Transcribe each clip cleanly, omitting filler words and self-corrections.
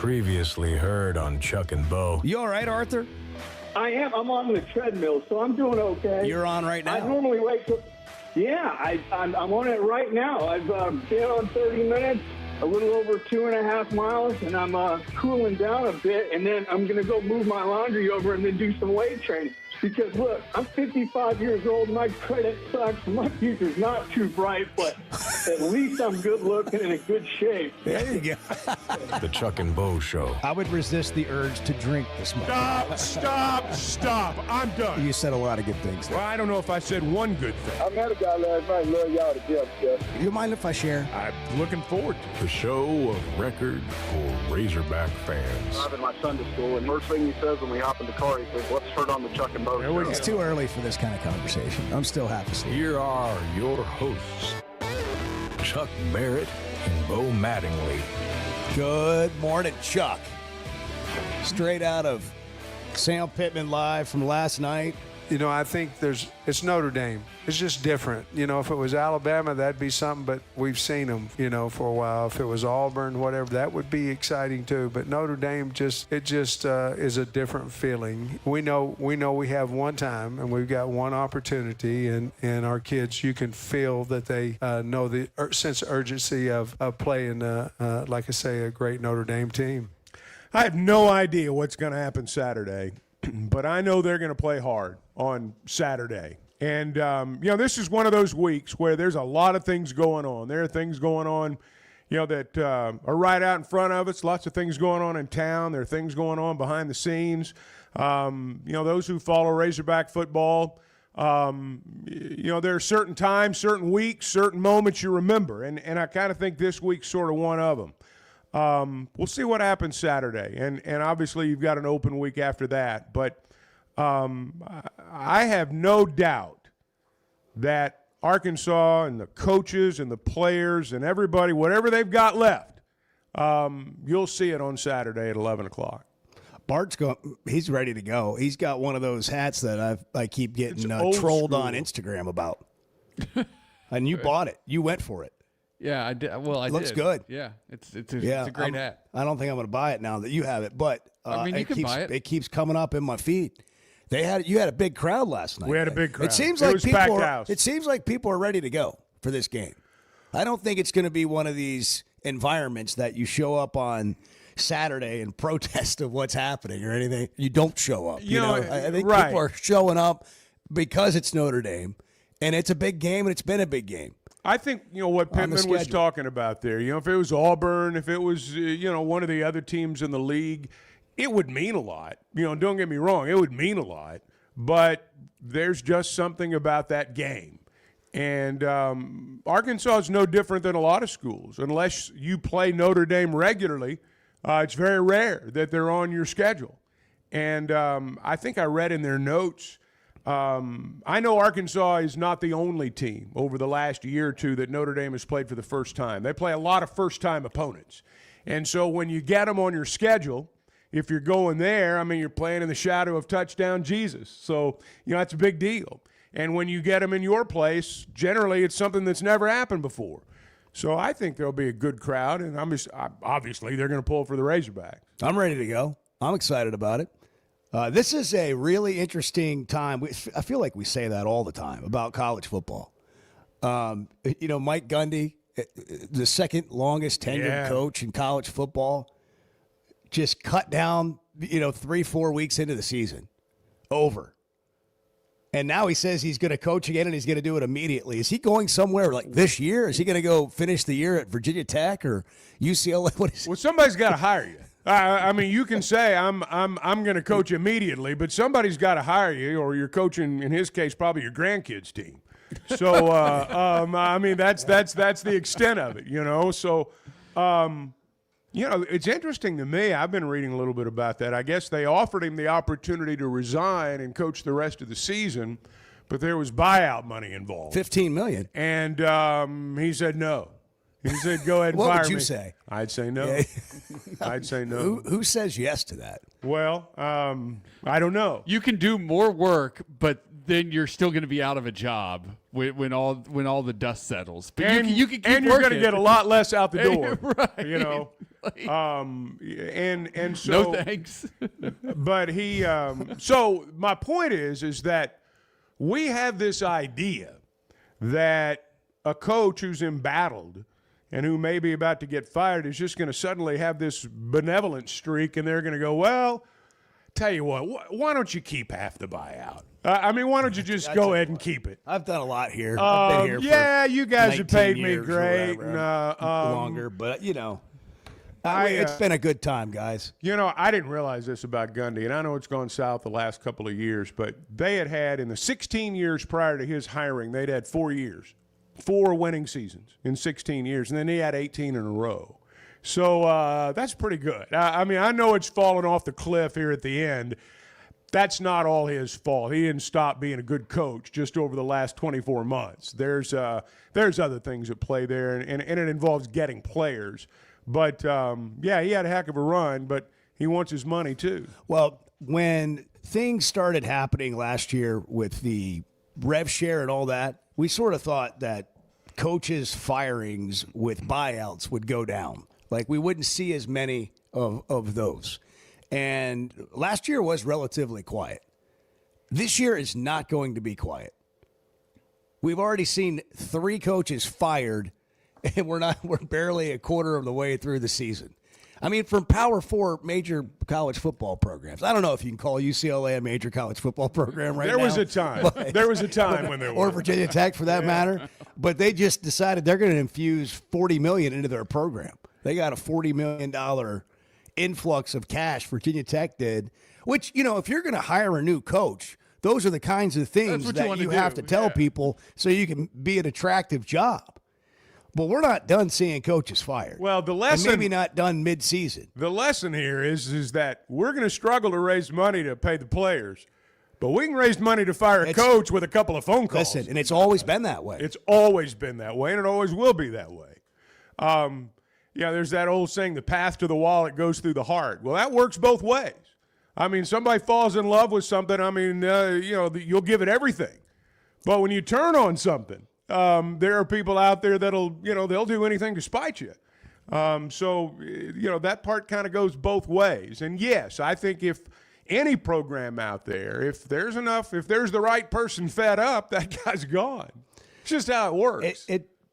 Previously heard on Chuck and Bo. You all right, Arthur? I am. I'm on the treadmill, so I'm doing okay. You're on right now? I normally wake up. Yeah, I'm on it right now. I've been on 30 minutes, a little over 2.5 miles, and I'm cooling down a bit, and then I'm going to go move my laundry over and then do some weight training. Because, look, I'm 55 years old. My credit sucks. My future's not too bright, but at least I'm good looking and in good shape. There you go. The Chuck and Bo Show. I would resist the urge to drink this morning. Stop. I'm done. You said a lot of good things there. Well, I don't know if I said one good thing. I met a guy last night. Love y'all to death, Jeff. You mind if I share? I'm looking forward to it. The show of record for Razorback fans. Driving my son to school, and first thing he says when we hop in the car, he says, "Let's turn on the Chuck and Bo There we Show." It's too early for this kind of conversation. I'm still half asleep. Here are your hosts, Chuck Barrett and Bo Mattingly. Good morning, Chuck. Straight out of Sam Pittman Live from last night. You know, I think it's Notre Dame. It's just different. You know, if it was Alabama, that'd be something, but we've seen them, you know, for a while. If it was Auburn, whatever, that would be exciting too. But Notre Dame just is a different feeling. We know we have one time and we've got one opportunity, and our kids, you can feel that they know the sense of urgency of playing, like I say, a great Notre Dame team. I have no idea what's going to happen Saturday, but I know they're going to play hard on Saturday. And, you know, this is one of those weeks where there's a lot of things going on. There are things going on, you know, that are right out in front of us. Lots of things going on in town. There are things going on behind the scenes. You know, those who follow Razorback football, you know, there are certain times, certain weeks, certain moments you remember. And I kind of think this week's sort of one of them. We'll see what happens Saturday. And obviously you've got an open week after that. But I have no doubt that Arkansas and the coaches and the players and everybody, whatever they've got left, you'll see it on Saturday at 11 o'clock. Bart's he's ready to go. He's got one of those hats that I keep getting old trolled school. on Instagram about. And you bought it. You went for it. Yeah, I did. Well, I Looks did. good. Yeah, it's a great hat. I don't think I'm going to buy it now that you have it, but I mean, you can buy it. It keeps coming up in my feed. You had a big crowd last night. We had a big crowd. It seems It like was packed house. It seems like people are ready to go for this game. I don't think it's going to be one of these environments that you show up on Saturday and protest of what's happening or anything. You don't show up. You know, I think right. people are showing up because it's Notre Dame, and it's a big game, and it's been a big game. I think, you know, what Pittman was talking about there, you know, if it was Auburn, if it was, you know, one of the other teams in the league, it would mean a lot. You know, don't get me wrong, it would mean a lot. But there's just something about that game. And Arkansas is no different than a lot of schools. Unless you play Notre Dame regularly, it's very rare that they're on your schedule. And I think I read in their notes, I know Arkansas is not the only team over the last year or two that Notre Dame has played for the first time. They play a lot of first-time opponents. And so when you get them on your schedule, if you're going there, I mean, you're playing in the shadow of touchdown Jesus. So, you know, that's a big deal. And when you get them in your place, generally it's something that's never happened before. So I think there'll be a good crowd, and obviously they're going to pull for the Razorbacks. I'm ready to go. I'm excited about it. This is a really interesting time. I feel like we say that all the time about college football. You know, Mike Gundy, the second longest tenured coach in college football, just cut down, you know, 3-4 weeks into the season. Over. And now he says he's going to coach again and he's going to do it immediately. Is he going somewhere like this year? Is he going to go finish the year at Virginia Tech or UCLA? What is Well, somebody's got to hire you. I mean, you can say I'm going to coach immediately, but somebody's got to hire you, or you're coaching, in his case, probably your grandkids' team. So, I mean, that's the extent of it, you know. So, you know, it's interesting to me. I've been reading a little bit about that. I guess they offered him the opportunity to resign and coach the rest of the season, but there was buyout money involved. $15 million. And he said no. He said, go ahead and fire me. What would you say? I'd say no. Yeah. I'd say no. Who says yes to that? Well, I don't know. You can do more work, but then you're still going to be out of a job when all the dust settles. But you can keep and you're working. going to get a lot less out the door. Right. You know, Exactly. And so No thanks. but he so my point is that we have this idea that a coach who's embattled and who may be about to get fired is just going to suddenly have this benevolent streak, and they're going to go, well, tell you what, why don't you keep half the buyout? I mean, why don't you just go ahead and keep it? I've done a lot here. I've been here for you guys have paid 19 me years or great. whatever. Longer, but it's been a good time, guys. I didn't realize this about Gundy, and I know it's gone south the last couple of years, but they had in the 16 years prior to his hiring, they'd had 4 years, 4 winning seasons in 16 years, and then he had 18 in a row. So that's pretty good. I mean, I know it's fallen off the cliff here at the end. That's not all his fault. He didn't stop being a good coach just over the last 24 months. There's other things at play there, and it involves getting players. But, he had a heck of a run, but he wants his money too. Well, when things started happening last year with the rev share and all that, we sort of thought that coaches' firings with buyouts would go down. Like we wouldn't see as many of those. And last year was relatively quiet. This year is not going to be quiet. We've already seen 3 coaches fired, and we're barely a quarter of the way through the season. I mean, from Power 4 major college football programs. I don't know if you can call UCLA a major college football program right now. There was a time. There was a time when there was. Or Virginia Tech, for that matter. But they just decided they're going to infuse $40 million into their program. They got a $40 million influx of cash, Virginia Tech did, which, if you're going to hire a new coach, those are the kinds of things that you have to tell people so you can be an attractive job. But we're not done seeing coaches fired. Well, the lesson, and maybe not done mid-season. The lesson here is that we're going to struggle to raise money to pay the players, but we can raise money to fire a coach with a couple of phone calls. Listen, and it's always been that way. It's always been that way, and it always will be that way. There's that old saying, the path to the wallet goes through the heart. Well, that works both ways. I mean, somebody falls in love with something, you'll give it everything. But when you turn on something, there are people out there that'll do anything to spite you. That part kind of goes both ways. And yes, I think if any program out there, if there's the right person fed up, that guy's gone. It's just how it works.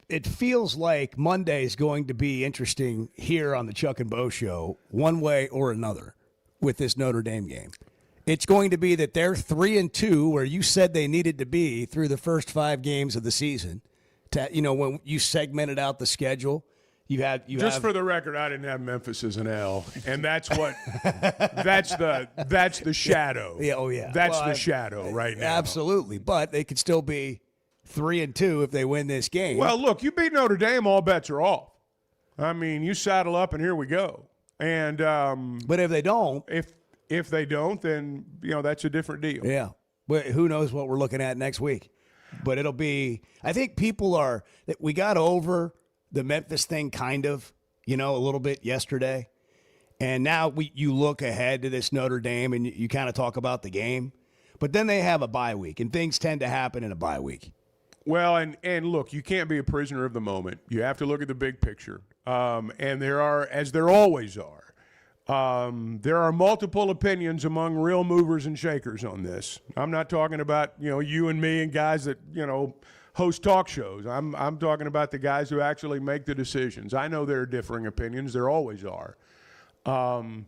It feels like Monday is going to be interesting here on the Chuck and Bo Show, one way or another, with this Notre Dame game. It's going to be that they're 3-2, where you said they needed to be through the first 5 games of the season. When you segmented out the schedule, Just for the record, I didn't have Memphis as an L, and that's the shadow. Yeah, oh yeah, that's the shadow right now. Absolutely, but they could still be 3-2 if they win this game. Well, look, you beat Notre Dame, all bets are off. I mean, you saddle up, and here we go. And but if they don't, if they don't, then that's a different deal. Yeah, but who knows what we're looking at next week? But it'll be. I think we got over the Memphis thing, kind of, a little bit yesterday, and now you look ahead to this Notre Dame, and you kind of talk about the game, but then they have a bye week, and things tend to happen in a bye week. Well, and look, you can't be a prisoner of the moment. You have to look at the big picture. And there are, as there always are, there are multiple opinions among real movers and shakers on this. I'm not talking about, you and me and guys that, host talk shows. I'm talking about the guys who actually make the decisions. I know there are differing opinions. There always are. And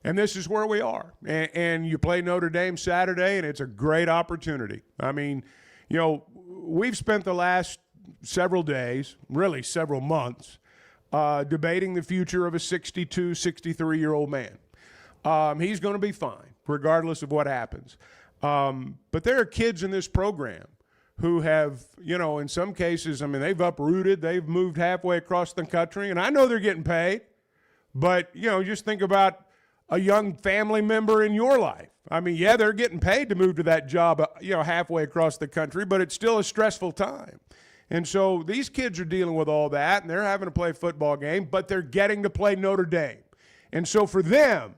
this is where we are. And you play Notre Dame Saturday, and it's a great opportunity. I mean, we've spent the last several days, really several months, debating the future of a 62, 63-year-old man. He's going to be fine, regardless of what happens. But there are kids in this program who have, in some cases, they've uprooted, they've moved halfway across the country, and I know they're getting paid. But, just think about a young family member in your life. They're getting paid to move to that job, halfway across the country, but it's still a stressful time. And so these kids are dealing with all that, and they're having to play a football game, but they're getting to play Notre Dame. And so for them,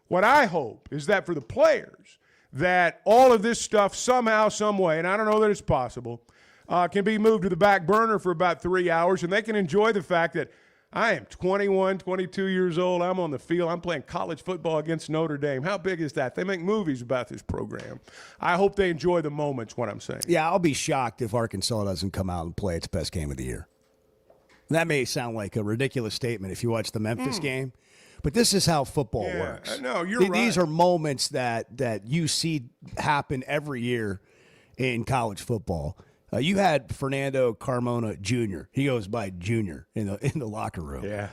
what I hope is that for the players, that all of this stuff somehow, some way, and I don't know that it's possible, can be moved to the back burner for about 3 hours, and they can enjoy the fact that I am 21, 22 years old. I'm on the field. I'm playing college football against Notre Dame. How big is that? They make movies about this program. I hope they enjoy the moments, what I'm saying. Yeah, I'll be shocked if Arkansas doesn't come out and play its best game of the year. That may sound like a ridiculous statement if you watch the Memphis game, but this is how football works. No, you're right. These are moments that you see happen every year in college football. You had Fernando Carmona Jr. He goes by Junior in the locker room. Yeah.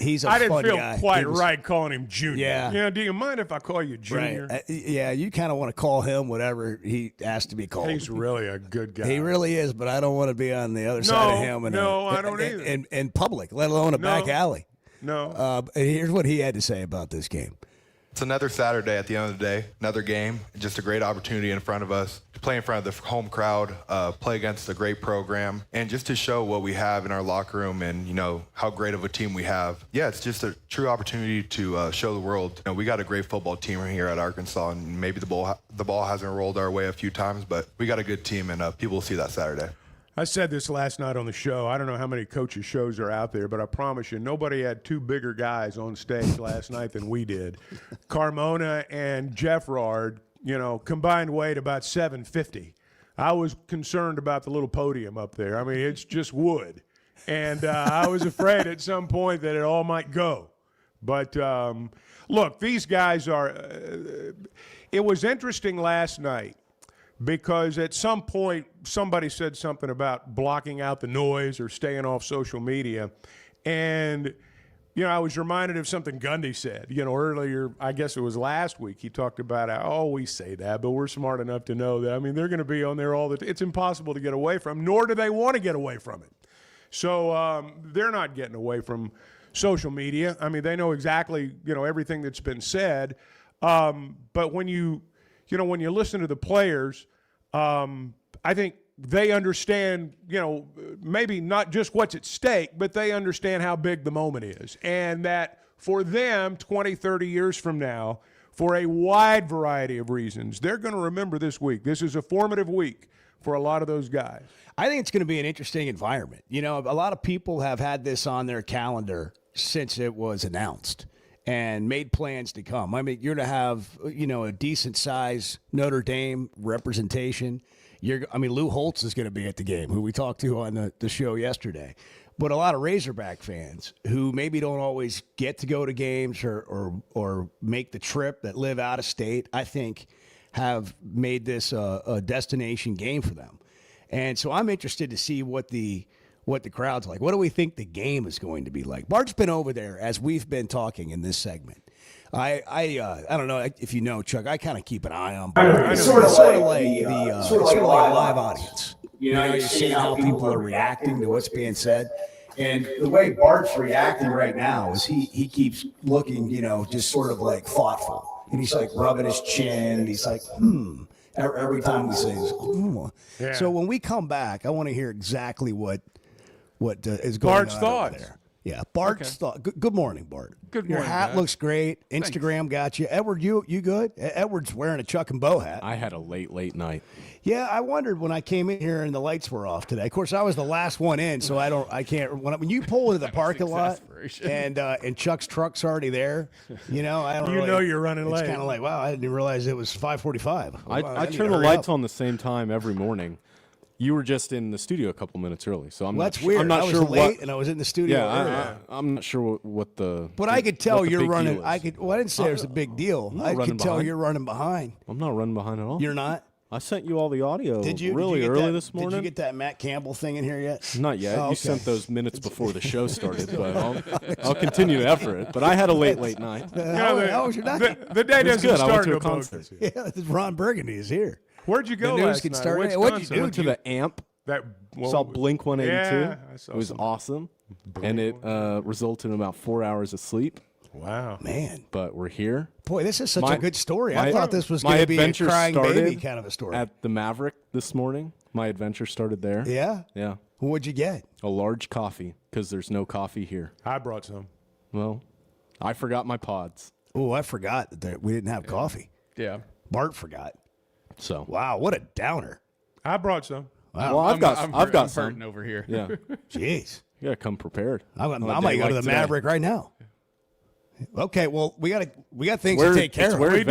He's a I didn't fun feel guy. quite right calling him Junior. Yeah. You know, do you mind if I call you Junior? Right. Yeah, you kind of want to call him whatever he asked to be called. He's really a good guy. He really is, but I don't want to be on the other side of him. I don't either. In public, let alone a back alley. No. Here's what he had to say about this game. It's another Saturday at the end of the day, another game, just a great opportunity in front of us to play in front of the home crowd, play against a great program, and just to show what we have in our locker room and, you know, how great of a team we have. Yeah, it's just a true opportunity to show the world, you know, we got a great football team here at Arkansas, and maybe the ball hasn't rolled our way a few times, but we got a good team, and people will see that Saturday. I said this last night on the show. I don't know how many coaches' shows are out there, but I promise you, nobody had two bigger guys on stage last night than we did. Carmona and Jeffrard, you know, combined weight about 750. I was concerned about the little podium up there. I mean, it's just wood. And I was afraid at some point that it all might go. But, look, these guys are it was interesting last night. Because at some point, somebody said something about blocking out the noise or staying off social media. And, you know, I was reminded of something Gundy said, you know, earlier, I guess it was last week. He talked about how, oh, we say that, but we're smart enough to know that. I mean, they're going to be on there all the time. It's impossible to get away from, nor do they want to get away from it. So they're not getting away from social media. I mean, they know exactly, you know, everything that's been said. But when you listen to the players, I think they understand, you know, maybe not just what's at stake, but they understand how big the moment is. And that for them, 20, 30 years from now, for a wide variety of reasons, they're going to remember this week. This is a formative week for a lot of those guys. I think it's going to be an interesting environment. You know, a lot of people have had this on their calendar since it was announced and made plans to come. I mean, you're to have, you know, a decent size Notre Dame representation. Lou Holtz is going to be at the game, who we talked to on the show yesterday. But a lot of Razorback fans who maybe don't always get to go to games or make the trip, that live out of state, I think have made this a destination game for them. And so I'm interested to see what the crowd's like. What do we think the game is going to be like? Bart's been over there as we've been talking in this segment. I don't know if you know, Chuck. I kind of keep an eye on Bart. It's sort of like a live audience. You know, you're seeing how people are reacting to what's being said. And the way Bart's reacting right now is he keeps looking, you know, just sort of like thoughtful. And he's like rubbing his chin, and he's like, every time we say this. Yeah. So when we come back, I want to hear exactly what is going Bart's on thoughts. over there. Yeah, Bart's thought. Good morning, Bart. Good Your morning, hat guys. looks great. Instagram got you. Edward, you good? Edward's wearing a Chuck and Bo hat. I had a late night. Yeah, I wondered when I came in here and the lights were off today. Of course, I was the last one in, so I can't. When you pull into the parking lot and Chuck's truck's already there, you know, I don't. You know you're running late. It's kind of like, wow, I didn't realize it was 5:45. I turn the lights on the same time every morning. You were just in the studio a couple minutes early, so I'm that's not. weird. I'm not I was sure late, what, and I was in the studio. Yeah, I'm not sure what the. But I could tell what the you're big running. deal is. I didn't say it was a big deal. I could tell behind. you're running behind. I'm not running behind at all. You're not. I sent you all the audio. Did you really get early that, this morning? Did you get that Matt Campbell thing in here yet? Not yet. Oh, okay. You sent those minutes before the show started, but I'll continue to effort it. But I had a late night. How was your night? The day doesn't good. I went start to a until concert. Yeah, Ron Burgundy is here. Where'd you go The news last can night? start. Which What'd you concert? do? Went to the AMP. Saw Blink 182. Yeah, I saw it was some awesome, and it resulted in about 4 hours of sleep. Wow, man! But we're here. Boy, this is such a good story. I my- thought this was my going to be a adventure crying started baby kind of a story. At the Maverick this morning, my adventure started there. Yeah? Yeah. What'd you get? A large coffee, because there's no coffee here. I brought some. Well, I forgot my pods. Oh, I forgot that we didn't have coffee. Yeah. Bart forgot. So Wow, what a downer. I brought some. Wow. well, I've got I'm some hurting over here. Yeah. Jeez. Yeah, come prepared. I might go to the Maverick right now. Okay, well, we got things to take care of. We've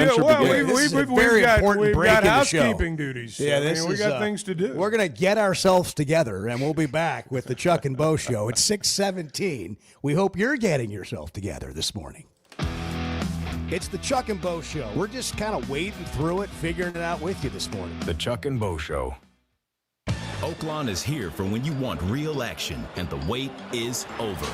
got housekeeping duties. Yeah, we got things to do. We're going to get ourselves together, and we'll be back with the Chuck and Bo Show at 6:17. We hope you're getting yourself together this morning. It's the Chuck and Bo Show. We're just kind of wading through it, figuring it out with you this morning. The Chuck and Bo Show. Oaklawn is here for when you want real action, and the wait is over.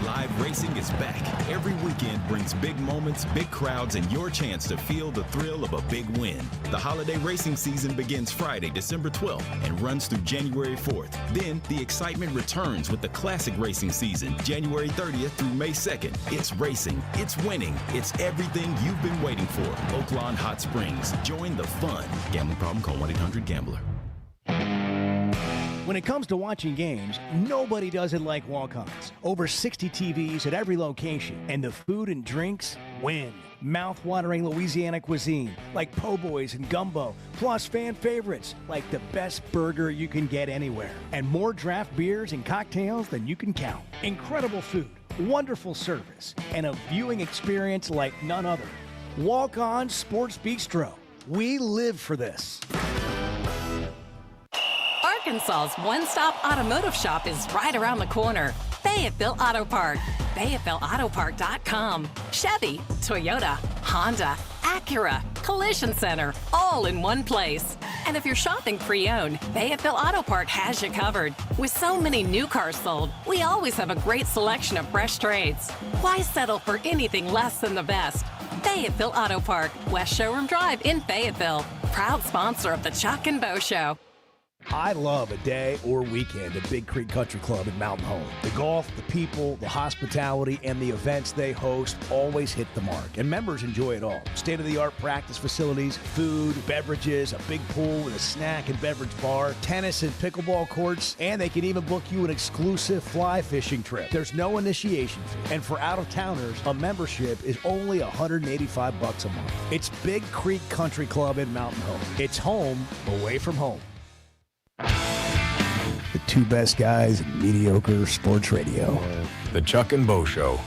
Live racing is back. Every weekend brings big moments, big crowds, and your chance to feel the thrill of a big win. The holiday racing season begins Friday, December 12th, and runs through January 4th. Then the excitement returns with the classic racing season, January 30th through May 2nd. It's racing, it's winning, it's everything you've been waiting for. Oaklawn Hot Springs. Join the fun. Gambling problem? Call 1-800-GAMBLER. When it comes to watching games, nobody does it like Walk-Ons. Over 60 TVs at every location, and the food and drinks win. Mouth-watering Louisiana cuisine like po' boys and gumbo, plus fan favorites like the best burger you can get anywhere, and more draft beers and cocktails than you can count. Incredible food, wonderful service, and a viewing experience like none other. Walk-On Sports Bistro. We live for this. Arkansas's one-stop automotive shop is right around the corner. Fayetteville Auto Park. FayettevilleAutoPark.com. Chevy, Toyota, Honda, Acura, Collision Center, all in one place. And if you're shopping pre-owned, Fayetteville Auto Park has you covered. With so many new cars sold, we always have a great selection of fresh trades. Why settle for anything less than the best? Fayetteville Auto Park, West Showroom Drive in Fayetteville. Proud sponsor of the Chuck and Bo Show. I love a day or weekend at Big Creek Country Club in Mountain Home. The golf, the people, the hospitality, and the events they host always hit the mark, and members enjoy it all. State-of-the-art practice facilities, food, beverages, a big pool with a snack and beverage bar, tennis and pickleball courts, and they can even book you an exclusive fly fishing trip. There's no initiation fee, and for out-of-towners, a membership is only $185 a month. It's Big Creek Country Club in Mountain Home. It's home away from home. The two best guys in mediocre sports radio. The Chuck and Bo Show.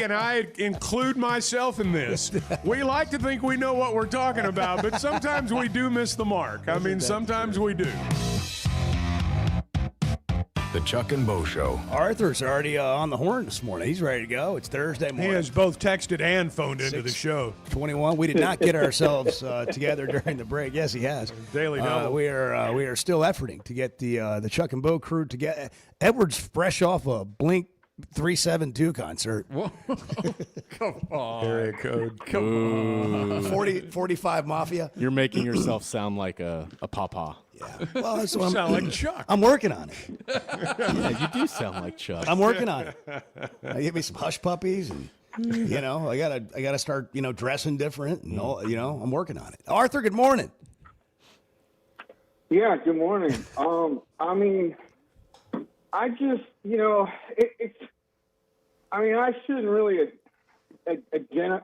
And I include myself in this. We like to think we know what we're talking about, but sometimes we do miss the mark. I mean, sometimes we do. The Chuck and Bo Show. Arthur's already on the horn this morning. He's ready to go. It's Thursday morning. He has both texted and phoned into the show. 21. We did not get ourselves together during the break. Yes, he has. Daily double. We are still efforting to get the Chuck and Bo crew together. Edward's fresh off a Blink 372 concert. Come on. Area code. Come on. 45 Mafia. You're making yourself sound like a papa. Yeah. Well, that's what Sound like Chuck. I'm working on it. Yeah, you do sound like Chuck. I'm working on it. Give me some hush puppies, and I gotta start dressing different, and all, I'm working on it. Arthur, good morning. Yeah, good morning. I just, I shouldn't really, again,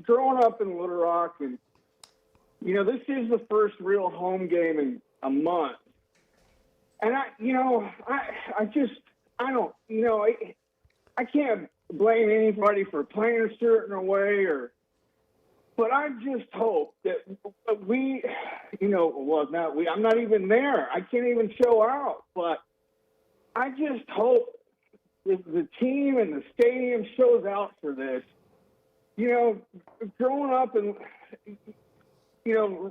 growing up in Little Rock, and, this is the first real home game in a month. And I can't blame anybody for playing a certain way but I just hope that I'm not even there. I can't even show out, but I just hope if the team and the stadium shows out for this. Growing up and,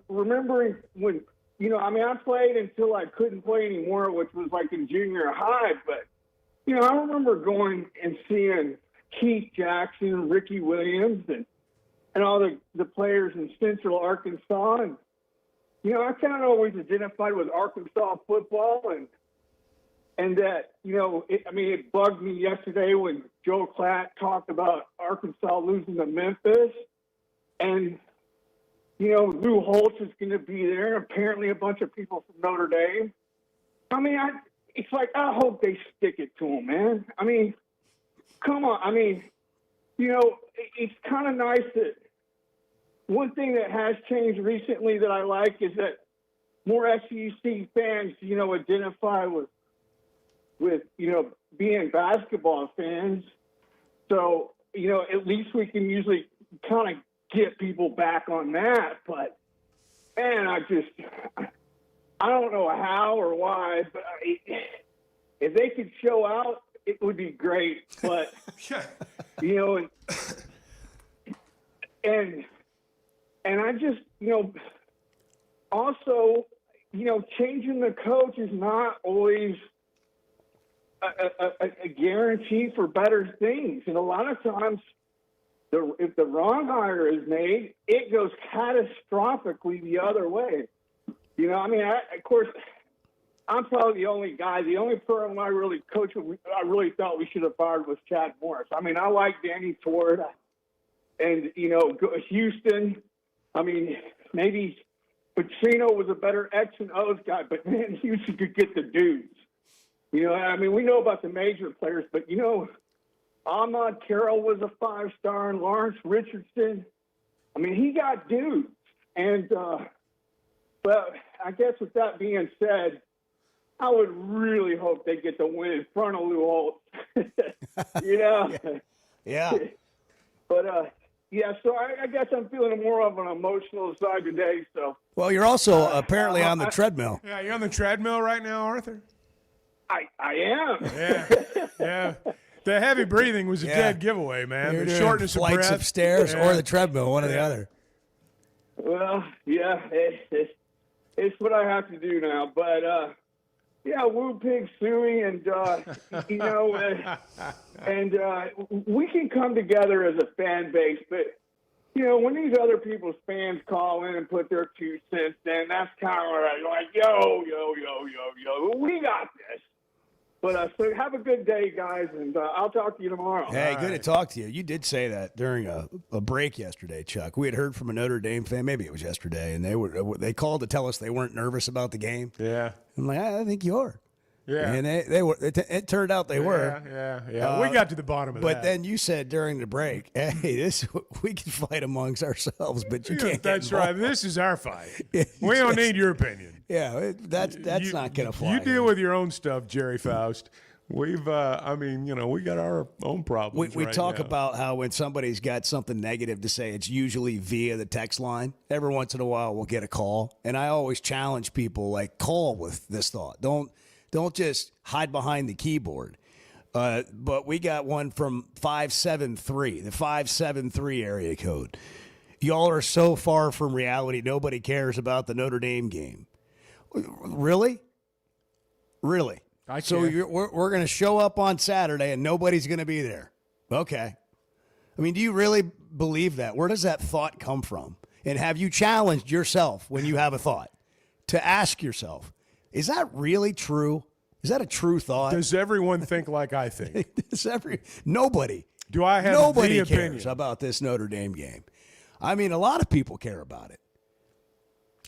remembering when, I played until I couldn't play anymore, which was like in junior high. But, I remember going and seeing Keith Jackson, Ricky Williams, and all the players in Central Arkansas. And, I kind of always identified with Arkansas football and that, it bugged me yesterday when Joe Klatt talked about Arkansas losing to Memphis. And, Lou Holtz is going to be there. Apparently a bunch of people from Notre Dame. It's like, I hope they stick it to him, man. Come on. It's kind of nice that one thing that has changed recently that I like is that more SEC fans, identify with being basketball fans. So, at least we can usually kind of get people back on that. But, man, I don't know how or why, but if they could show out, it would be great. But, and I just, also, changing the coach is not always a guarantee for better things. And a lot of times, if the wrong hire is made, it goes catastrophically the other way. Of course, I'm probably the only person I really thought we should have fired was Chad Morris. I like Danny Ford and, Houston. Maybe Petrino was a better X and O's guy, but man, Houston could get the dudes. We know about the major players, but Ahmad Carroll was a 5-star, and Lawrence Richardson. He got dudes. And, but I guess with that being said, I would really hope they get the win in front of Lou Holtz. Yeah. But, so I guess I'm feeling more of an emotional side today. So. Well, you're also apparently on the treadmill. Yeah, you're on the treadmill right now, Arthur? I am. Yeah. The heavy breathing was a dead giveaway, man. You're the doing shortness of breath. flights upstairs or the treadmill, one or the other. Well, yeah, it's what I have to do now. But, woo pig suey, and, we can come together as a fan base. But, when these other people's fans call in and put their 2 cents in, that's kind of like, yo, we got this. But so have a good day, guys, and I'll talk to you tomorrow. Hey, good to talk to you. You did say that during a break yesterday, Chuck. We had heard from a Notre Dame fan, maybe it was yesterday, and they called to tell us they weren't nervous about the game. Yeah. I'm like, I think you are. Yeah. And they were. It turned out they were. Yeah. We got to the bottom of that. But then you said during the break, hey, we can fight amongst ourselves, but you can't. That's get right. This is our fight. We don't need your opinion. Yeah, that's not going to fly. You deal with your own stuff, Jerry Faust. We've, we got our own problems. We right talk now. about how when somebody's got something negative to say, it's usually via the text line. Every once in a while, we'll get a call, and I always challenge people, like, call with this thought. Don't Don't just hide behind the keyboard. But we got one from 573, the 573 area code. Y'all are so far from reality, nobody cares about the Notre Dame game. Really? Really? So we're going to show up on Saturday and nobody's going to be there. Okay. I mean, do you really believe that? Where does that thought come from? And have you challenged yourself when you have a thought to ask yourself, is that really true? Is that a true thought? Does everyone think like I think? Nobody. Do I have Nobody the cares opinion about this Notre Dame game. I mean, a lot of people care about it.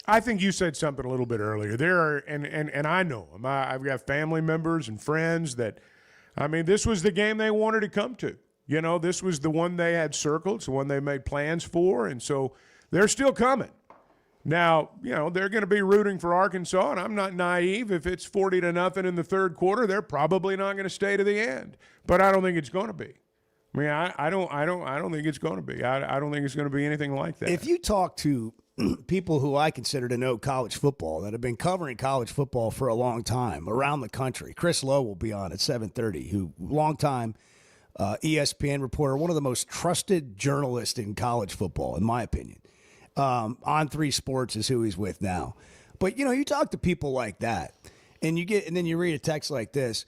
I think you said something a little bit earlier. There are, and I know them. I've got family members and friends that, I mean, this was the game they wanted to come to. You know, this was the one they had circled, it's the one they made plans for, and so they're still coming. Now, you know, they're going to be rooting for Arkansas, and I'm not naive. If it's 40-0 in the third quarter, they're probably not going to stay to the end. But I don't think it's going to be. I mean, I don't think it's going to be. I don't think it's going to be anything like that. If you talk to people who I consider to know college football, that have been covering college football for a long time around the country, Chris Lowe will be on at 7:30, who long-time ESPN reporter, one of the most trusted journalists in college football, in my opinion. On 3 Sports is who he's with now. But, you know, you talk to people like that, and then you read a text like this.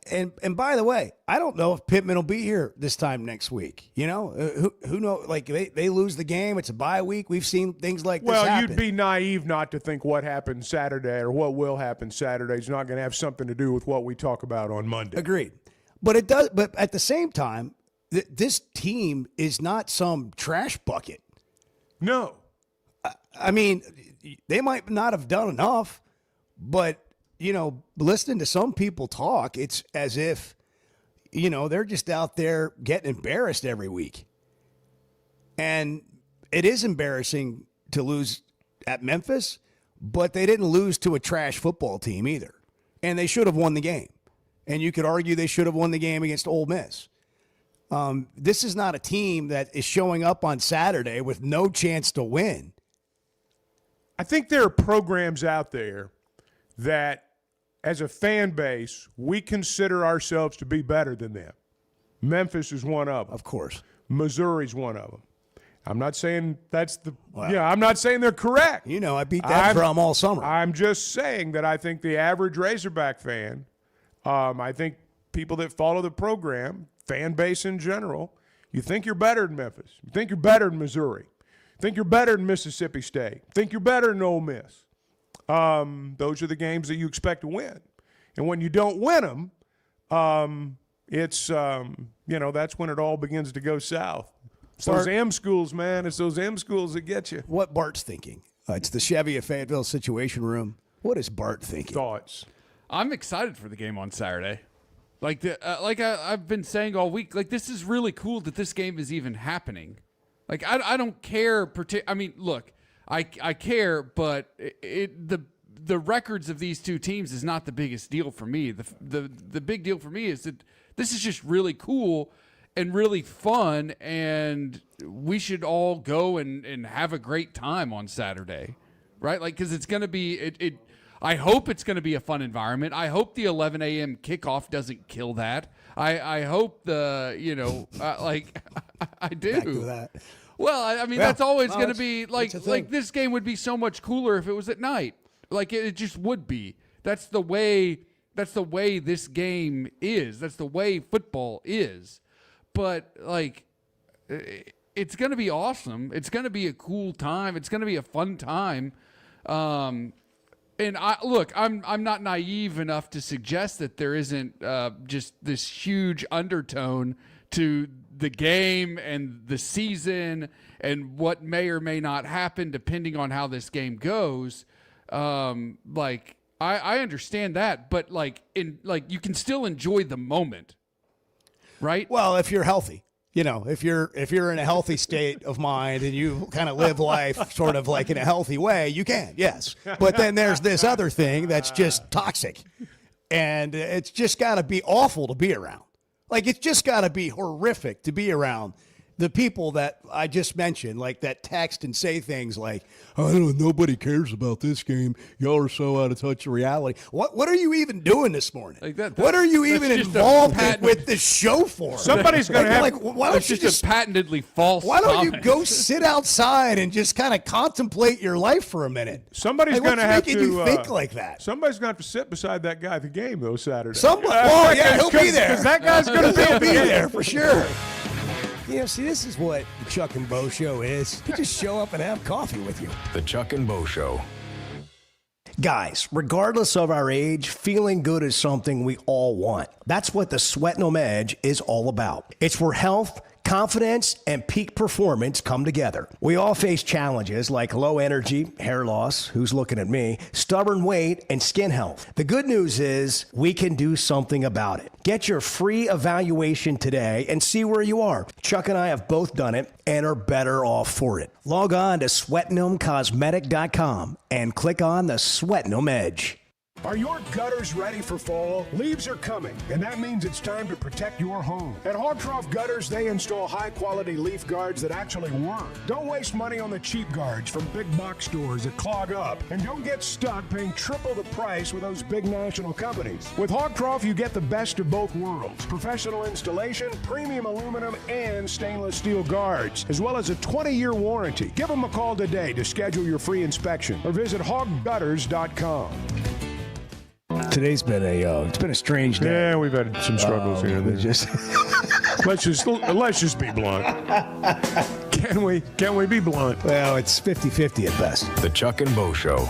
And by the way, I don't know if Pittman will be here this time next week. You know, who knows? Like, they lose the game. It's a bye week. We've seen things like this happen. Well, you'd be naive not to think what happened Saturday or what will happen Saturday is not going to have something to do with what we talk about on Monday. Agreed. But it does. But at the same time, this team is not some trash bucket. No. I mean, they might not have done enough, but, you know, listening to some people talk, it's as if, you know, they're just out there getting embarrassed every week. And it is embarrassing to lose at Memphis, but they didn't lose to a trash football team either. And they should have won the game. And you could argue they should have won the game against Ole Miss. This is not a team that is showing up on Saturday with no chance to win. I think there are programs out there that, as a fan base, we consider ourselves to be better than them. Memphis is one of them. Of course. Missouri's one of them. I'm not saying that's the I'm not saying they're correct. You know, I beat that drum all summer. I'm just saying that I think the average Razorback fan, I think people that follow the program, fan base in general, you think you're better than Memphis. You think you're better than Missouri. You think you're better than Mississippi State. You think you're better than Ole Miss. Those are the games that you expect to win. And when you don't win them, it's, you know, that's when it all begins to go south. It's those M schools, man. It's those M schools that get you. What Bart's thinking. It's the Chevy of Fayetteville Situation Room. What is Bart thinking? Thoughts? I'm excited for the game on Saturday. Like I've been saying all week, like, this is really cool that this game is even happening. Like, I don't care. I mean, look, I care, but the records of these two teams is not the biggest deal for me. The big deal for me is that this is just really cool and really fun, and we should all go and have a great time on Saturday, right? Like, because it's going to be I hope it's going to be a fun environment. I hope the 11 a.m. kickoff doesn't kill that. I hope I do. Back to that. Well, I mean, that's always going to be like this game would be so much cooler if it was at night. Like, it just would be. That's the way this game is. That's the way football is. But, like, it's going to be awesome. It's going to be a cool time. It's going to be a fun time. And I'm not naive enough to suggest that there isn't just this huge undertone to the game and the season and what may or may not happen depending on how this game goes. I understand that, but you can still enjoy the moment, right? Well, if you're healthy. You know, if you're in a healthy state of mind and you kind of live life sort of like in a healthy way, you can, yes. But then there's this other thing that's just toxic. And it's just got to be awful to be around. Like, it's just got to be horrific to be around the people that I just mentioned, like that text and say things like, I don't know, nobody cares about this game. Y'all are so out of touch with reality. What are you even doing this morning? Like that, what are you even involved with this show for? Somebody's going to have why don't you just a patentedly false Why don't comment. you go sit outside and just kind of contemplate your life for a minute? Somebody's going to have to making you think like that. Somebody's going to have to sit beside that guy at the game, though, Saturday. He'll be there. Because that guy's going to be there for sure. You know, see, this is what the Chuck and Bo Show is. You just show up and have coffee with you. The Chuck and Bo Show. Guys, regardless of our age, feeling good is something we all want. That's what the Sweat No Edge is all about. It's where health, confidence, and peak performance come together. We all face challenges like low energy, hair loss, who's looking at me, stubborn weight, and skin health. The good news is we can do something about it. Get your free evaluation today and see where you are. Chuck and I have both done it and are better off for it. Log on to sweatgnomecosmetic.com and click on the Sweat Gnome Edge. Are your gutters ready for fall? Leaves are coming, and that means it's time to protect your home. At Hogtroff Gutters, they install high-quality leaf guards that actually work. Don't waste money on the cheap guards from big box stores that clog up, and don't get stuck paying triple the price with those big national companies. With Hogtroff, you get the best of both worlds: professional installation, premium aluminum, and stainless steel guards, as well as a 20-year warranty. Give them a call today to schedule your free inspection, or visit hoggutters.com. Today's been it's been a strange day. Yeah, we've had some struggles here. Let's just be blunt. Can we be blunt? Well, it's 50-50 at best. The Chuck and Bo Show.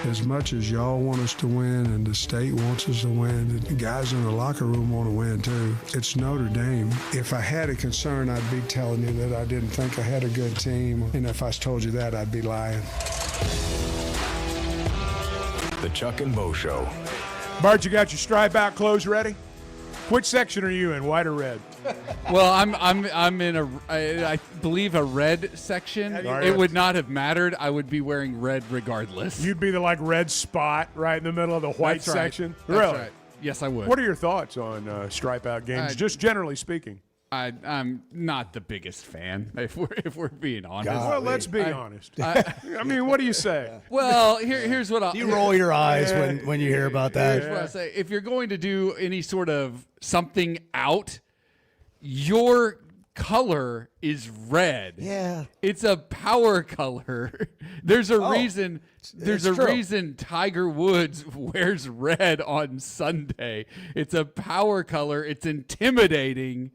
as much as y'all want us to win and the state wants us to win, the guys in the locker room want to win too. It's Notre Dame. If I had a concern, I'd be telling you that I didn't think I had a good team. And if I told you that, I'd be lying. The Chuck and Bo Show. Bart, you got your stripe out clothes ready? Which section are you in, white or red? Well, I'm in I believe a red section. It would not have mattered. I would be wearing red regardless. You'd be the red spot right in the middle of the white That's right. section. That's Really? right. Yes, I would. What are your thoughts on stripe out games, just generally speaking? I'm not the biggest fan, if we're being honest. Well, let's be honest. I mean, what do you say? Well, here's what I'll... You roll your eyes when you hear about that. Here's what I say. If you're going to do any sort of something out, your color is red. Yeah. It's a power color. There's a reason. There's a true. reason Tiger Woods wears red on Sunday. It's a power color. It's intimidating.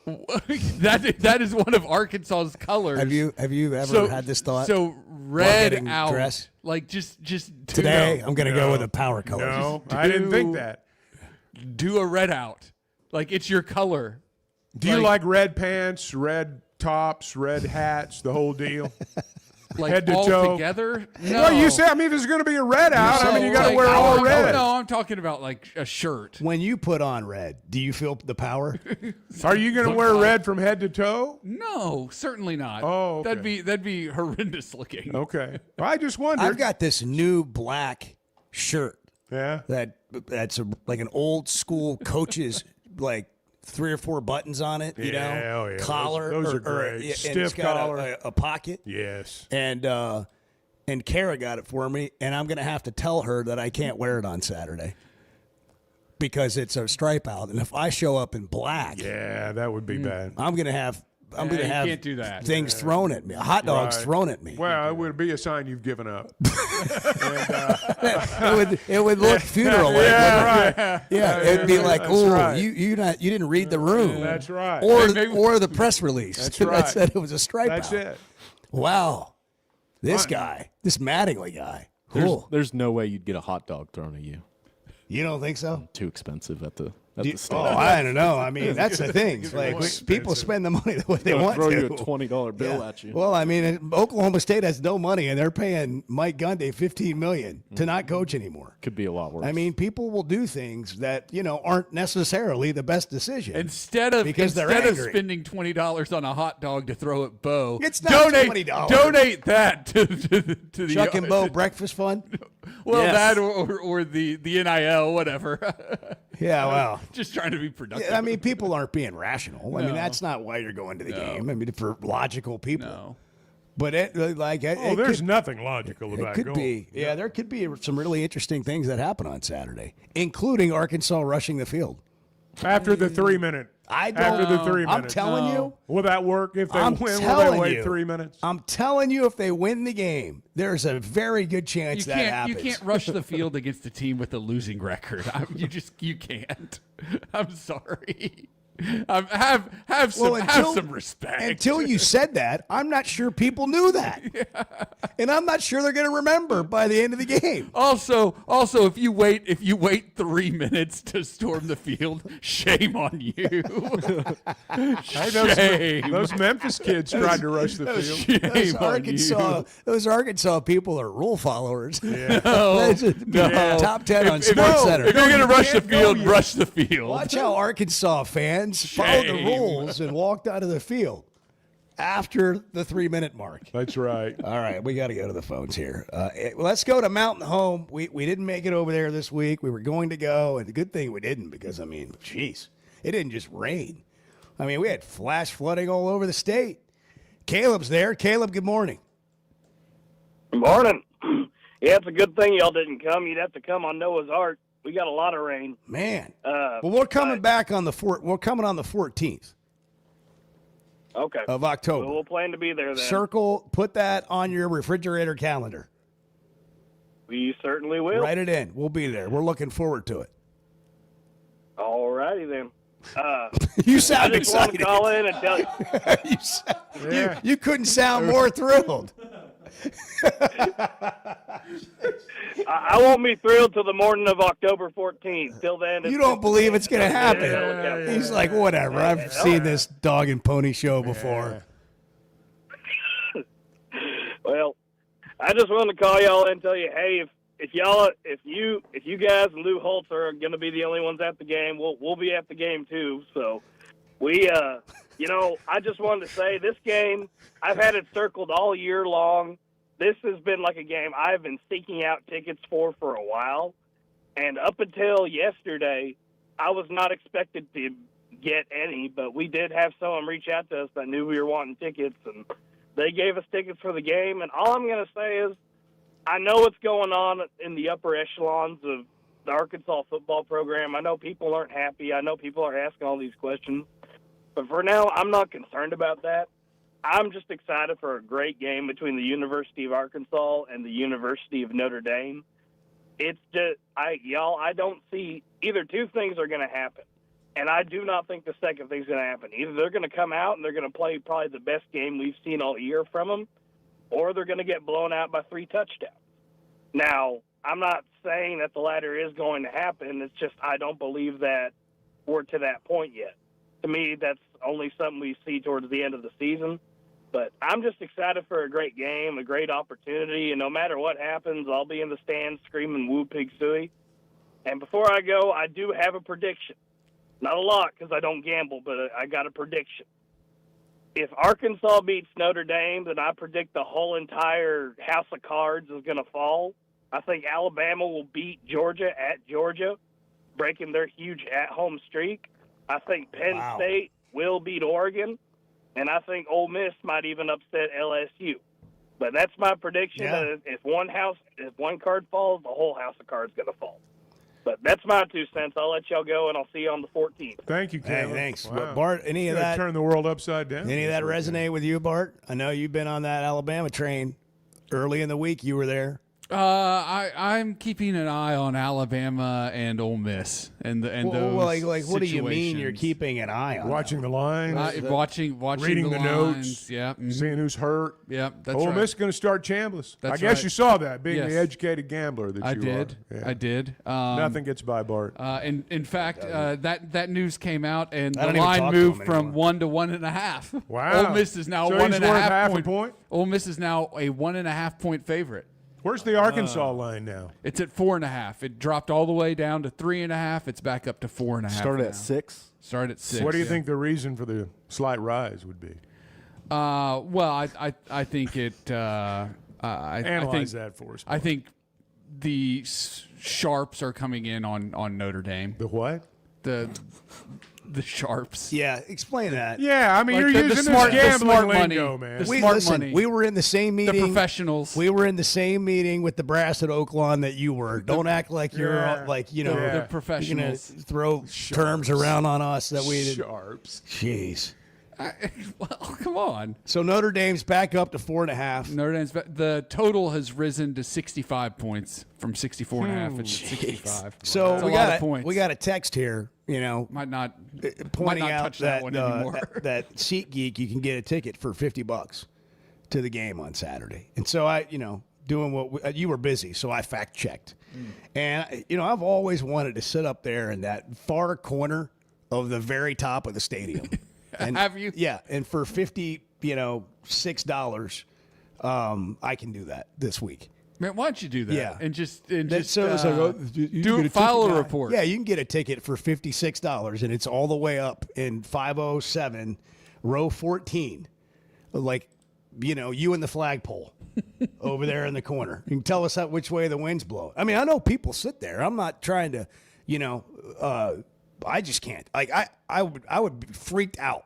That is one of Arkansas's colors. Have you ever had this thought? So red getting out, dressed? like just Today, I'm going to go with a power color. No, I didn't think that. Do a red out, like it's your color. Do you like red pants, red tops, red hats, the whole deal? Like head to all toe together? No. Well, you say, if there's going to be a red out, you got to wear all red. No, I'm talking about like a shirt. When you put on red, do you feel the power? Are you going to wear red from head to toe? No, certainly not. Oh, okay. That'd be horrendous looking. Okay. I just wondered. I've got this new black shirt. Yeah. That's like an old school coach's 3 or 4 buttons on it, yeah. collar. Those are or great. and Stiff it's got collar. a pocket. Yes. And Kara got it for me, and I'm going to have to tell her that I can't wear it on Saturday because it's a stripe out. And if I show up in black, yeah, that would be bad. I'm going to have you can't do that. things thrown at me, hot dogs thrown at me. Well, it would be a sign you've given up. It would look funeral. Right. Yeah, it'd be like, That's "Ooh, right. you didn't read the room." That's right. Or the press release That's that right. said it was a stripe That's out. it. Wow, this Mattingly guy. Cool. There's no way you'd get a hot dog thrown at you. You don't think so? Too expensive at the Oh, stadium. I don't know. I mean, that's the thing. People spend the money the way they want throw to. you a $20 bill at you. Well, I mean, Oklahoma State has no money, and they're paying Mike Gundy $15 million to not coach anymore. Could be a lot worse. I mean, people will do things that aren't necessarily the best decision. Instead of spending $20 on a hot dog to throw at Bo, it's not $20. Donate that to the Chuck and Bo breakfast fund. Well, Yes. that or the NIL, whatever. Yeah, well, just trying to be productive. I mean, people aren't being rational. I mean, that's not why you're going to the game. I mean, for logical people. No. But there's nothing logical about it. Could going. be. Yeah, there could be some really interesting things that happen on Saturday, including Arkansas rushing the field. After the 3 minute. After the 3 minutes. I'm telling you. Will that work if they I'm win? Will telling they wait you. 3 minutes? I'm telling you, if they win the game, there's a very good chance that happens. You can't rush the field against a team with a losing record. You can't. I'm sorry. Have some respect. Until you said that, I'm not sure people knew that, and I'm not sure they're going to remember by the end of the game. Also, if you wait 3 minutes to storm the field, shame on you. Shame. Those Memphis kids tried to rush the field. Those Arkansas people are rule followers. Yeah. Top 10 on SportsCenter. If you're going to rush the field, rush the field. Watch how Arkansas fans followed the rules and walked out of the field after the 3 minute mark. That's right. All right, we got to go to the phones here. Let's go to Mountain Home. We didn't make it over there this week. We were going to go, and the good thing we didn't because, I mean, jeez, it didn't just rain. I mean, we had flash flooding all over the state. Caleb's there. Caleb, good morning. Good morning. Yeah, it's a good thing y'all didn't come. You'd have to come on Noah's Ark. We got a lot of rain. Man. Well, we're coming back on we're coming on the 14th. Okay. Of October. We'll plan to be there then. Put that on your refrigerator calendar. We certainly will. Write it in. We'll be there. We're looking forward to it. All righty then. You sound I just excited. want to call in and tell you. You couldn't sound more thrilled. I won't be thrilled till the morning of October 14th. Till then, You don't believe it's going to happen. Yeah. He's like, whatever. I've seen this dog and pony show before. Well, I just wanted to call y'all and tell you, hey, if you guys and Lou Holtz are going to be the only ones at the game, we'll be at the game too. So we, I just wanted to say this game, I've had it circled all year long. This has been like a game I've been seeking out tickets for a while. And up until yesterday, I was not expected to get any, but we did have someone reach out to us that knew we were wanting tickets, and they gave us tickets for the game. And all I'm going to say is I know what's going on in the upper echelons of the Arkansas football program. I know people aren't happy. I know people are asking all these questions. But for now, I'm not concerned about that. I'm just excited for a great game between the University of Arkansas and the University of Notre Dame. It's just, I don't see either two things are going to happen. And I do not think the second thing's going to happen. Either they're going to come out and they're going to play probably the best game we've seen all year from them, or they're going to get blown out by 3 touchdowns. Now, I'm not saying that the latter is going to happen. It's just I don't believe that we're to that point yet. To me, that's only something we see towards the end of the season. But I'm just excited for a great game, a great opportunity, and no matter what happens, I'll be in the stands screaming "Woo Pig Suey." And before I go, I do have a prediction. Not a lot because I don't gamble, but I got a prediction. If Arkansas beats Notre Dame, then I predict the whole entire house of cards is going to fall. I think Alabama will beat Georgia at Georgia, breaking their huge at-home streak. I think Penn State will beat Oregon, and I think Ole Miss might even upset LSU. But that's my prediction. Yeah. If one card falls, the whole house of cards is going to fall. But that's my 2 cents. I'll let y'all go, and I'll see you on the 14th. Thank you, Caleb. Hey, thanks. Wow. Bart, any of that turn the world upside down? Any of that resonate with you, Bart? I know you've been on that Alabama train early in the week. You were there. I'm keeping an eye on Alabama and Ole Miss and those like what do you mean you're situations. keeping an eye on Watching the lines, watching reading the lines, notes, yeah, seeing who's hurt. Yeah, that's Ole right. Miss is going to start chambliss. That's I guess right. you saw that, being Yes. the educated gambler that I you did. are. Yeah. I did. Nothing gets by Bart. And in fact, that news came out, and I the don't even line talk to moved him from anymore. 1 to 1.5. Wow. Ole Miss is now So 1.5 he's worth half a point. point? Ole Miss is now a 1.5 point favorite. Where's the Arkansas line now? It's at 4.5. It dropped all the way down to 3.5. It's back up to 4.5. Started now. at 6. Started at 6. What do you think the reason for the slight rise would be? Well, I think it. Analyze that for us. I think the sharps are coming in on Notre Dame. The what? The sharps. Yeah, explain that. Yeah, I mean, Like you're the using smart- this the gambling smart money. lingo, man. The smart Listen, money. we were in the same meeting. The professionals. We were in the same meeting with the brass at Oaklawn that you were. Don't act like you're Yeah. like the you're gonna professionals. throw terms around on us that we didn't. Sharps. Jeez. Well, come on. So Notre Dame's back up to 4.5. Notre Dame's the total has risen to 65 points from 64.5. It's 65. So That's a we lot got of points. we got a text here. might not pointing might not out touch that one anymore. that SeatGeek, you can get a ticket for $50 to the game on Saturday. And so I, doing what you were busy, so I fact checked. And I've always wanted to sit up there in that far corner of the very top of the stadium. And, Have you? Yeah, and for $6, I can do that this week. Man, why don't you do that? Yeah. And just So it's like, you can do get a file ticket a now. report. Yeah, you can get a ticket for $56, and it's all the way up in 507, row 14. Like, you and the flagpole over there in the corner. You can tell us which way the wind's blowing. I mean, I know people sit there. I'm not trying to, I just can't. Like, I would be freaked out.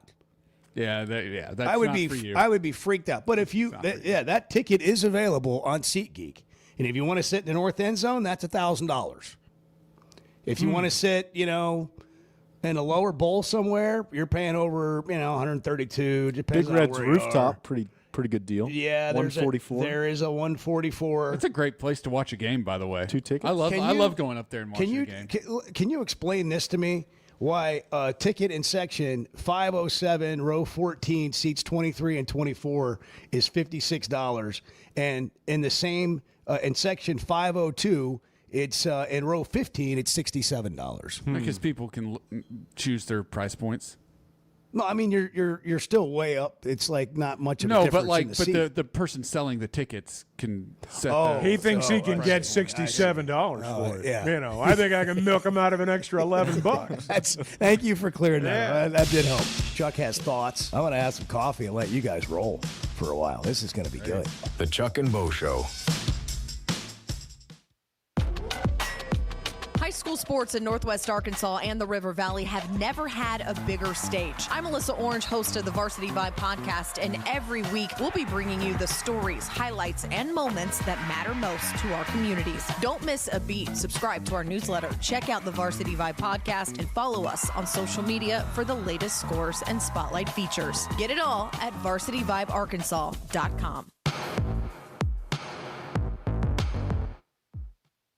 That's I would not be for you. I would be freaked out. But if that ticket is available on SeatGeek, and if you want to sit in the north end zone, that's $1,000. If you want to sit, in a lower bowl somewhere, you're paying over, 132. Depends Big on Red's where you rooftop, are. pretty good deal. Yeah, there is a 144. It's a great place to watch a game, by the way. 2 tickets. I love Can you- going up there and watching a game. Can you explain this to me? why ticket in section 507, row 14, seats 23 and 24 is $56. And in the same, in section 502, it's in row 15, it's $67. Because people can choose their price points. No, I mean you're still way up. It's like not much of a difference. No, but like, in the seat. the person selling the tickets can set. He thinks he can get $67 for it. Yeah. You know, I think I can milk him out of an extra $11. Thank you for clearing that. That did help. Chuck has thoughts. I'm gonna have some coffee and let you guys roll for a while. This is gonna be good. The Chuck and Bo Show. High school sports in Northwest Arkansas and the River Valley have never had a bigger stage. I'm Melissa Orange, host of the Varsity Vibe podcast, and every week we'll be bringing you the stories, highlights, and moments that matter most to our communities. Don't miss a beat. Subscribe to our newsletter, check out the Varsity Vibe podcast, and follow us on social media for the latest scores and spotlight features. Get it all at varsityvibearkansas.com.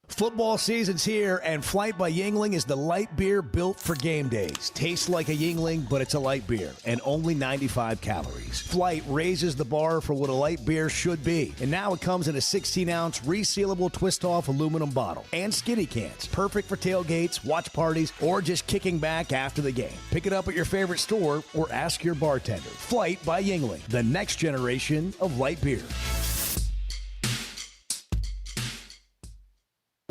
Football season's here, and Flight by Yuengling is the light beer built for game days. Tastes like a Yuengling, but it's a light beer, and only 95 calories. Flight raises the bar for what a light beer should be, and now it comes in a 16-ounce resealable twist-off aluminum bottle and skinny cans. Perfect for tailgates, watch parties, or just kicking back after the game. Pick it up at your favorite store or ask your bartender. Flight by Yuengling, the next generation of light beer.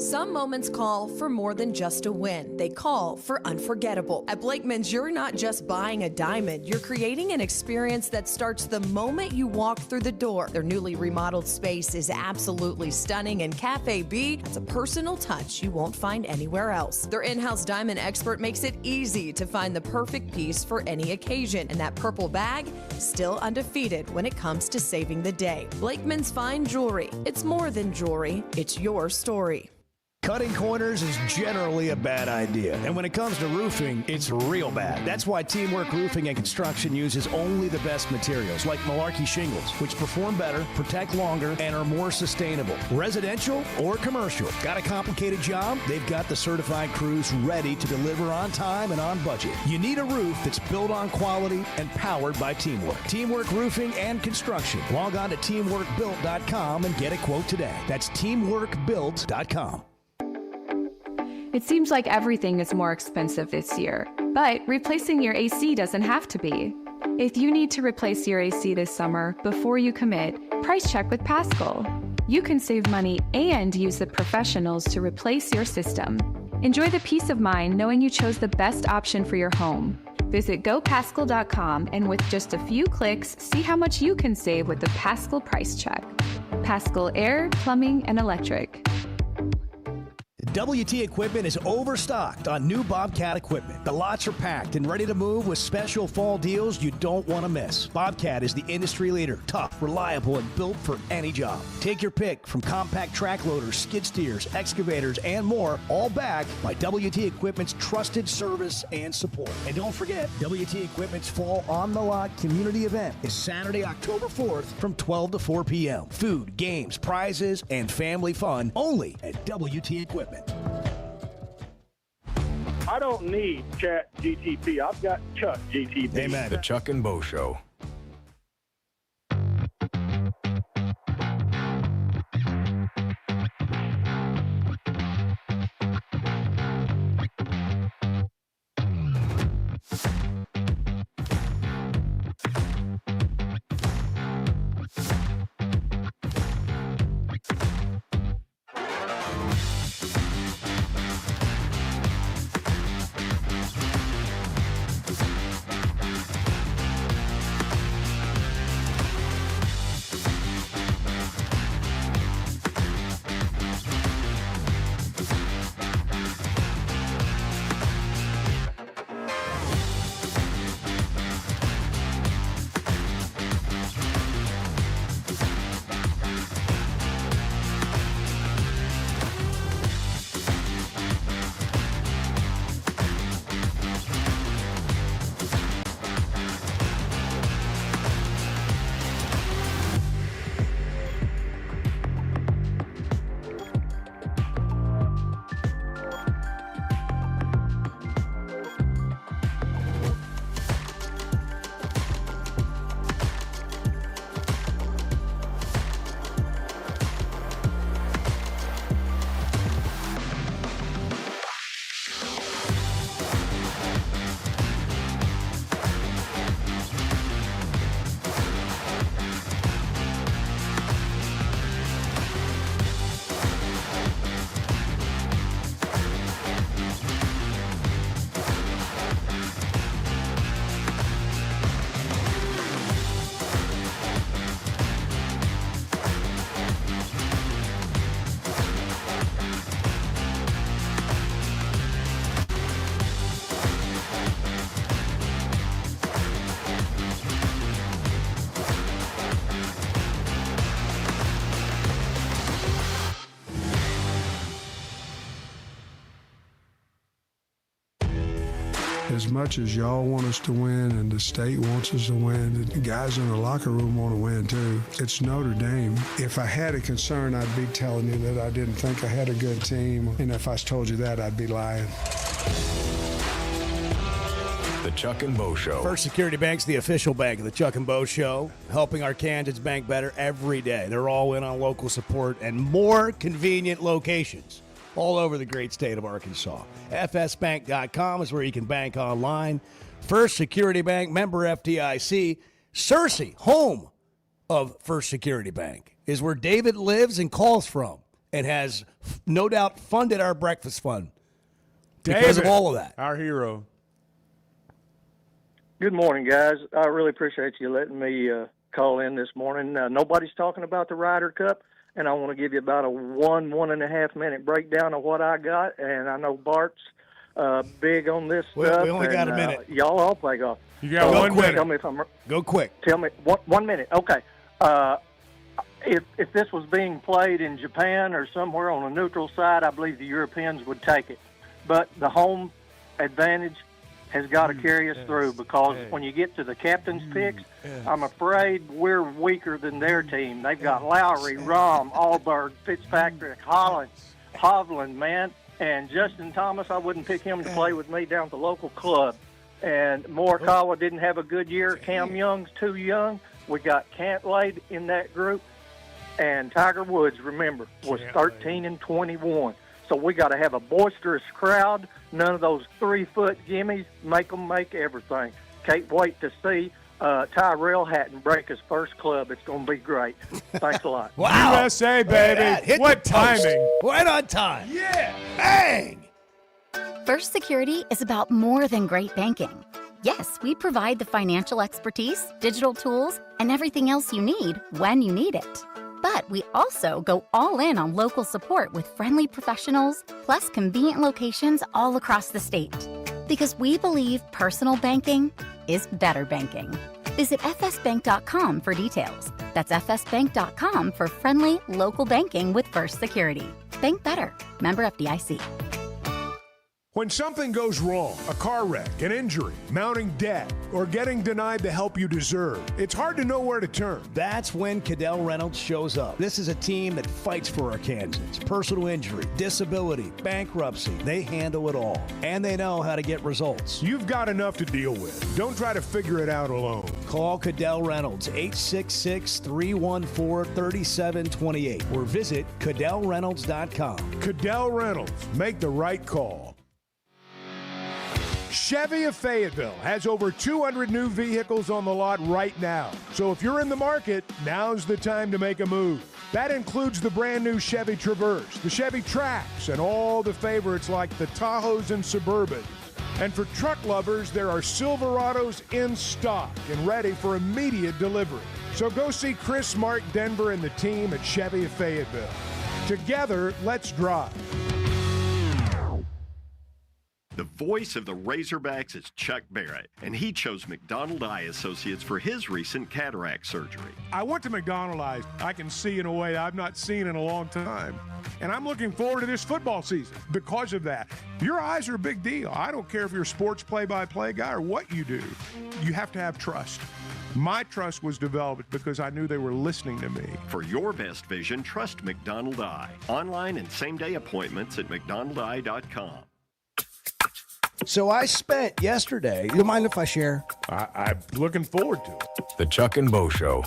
Some moments call for more than just a win. They call for unforgettable. At Blakeman's, you're not just buying a diamond. You're creating an experience that starts the moment you walk through the door. Their newly remodeled space is absolutely stunning, and Cafe B has a personal touch you won't find anywhere else. Their in-house diamond expert makes it easy to find the perfect piece for any occasion, and that purple bag, still undefeated when it comes to saving the day. Blakeman's Fine Jewelry. It's more than jewelry. It's your story. Cutting corners is generally a bad idea, and when it comes to roofing, it's real bad. That's why Teamwork Roofing and Construction uses only the best materials, like Malarkey shingles, which perform better, protect longer, and are more sustainable. Residential or commercial. Got a complicated job? They've got the certified crews ready to deliver on time and on budget. You need a roof that's built on quality and powered by Teamwork. Teamwork Roofing and Construction. Log on to teamworkbuilt.com and get a quote today. That's teamworkbuilt.com. It seems like everything is more expensive this year, but replacing your AC doesn't have to be. If you need to replace your AC this summer, before you commit, price check with Paschal. You can save money and use the professionals to replace your system. Enjoy the peace of mind knowing you chose the best option for your home. Visit gopaschal.com and with just a few clicks, see how much you can save with the Paschal price check. Paschal Air, Plumbing, and Electric. WT Equipment is overstocked on new Bobcat equipment. The lots are packed and ready to move with special fall deals you don't want to miss. Bobcat is the industry leader, tough, reliable, and built for any job. Take your pick from compact track loaders, skid steers, excavators, and more, all backed by WT Equipment's trusted service and support. And don't forget, WT Equipment's Fall on the Lot community event is Saturday, October 4th from 12 to 4 p.m. Food, games, prizes, and family fun only at WT Equipment. I don't need Chat GTP. I've got Chuck GTP. Amen. The Chuck and Bo Show. as much as y'all want us to win and the state wants us to win, the guys in the locker room want to win too. It's Notre Dame. If I had a concern, I'd be telling you that I didn't think I had a good team. And if I told you that, I'd be lying. The Chuck and Bo Show. First Security Bank's the official bank of the Chuck and Bo Show, helping our candidates bank better every day. They're all in on local support and more convenient locations all over the great state of Arkansas. FSbank.com is where you can bank online. First Security Bank, member FDIC. Searcy, home of First Security Bank, is where David lives and calls from and has no doubt funded our breakfast fund because David, of all of that. Our hero. Good morning, guys. I really appreciate you letting me call in this morning. Nobody's talking about the Ryder Cup, and I want to give you about a 1.5 minute breakdown of what I got. And I know Bart's big on this stuff. We only got a minute. Y'all all play golf. You got 1 minute. Tell me if I'm Go quick. Tell me 1 minute. Okay. If this was being played in Japan or somewhere on a neutral side, I believe the Europeans would take it. But the home advantage has got to carry us through, because when you get to the captain's picks, I'm afraid we're weaker than their team. They've got Lowry, Rahm, Allberg, Fitzpatrick, Hovland, man, and Justin Thomas. I wouldn't pick him to play with me down at the local club. And Morikawa didn't have a good year. Cam Young's too young. We got Cantlay in that group. And Tiger Woods, remember, was 13-21. So we got to have a boisterous crowd. None of those 3-foot gimmies. Make them make everything. Can't wait to see Tyrell Hatton break his first club. It's going to be great. Thanks a lot. Wow. USA, baby. What timing. Right on time. Yeah. Bang. First Security is about more than great banking. Yes, we provide the financial expertise, digital tools, and everything else you need when you need it. But we also go all in on local support with friendly professionals, plus convenient locations all across the state. Because we believe personal banking is better banking. Visit fsbank.com for details. That's fsbank.com for friendly, local banking with First Security. Bank better. Member FDIC. When something goes wrong, a car wreck, an injury, mounting debt, or getting denied the help you deserve, it's hard to know where to turn. That's when Cadell Reynolds shows up. This is a team that fights for our Kansans. Personal injury, disability, bankruptcy, they handle it all. And they know how to get results. You've got enough to deal with. Don't try to figure it out alone. Call Cadell Reynolds, 866-314-3728, or visit CadellReynolds.com. Cadell Reynolds, make the right call. Chevy of Fayetteville has over 200 new vehicles on the lot right now. So if you're in the market, now's the time to make a move. That includes the brand new Chevy Traverse, the Chevy Trax, and all the favorites like the Tahoes and Suburbans. And for truck lovers, there are Silverados in stock and ready for immediate delivery. So go see Chris, Mark, Denver, and the team at Chevy of Fayetteville. Together, let's drive. The voice of the Razorbacks is Chuck Barrett, and he chose McDonald Eye Associates for his recent cataract surgery. I went to McDonald Eye. I can see in a way I've not seen in a long time. And I'm looking forward to this football season because of that. Your eyes are a big deal. I don't care if you're a sports play-by-play guy or what you do. You have to have trust. My trust was developed because I knew they were listening to me. For your best vision, trust McDonald Eye. Online and same-day appointments at McDonaldEye.com. So I spent yesterday, you mind if I share? I'm looking forward to it. The Chuck and Bo Show.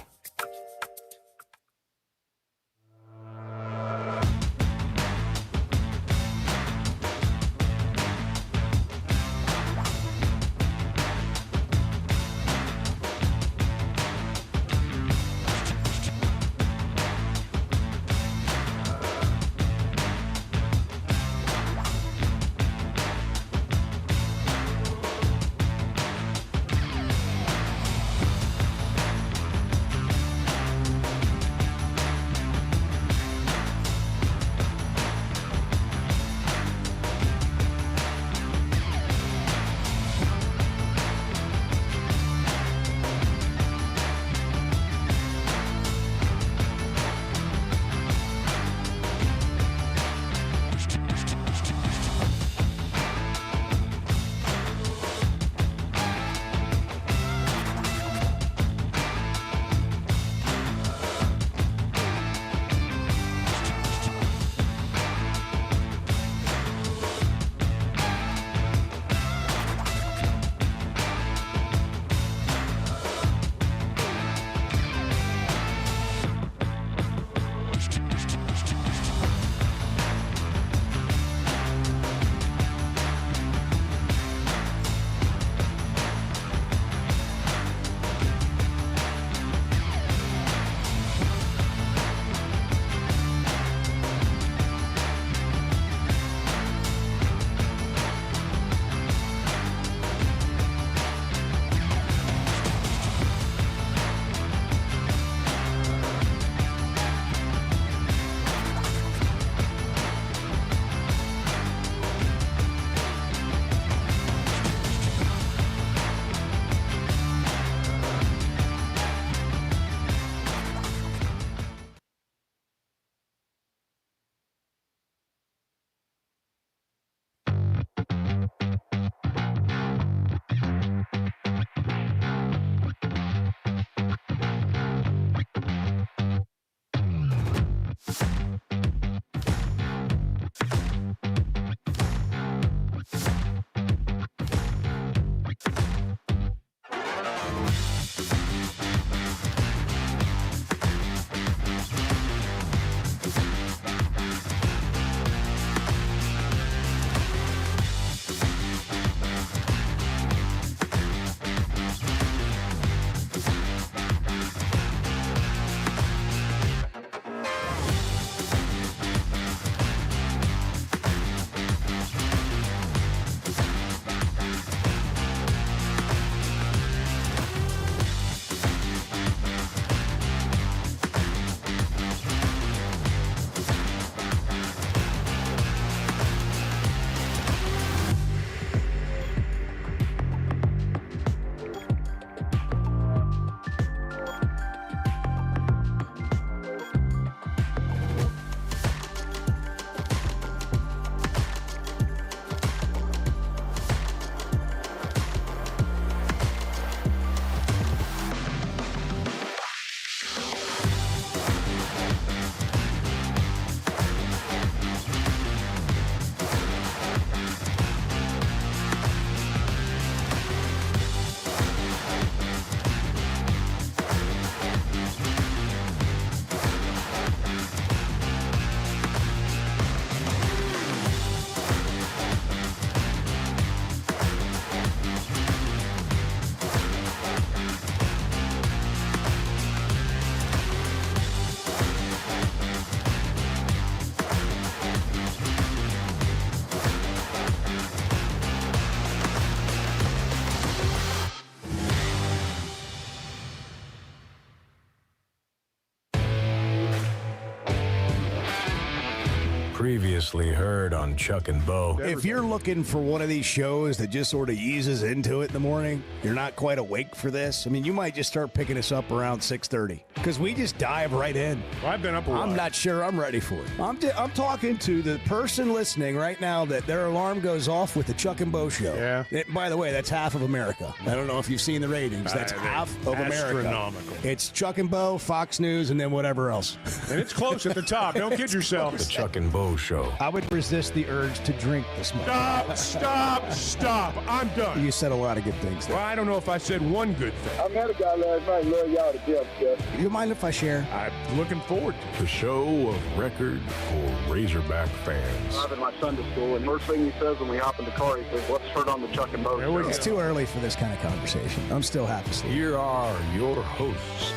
Previously heard on Chuck and Bo. If you're looking for one of these shows that just sort of eases into it in the morning, you're not quite awake for this. I mean, you might just start picking us up around 6:30 because we just dive right in. Well, I've been up a while. I'm not sure I'm ready for it. I'm talking to the person listening right now that their alarm goes off with the Chuck and Bo show. Yeah. By the way, that's half of America. I don't know if you've seen the ratings. That's half of America. Astronomical. It's Chuck and Bo, Fox News, and then whatever else. And it's close at the top. Don't kid yourself. The Chuck and Bo Show. I would resist the urge to drink this morning. Stop. I'm done. You said a lot of good things there. Well, I don't know if I said one good thing. I met a guy last night. Love y'all to death, Jeff. You mind if I share? I'm looking forward to it. The show of record for Razorback fans. I'm in my Sunday school, and first thing he says when we hop in the car, he says, "What's heard on the Chuck and Bo show?" It's too early for this kind of conversation. I'm still half asleep. Here are your hosts,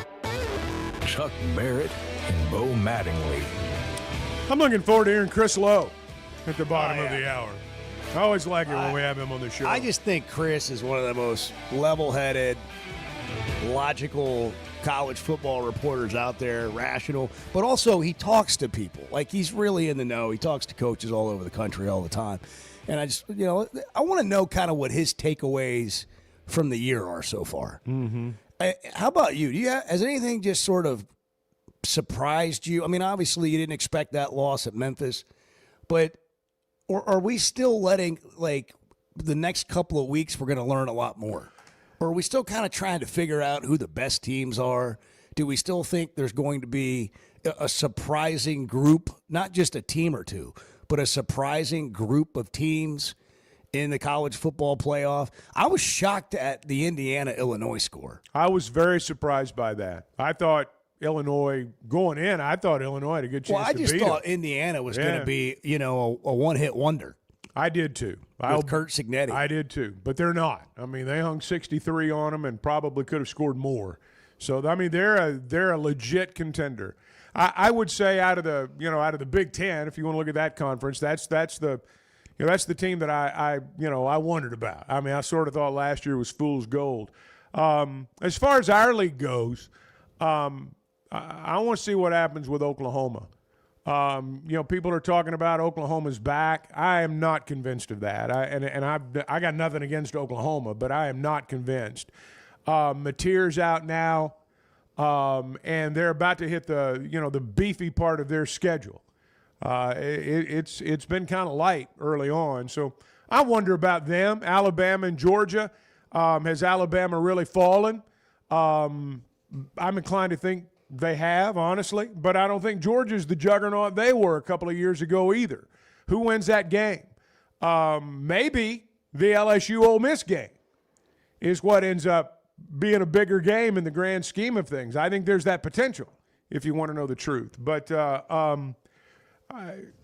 Chuck Barrett and Bo Mattingly. I'm looking forward to hearing Chris Lowe at the bottom of the hour. I always like it when we have him on the show. I just think Chris is one of the most level-headed, logical college football reporters out there, rational, but also he talks to people. Like, he's really in the know. He talks to coaches all over the country all the time. And I just, I want to know kind of what his takeaways from the year are so far. Mm-hmm. How about you? Has anything just sort of surprised you? I mean, obviously you didn't expect that loss at Memphis, but or are we still letting, like, the next couple of weeks we're going to learn a lot more? Or are we still kind of trying to figure out who the best teams are? Do we still think there's going to be a surprising group, not just a team or two, but a surprising group of teams in the college football playoff? I was shocked at the Indiana-Illinois score. I was very surprised by that. I thought Illinois going in, I thought Illinois had a good chance to beat them. I just thought Indiana was going to be, a one-hit wonder. I did too. With Curt Cignetti. I did too, but they're not. I mean, they hung 63 on them and probably could have scored more. So, I mean, they're a legit contender. I would say out of the Big Ten, if you want to look at that conference, that's the team that I wondered about. I mean, I sort of thought last year was fool's gold. As far as our league goes, I want to see what happens with Oklahoma. People are talking about Oklahoma's back. I am not convinced of that. I got nothing against Oklahoma, but I am not convinced. Mateer's out now, and they're about to hit the beefy part of their schedule. It's been kind of light early on, so I wonder about them. Alabama and Georgia. Has Alabama really fallen? I'm inclined to think they have, honestly, but I don't think Georgia's the juggernaut they were a couple of years ago either. Who wins that game? Maybe the LSU Ole Miss game is what ends up being a bigger game in the grand scheme of things. I think there's that potential, if you want to know the truth. But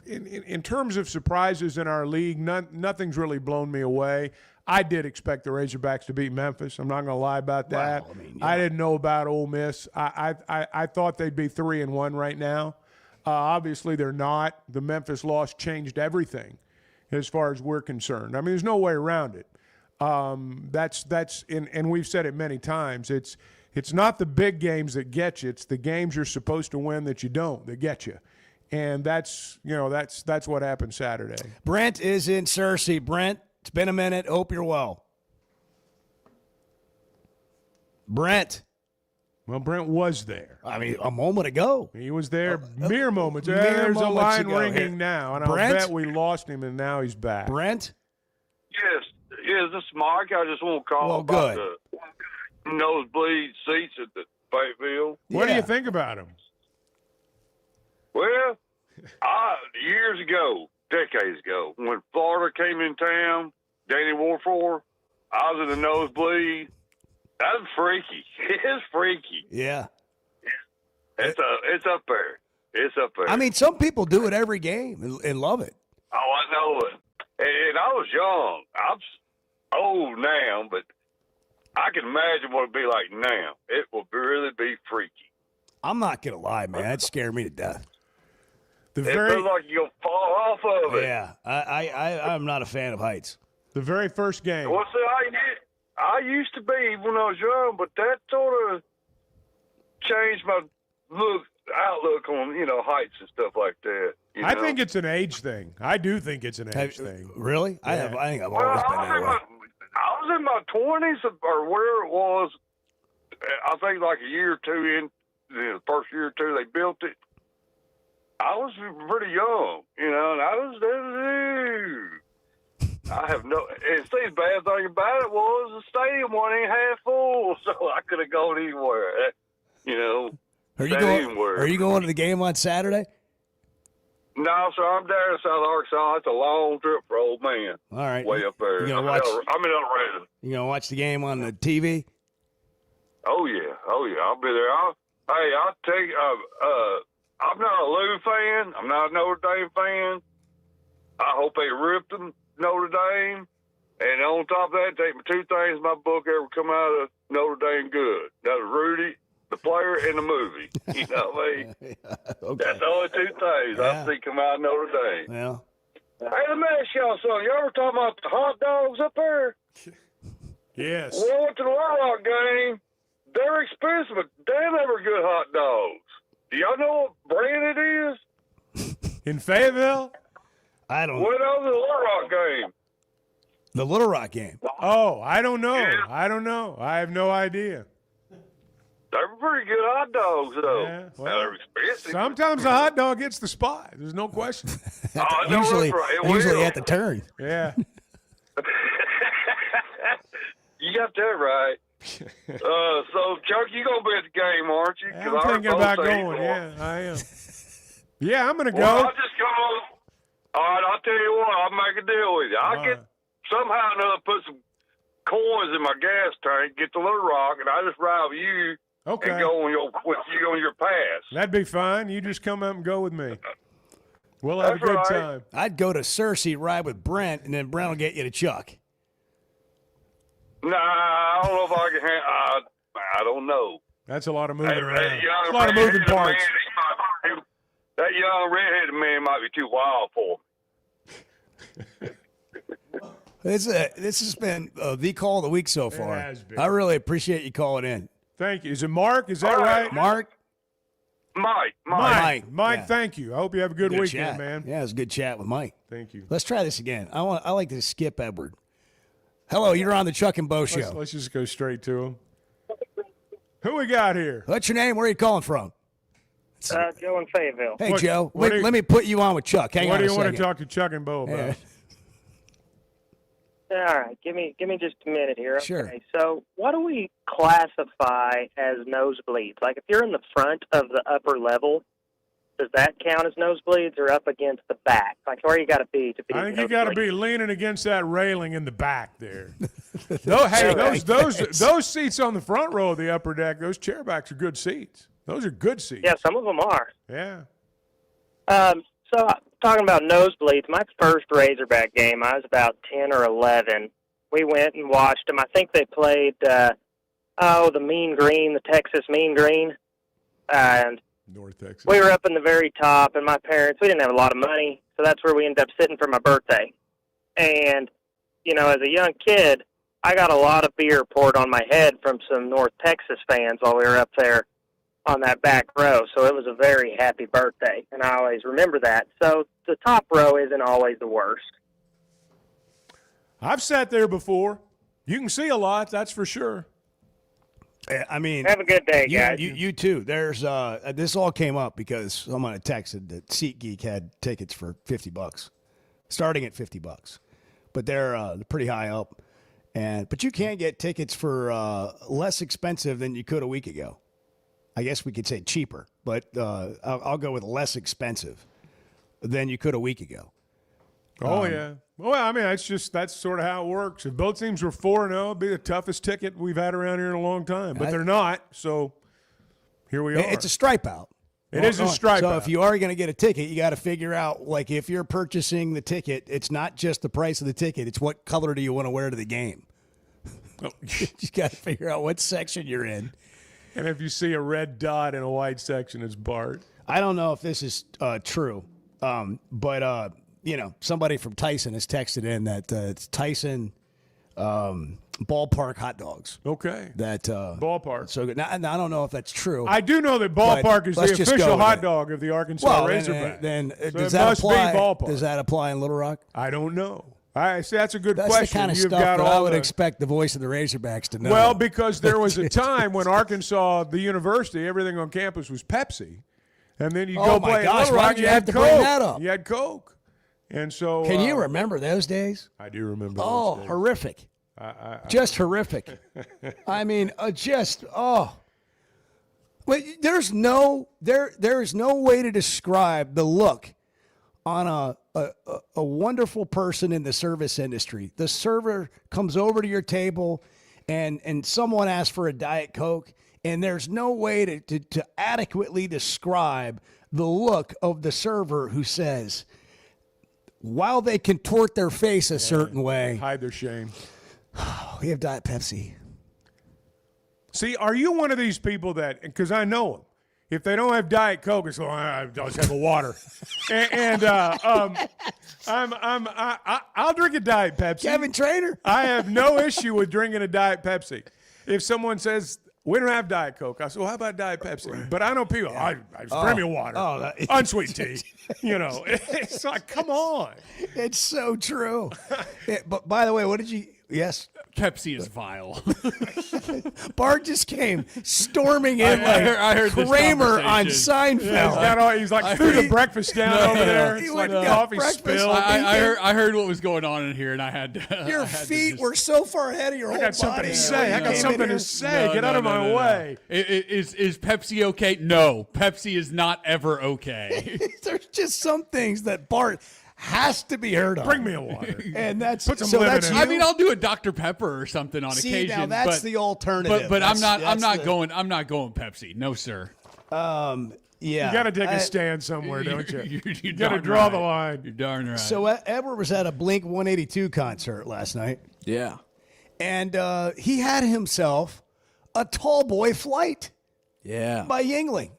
in terms of surprises in our league, nothing's really blown me away. I did expect the Razorbacks to beat Memphis. I'm not going to lie about that. Well, I didn't know about Ole Miss. I thought they'd be 3-1 right now. Obviously, they're not. The Memphis loss changed everything as far as we're concerned. I mean, there's no way around it. And we've said it many times. It's not the big games that get you. It's the games you're supposed to win that you don't that get you. And that's what happened Saturday. Brent is in Searcy. Brent, it's been a minute. Hope you're well. Brent. Well, Brent was there. I mean, a moment ago. He was there mere moments. Mere There's a moments line ago. ringing now, and Brent? I'll bet we lost him, and now he's back. Brent? Yes, this is Mike. I just want to call about the nosebleed seats at the Fayetteville. What do you think about him? Well, years ago, decades ago, when Florida came in town, Danny Warford, I was in the nosebleed. That was freaky. It's freaky. Yeah. It's up there. It's up there. I mean, some people do it every game and love it. Oh, I know it. And I was young. I'm old now, but I can imagine what it'd be like now. It will really be freaky. I'm not going to lie, man. That scared me to death. It feels like you're going to fall off of it. Yeah. I'm not a fan of heights. The very first game. Well, see, I used to be when I was young, but that sort of changed my outlook on, heights and stuff like that. You I know? think it's an age thing. I do think it's an age thing. Really? Yeah. I think I've always been that way. I was in my 20s or whatever it was. I think like a year or two in, the first year or two they built it. I was pretty young, and I have no. And see, the bad thing about it was the stadium wasn't half full, so I could have gone anywhere. Are you going to the game on Saturday? No, sir. I'm down in South Arkansas. It's a long trip for old man. All right. Way up there. You gonna watch? I'm in El Rey. You gonna watch the game on the TV? Oh yeah. I'll be there. I'll take. I'm not a Lou fan. I'm not a Notre Dame fan. I hope they rip them Notre Dame. And on top of that, take me two things in my book ever come out of Notre Dame good. That was Rudy, the player, and the movie. You know what I mean? Okay. That's the only two things I see come out of Notre Dame. Well, hey, let me ask y'all something. You ever talking about the hot dogs up there? Yes. When I went to the Little Rock game, they're expensive, but damn, they were good hot dogs. Do y'all know what brand it is? In Fayetteville? I don't. When I was at the Little Rock game. The Little Rock game. Oh, I don't know. I don't know. I have no idea. They were pretty good hot dogs, though. Yeah, Now, they're expensive. Sometimes a hot dog gets the spot. There's no question. usually at the turn. Yeah. You got that right. So, Chuck, you going to be at the game, aren't you? I'm thinking about going. Yeah, I am. Yeah, I'm going to go. Well, I'll just come on. All right, I'll tell you what. I'll make a deal with you. I'll get somehow or another put some coins in my gas tank, get the Little Rock, and I just ride with you and go on your pass. That'd be fine. You just come up and go with me. We'll have a good time. I'd go to Cersei, ride with Brent, and then Brent will get you to Chuck. Nah, I don't know if I can. I don't know. That's a lot of moving around. That young That's a lot of moving redheaded parts. Man, that young redheaded man might be too wild for me. This has been the call of the week so far. has been. I really appreciate you calling in. Thank you. Is it Mark? Is that right? Mark? Mike, yeah. Thank you. I hope you have a good weekend, chat. man. Yeah, it was a good chat with Mike. Thank you. Let's try this again. I like to skip Edward. Hello, you're on the Chuck and Bo Show. Let's just go straight to him. Who we got here? What's your name? Where are you calling from? Joe in Fayetteville. Hey, Joe. Let me put you on with Chuck. Hang on What do a you want second. to talk to Chuck and Bo about? All right, give me just a minute here. Okay, Sure. so what do we classify as nosebleeds? Like if you're in the front of the upper level, does that count as nosebleeds or up against the back? Like where you got to be to be? I think you got to be leaning against that railing in the back there. Those seats on the front row of the upper deck, those chair backs are good seats. Those are good seats. Yeah, some of them are. Yeah. So talking about nosebleeds, my first Razorback game, I was about 10 or 11. We went and watched them. I think they played, the Mean Green, the Texas Mean Green. And North Texas. We were up in the very top, and my parents, we didn't have a lot of money, so that's where we ended up sitting for my birthday. And, as a young kid, I got a lot of beer poured on my head from some North Texas fans while we were up there on that back row, so it was a very happy birthday, and I always remember that. So the top row isn't always the worst. I've sat there before. You can see a lot, that's for sure. I mean, have a good day, guys. You too. There's this all came up because someone had texted that SeatGeek had tickets for $50, starting at $50, but they're pretty high up, but you can get tickets for less expensive than you could a week ago. I guess we could say cheaper, but I'll go with less expensive than you could a week ago. Oh, yeah. Well, I mean, that's sort of how it works. If both teams were 4-0, it'd be the toughest ticket we've had around here in a long time. But they're not, so here we are. It's a stripe out. It is a stripe So out. if you are going to get a ticket, you got to figure out, like, if you're purchasing the ticket, it's not just the price of the ticket. It's what color do you want to wear to the game. You got to figure out what section you're in. And if you see a red dot in a white section, it's Bart. I don't know if this is true, but somebody from Tyson has texted in that it's Tyson Ballpark hot dogs. Okay. That Ballpark. So good. Now, I don't know if that's true. I do know that Ballpark is the official hot dog of the Arkansas Razorbacks. Then so does it that must apply? be Ballpark. Does that apply in Little Rock? I don't know. I see. That's a good That's question. the kind of You've stuff got that all I would the- expect the voice of the Razorbacks to know. Well, because there was a time when Arkansas, the university, everything on campus was Pepsi, and then you Oh go my play gosh, at Little why Rock, did you had have to Coke. bring that up? You had Coke, and so Can you remember those days? I do remember. Oh, those days. horrific! Just horrific. I mean, Wait, there is no way to describe the look on a wonderful person in the service industry. The server comes over to your table and someone asks for a Diet Coke, and there's no way to adequately describe the look of the server who says, while they contort their face a certain way, hide their shame. We have Diet Pepsi. See, are you one of these people that, because I know them, if they don't have Diet Coke, it's going, I'll just have a water. I'll drink a Diet Pepsi. Kevin Trainer. I have no issue with drinking a Diet Pepsi. If someone says, we don't have Diet Coke, I say, well, how about Diet Pepsi? But I know people, I just bring me a water. Unsweet tea. You know, it's like, come on. It's so true. But by the way, what did you, yes? Pepsi is vile. Bart just came storming in I heard this Kramer on conversation. Seinfeld. He's like threw the breakfast down over there. It's like coffee spilled. I heard what was going on in here, and I had to. Your feet were so far ahead of your whole body. I got something to say. Get out of my way. Is Pepsi okay? No, Pepsi is not ever okay. There's just some things that Bart has to be heard of. Bring me a water. And that's Put some so lemon that's in you? it. I mean, I'll do a Dr. Pepper or something on See, occasion. now that's but, the alternative. But I'm not the- going. I'm not going Pepsi. No, sir. Yeah. You got to take a stand somewhere, don't you? You got to darn draw right. the line. You're darn right. So Edward was at a Blink 182 concert last night. Yeah. And he had himself a tall boy flight Yeah. by Yingling.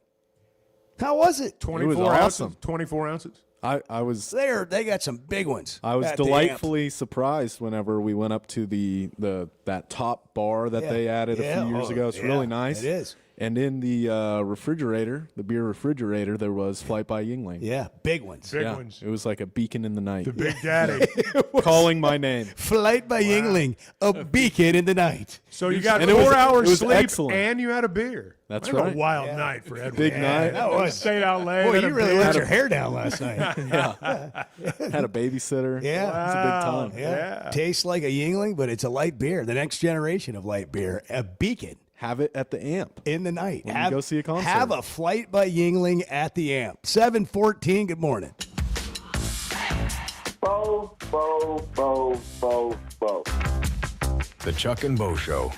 How was it? 24 awesome. ounces. 24 ounces. I was They got some big ones. I was at the delightfully surprised whenever we went up to that top bar that they added a few years ago. It's really nice. It is. And in the refrigerator, the beer refrigerator, there was Flight by Yingling. Yeah, big ones. Big ones. It was like a beacon in the night. The Big Daddy. Calling my name. Flight by Yingling, a beacon in the night. So you got And 4 hours it was sleep excellent. and you had a beer. That's What right. a wild night for Edward. Big night. That was. Stayed out late. Boy, had you a really beer. let your hair down last night. Had a babysitter. Yeah. It was a big time. Yeah. Tastes like a Yingling, but it's a light beer. The next generation of light beer. A beacon Have it at the amp. in the night. When you go see a concert. Have a Flight by Yingling at the amp. 7:14. Good morning. Bo. The Chuck and Bo Show.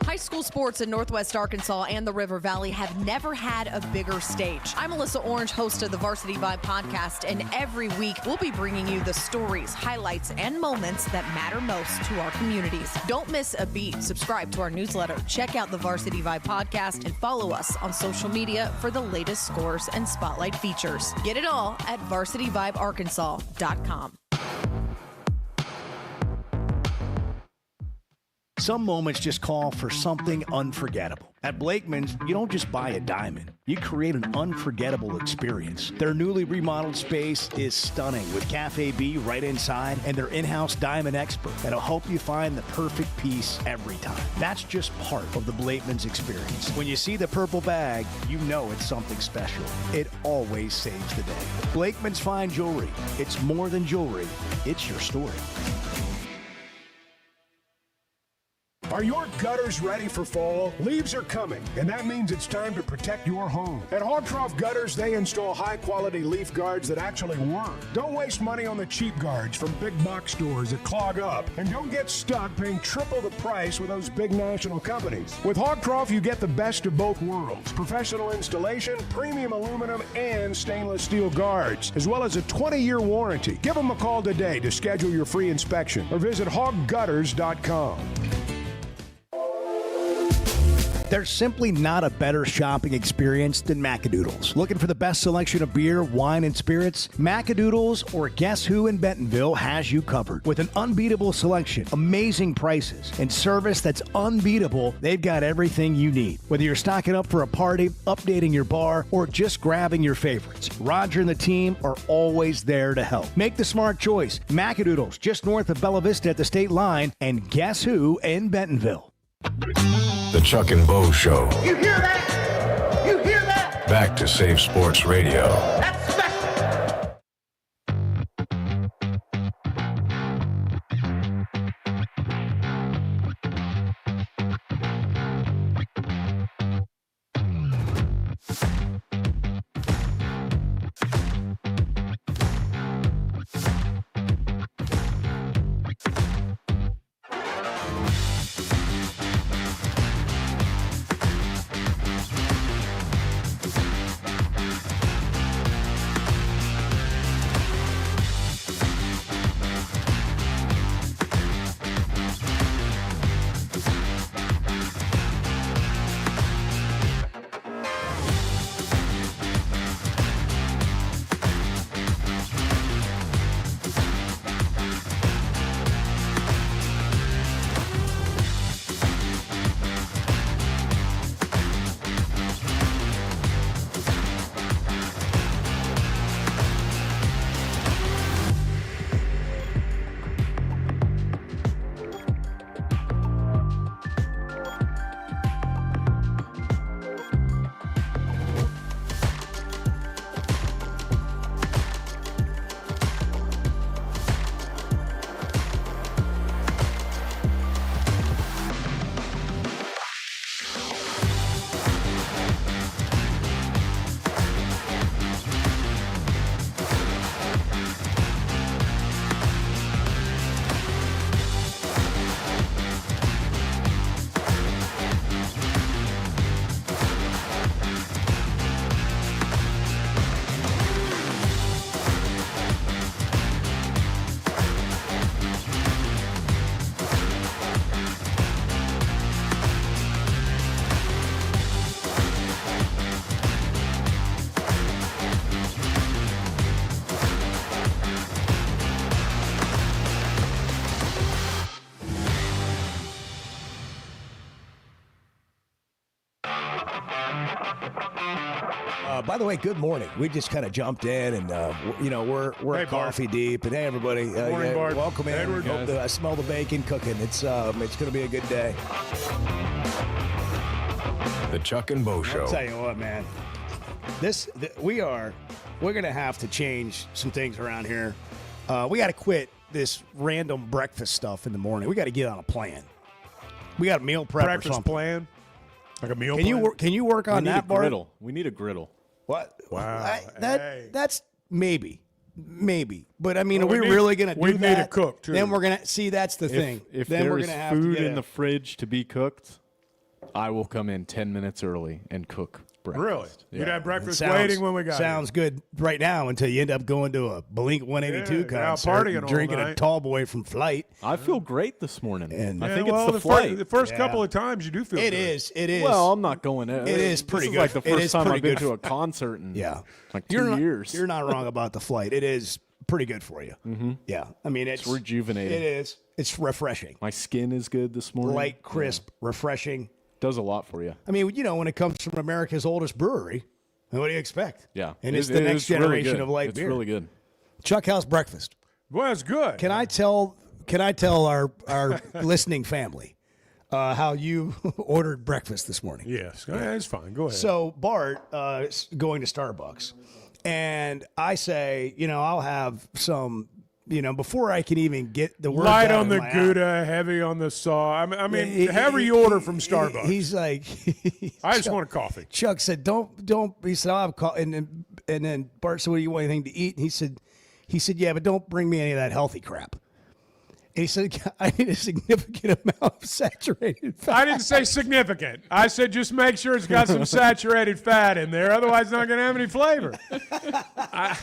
High school sports in Northwest Arkansas and the River Valley have never had a bigger stage. I'm Melissa Orange, host of the Varsity Vibe podcast, and every week we'll be bringing you the stories, highlights, and moments that matter most to our communities. Don't miss a beat. Subscribe to our newsletter, check out the Varsity Vibe podcast, and follow us on social media for the latest scores and spotlight features. Get it all at varsityvibearkansas.com. Some moments just call for something unforgettable. At Blakeman's, you don't just buy a diamond. You create an unforgettable experience. Their newly remodeled space is stunning with Cafe B right inside and their in-house diamond expert that'll help you find the perfect piece every time. That's just part of the Blakeman's experience. When you see the purple bag, you know it's something special. It always saves the day. Blakeman's Fine Jewelry. It's more than jewelry. It's your story. Are your gutters ready for fall? Leaves are coming, and that means it's time to protect your home. At Hogtroff Gutters, they install high-quality leaf guards that actually work. Don't waste money on the cheap guards from big box stores that clog up, and don't get stuck paying triple the price with those big national companies. With Hogtroff, you get the best of both worlds: professional installation, premium aluminum, and stainless steel guards, as well as a 20-year warranty. Give them a call today to schedule your free inspection, or visit hoggutters.com. There's simply not a better shopping experience than Macadoodles. Looking for the best selection of beer, wine, and spirits? Macadoodles or Guess Who in Bentonville has you covered. With an unbeatable selection, amazing prices, and service that's unbeatable, they've got everything you need. Whether you're stocking up for a party, updating your bar, or just grabbing your favorites, Roger and the team are always there to help. Make the smart choice. Macadoodles, just north of Bella Vista at the state line, and Guess Who in Bentonville. The Chuck and Bo Show. You hear that? You hear that? Back to Save Sports Radio. That's special. By the way, good morning. We just kind of jumped in, and we're coffee deep. And hey, everybody, Morning, Bart. welcome in. Edward. I smell the bacon cooking. It's going to be a good day. The Chuck and Bo Show. I'll tell you what, man. We're going to have to change some things around here. We got to quit this random breakfast stuff in the morning. We got to get on a plan. We got a meal prep breakfast or something. plan. Like a meal plan? Can you work on that, Bart? We need a griddle. What? Wow. That's maybe. But I mean, Well, are we really going to do that? We need a cook, too. Then we're going to see. That's the thing. If then there we're is gonna have to food get in the fridge to be cooked, I will come in 10 minutes early and cook breakfast. Really? Yeah. You'd have breakfast Sounds- waiting when we got Sounds good right now until you end up going to a Blink 182 Yeah, concert, partying and all drinking a night. tall boy from Flight. I feel great this morning. And I Yeah, think well, it's the flight. The first Yeah. couple of times you do feel It good. is. It is. Well, I'm not going in. It is pretty this good. Is like the It first is time pretty I've been good. to a concert in Yeah. like 2 years. You're not wrong about the Flight. It is pretty good for you. Mm-hmm. Yeah. I mean, it's rejuvenating. It is. It's refreshing. My skin is good this morning. Light, crisp, refreshing. Does a lot for you. I mean, when it comes from America's oldest brewery, what do you expect? Yeah. And it's the next generation really of light it's beer. It's really good. Chuck, how's breakfast? Well, it's good. Can I tell our listening family how you ordered breakfast this morning? Yes, it's fine. Go ahead. So Bart is going to Starbucks, and I say, I'll have some, before I can even get the words light out on of the my Gouda, heavy on the saw. I mean, however you order from Starbucks. He's like, I just want a coffee. Chuck said, "Don't." He said, "I'll have coffee." And then Bart said, "What do you want anything to eat?" And he said, "Yeah, but don't bring me any of that healthy crap." He said, I need a significant amount of saturated fat. I didn't say significant. I said just make sure it's got some saturated fat in there. Otherwise, it's not going to have any flavor. I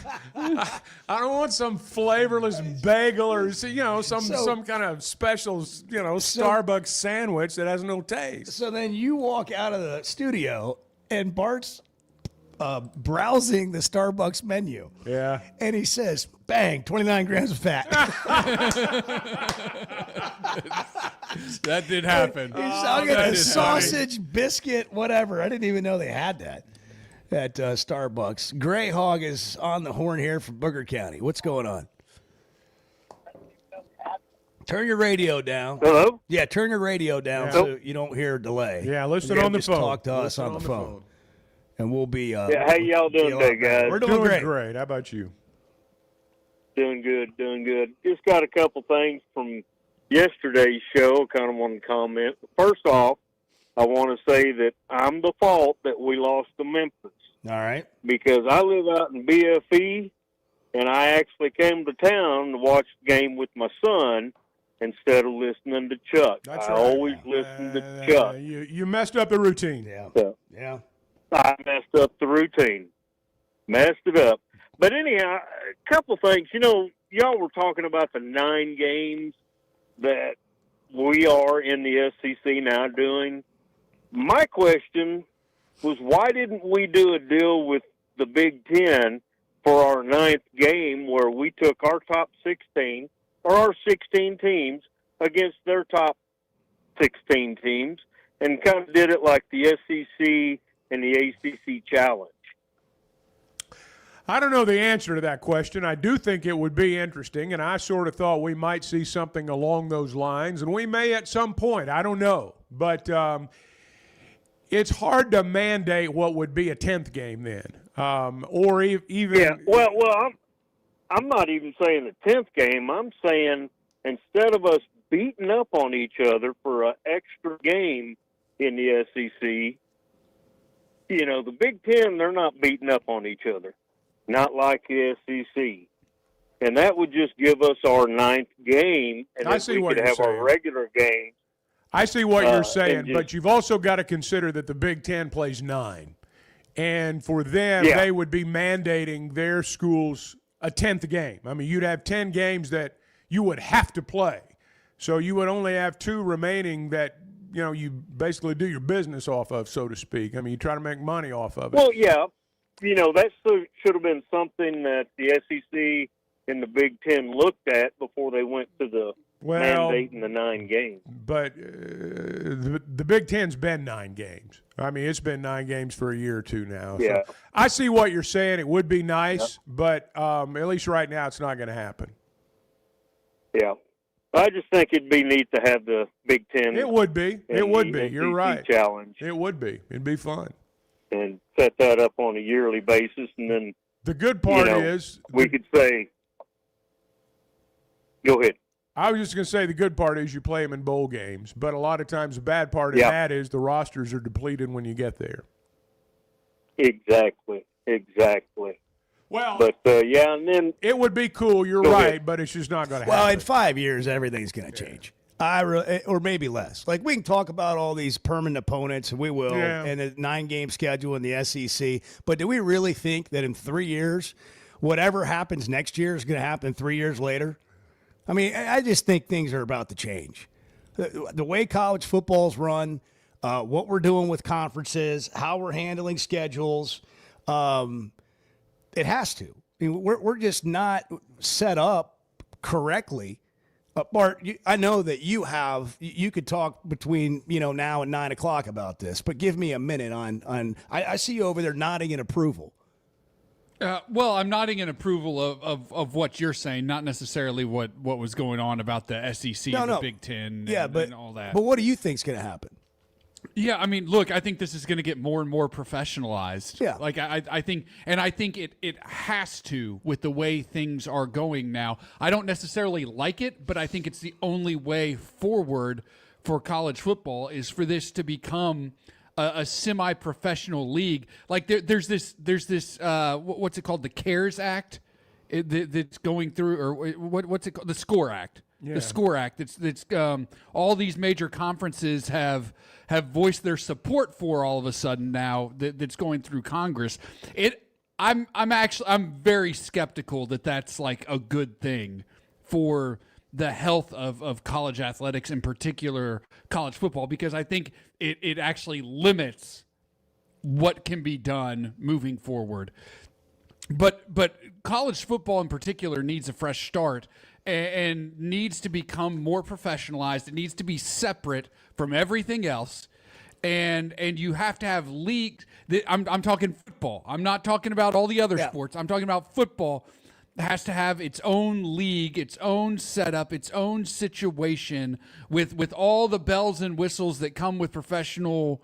don't want some flavorless bagel or some kind of special Starbucks sandwich that has no taste. So then you walk out of the studio and Bart's browsing the Starbucks menu. Yeah. And he says, bang, 29 grams of fat. That did happen. I'll get a sausage, biscuit, whatever. I didn't even know they had that at Starbucks. Gray Hog is on the horn here from Booker County. What's going on? Turn your radio down. Hello? Yeah, turn your radio down so you don't hear a delay. Yeah, listen on the phone. Talk to us on the phone. And we'll be. How y'all doing today, guys? We're doing great. How about you? Doing good. Just got a couple things from yesterday's show. Kind of want to comment. First off, I want to say that I'm the fault that we lost to Memphis. All right. Because I live out in BFE, and I actually came to town to watch the game with my son instead of listening to Chuck. That's I right. always listen to Chuck. You messed up the routine. Yeah. I messed up the routine. Messed it up. But anyhow, a couple things. Y'all were talking about the 9 games that we are in the SEC now doing. My question was, why didn't we do a deal with the Big Ten for our 9th game where we took our top 16 or our 16 teams against their top 16 teams and kind of did it like the SEC and the ACC Challenge? I don't know the answer to that question. I do think it would be interesting, and I sort of thought we might see something along those lines, and we may at some point. I don't know. But it's hard to mandate what would be a 10th game then, or even. Yeah, well, I'm not even saying the 10th game. I'm saying instead of us beating up on each other for an extra game in the SEC, the Big Ten, they're not beating up on each other. Not like the SEC. And that would just give us our 9th game, and then we could have our regular game. I see what you're saying, but you've also got to consider that the Big Ten plays 9. And for them, they would be mandating their schools a 10th game. I mean, you'd have 10 games that you would have to play. So you would only have 2 remaining that, you basically do your business off of, so to speak. I mean, you try to make money off of it. Well, yeah. That should have been something that the SEC and the Big Ten looked at before they went to the mandating the 9 games. But the Big Ten's been 9 games. I mean, it's been 9 games for a year or 2 now. Yeah. So I see what you're saying. It would be nice, but at least right now it's not going to happen. Yeah. I just think it'd be neat to have the Big Ten. It would be. It would be. You're right. Challenge. It would be. It'd be fun. And set that up on a yearly basis, and then the good part is we could say, go ahead. I was just going to say the good part is you play them in bowl games, but a lot of times the bad part of that is the rosters are depleted when you get there. Exactly. Well, but and then it would be cool. You're right, ahead. But it's just not going to happen. Well, in 5 years, everything's going to change. Or maybe less. Like, we can talk about all these permanent opponents, and we will, and the 9-game schedule in the SEC. But do we really think that in 3 years, whatever happens next year is going to happen 3 years later? I mean, I just think things are about to change. The way college football's run, what we're doing with conferences, how we're handling schedules, it has to. I mean, we're just not set up correctly. Bart, I know that you could talk between now and 9 o'clock about this, but give me a minute on. I see you over there nodding in approval. Well, I'm nodding in approval of what you're saying, not necessarily what was going on about the SEC and the Big Ten and all that. But what do you think is going to happen? Yeah, I mean, look, I think this is going to get more and more professionalized. Yeah. Like, I think it has to with the way things are going now. I don't necessarily like it, but I think it's the only way forward for college football is for this to become a semi-professional league. Like, there's this what's it called? The CARES Act that's going through, or what's it called? The SCORE Act. The SCORE Act. It's all these major conferences have voiced their support for all of a sudden now that's going through Congress. I'm very skeptical that that's like a good thing for the health of college athletics, in particular college football, because I think it actually limits what can be done moving forward. But college football in particular needs a fresh start and needs to become more professionalized. It needs to be separate from everything else. And you have to have leagues. I'm talking football. I'm not talking about all the other sports. I'm talking about football. It has to have its own league, its own setup, its own situation with all the bells and whistles that come with professional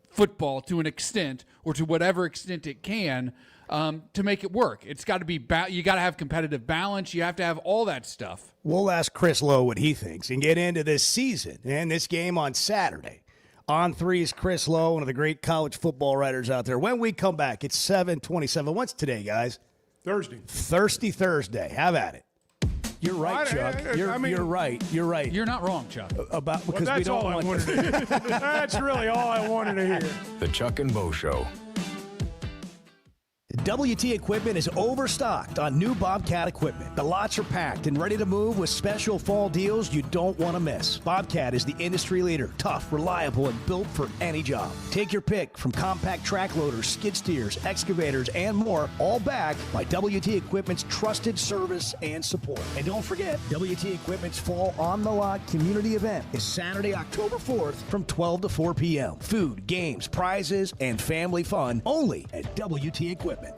football to an extent, or to whatever extent it can, to make it work. It's got to be you got to have competitive balance. You have to have all that stuff. We'll ask Chris Lowe what he thinks and get into this season and this game on Saturday. On 3's Chris Lowe, one of the great college football writers out there. When we come back, it's 7:27. What's today, guys? Thursday. Thirsty Thursday. Have at it. You're right, Chuck. You're right. You're right. You're not wrong, Chuck. Because we don't want. Wanted to hear. That's really all I wanted to hear. The Chuck and Bo Show. WT Equipment is overstocked on new Bobcat equipment. The lots are packed and ready to move with special fall deals you don't want to miss. Bobcat is the industry leader, tough, reliable, and built for any job. Take your pick from compact track loaders, skid steers, excavators, and more, all backed by WT Equipment's trusted service and support. And don't forget, WT Equipment's Fall on the Lot community event is Saturday, October 4th from 12 to 4 p.m. Food, games, prizes, and family fun only at WT Equipment.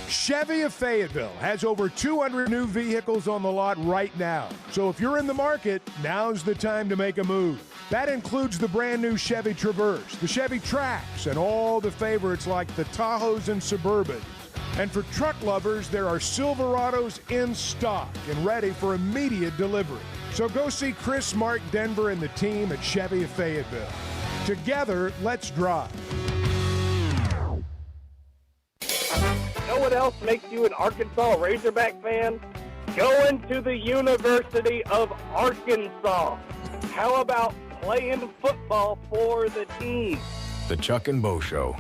Chevy of Fayetteville has over 200 new vehicles on the lot right now. So if you're in the market, now's the time to make a move. That includes the brand new Chevy Traverse, the Chevy Trax, and all the favorites like the Tahoes and Suburbans. And for truck lovers, there are Silverados in stock and ready for immediate delivery. So go see Chris, Mark, Denver, and the team at Chevy of Fayetteville. Together, let's drive. Know what else makes you an Arkansas Razorback fan? Going to the University of Arkansas. How about playing football for the team? The Chuck and Bo Show.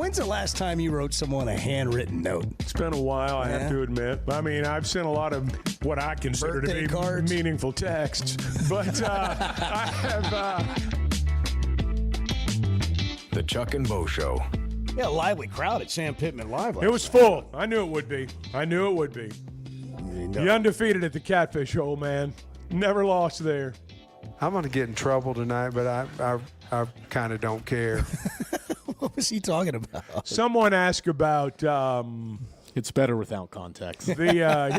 when's the last time you wrote someone a handwritten note? It's been a while, I have to admit. I mean, I've sent a lot of what I consider Birthday to be cards. meaningful texts, but I have. The Chuck and Bo Show. Yeah, lively crowd at Sam Pittman Live. It was full. I knew it would be. The undefeated at the Catfish Hole, man. Never lost there. I'm going to get in trouble tonight, but I kind of don't care. What was he talking about? Someone asked about it's better without context. About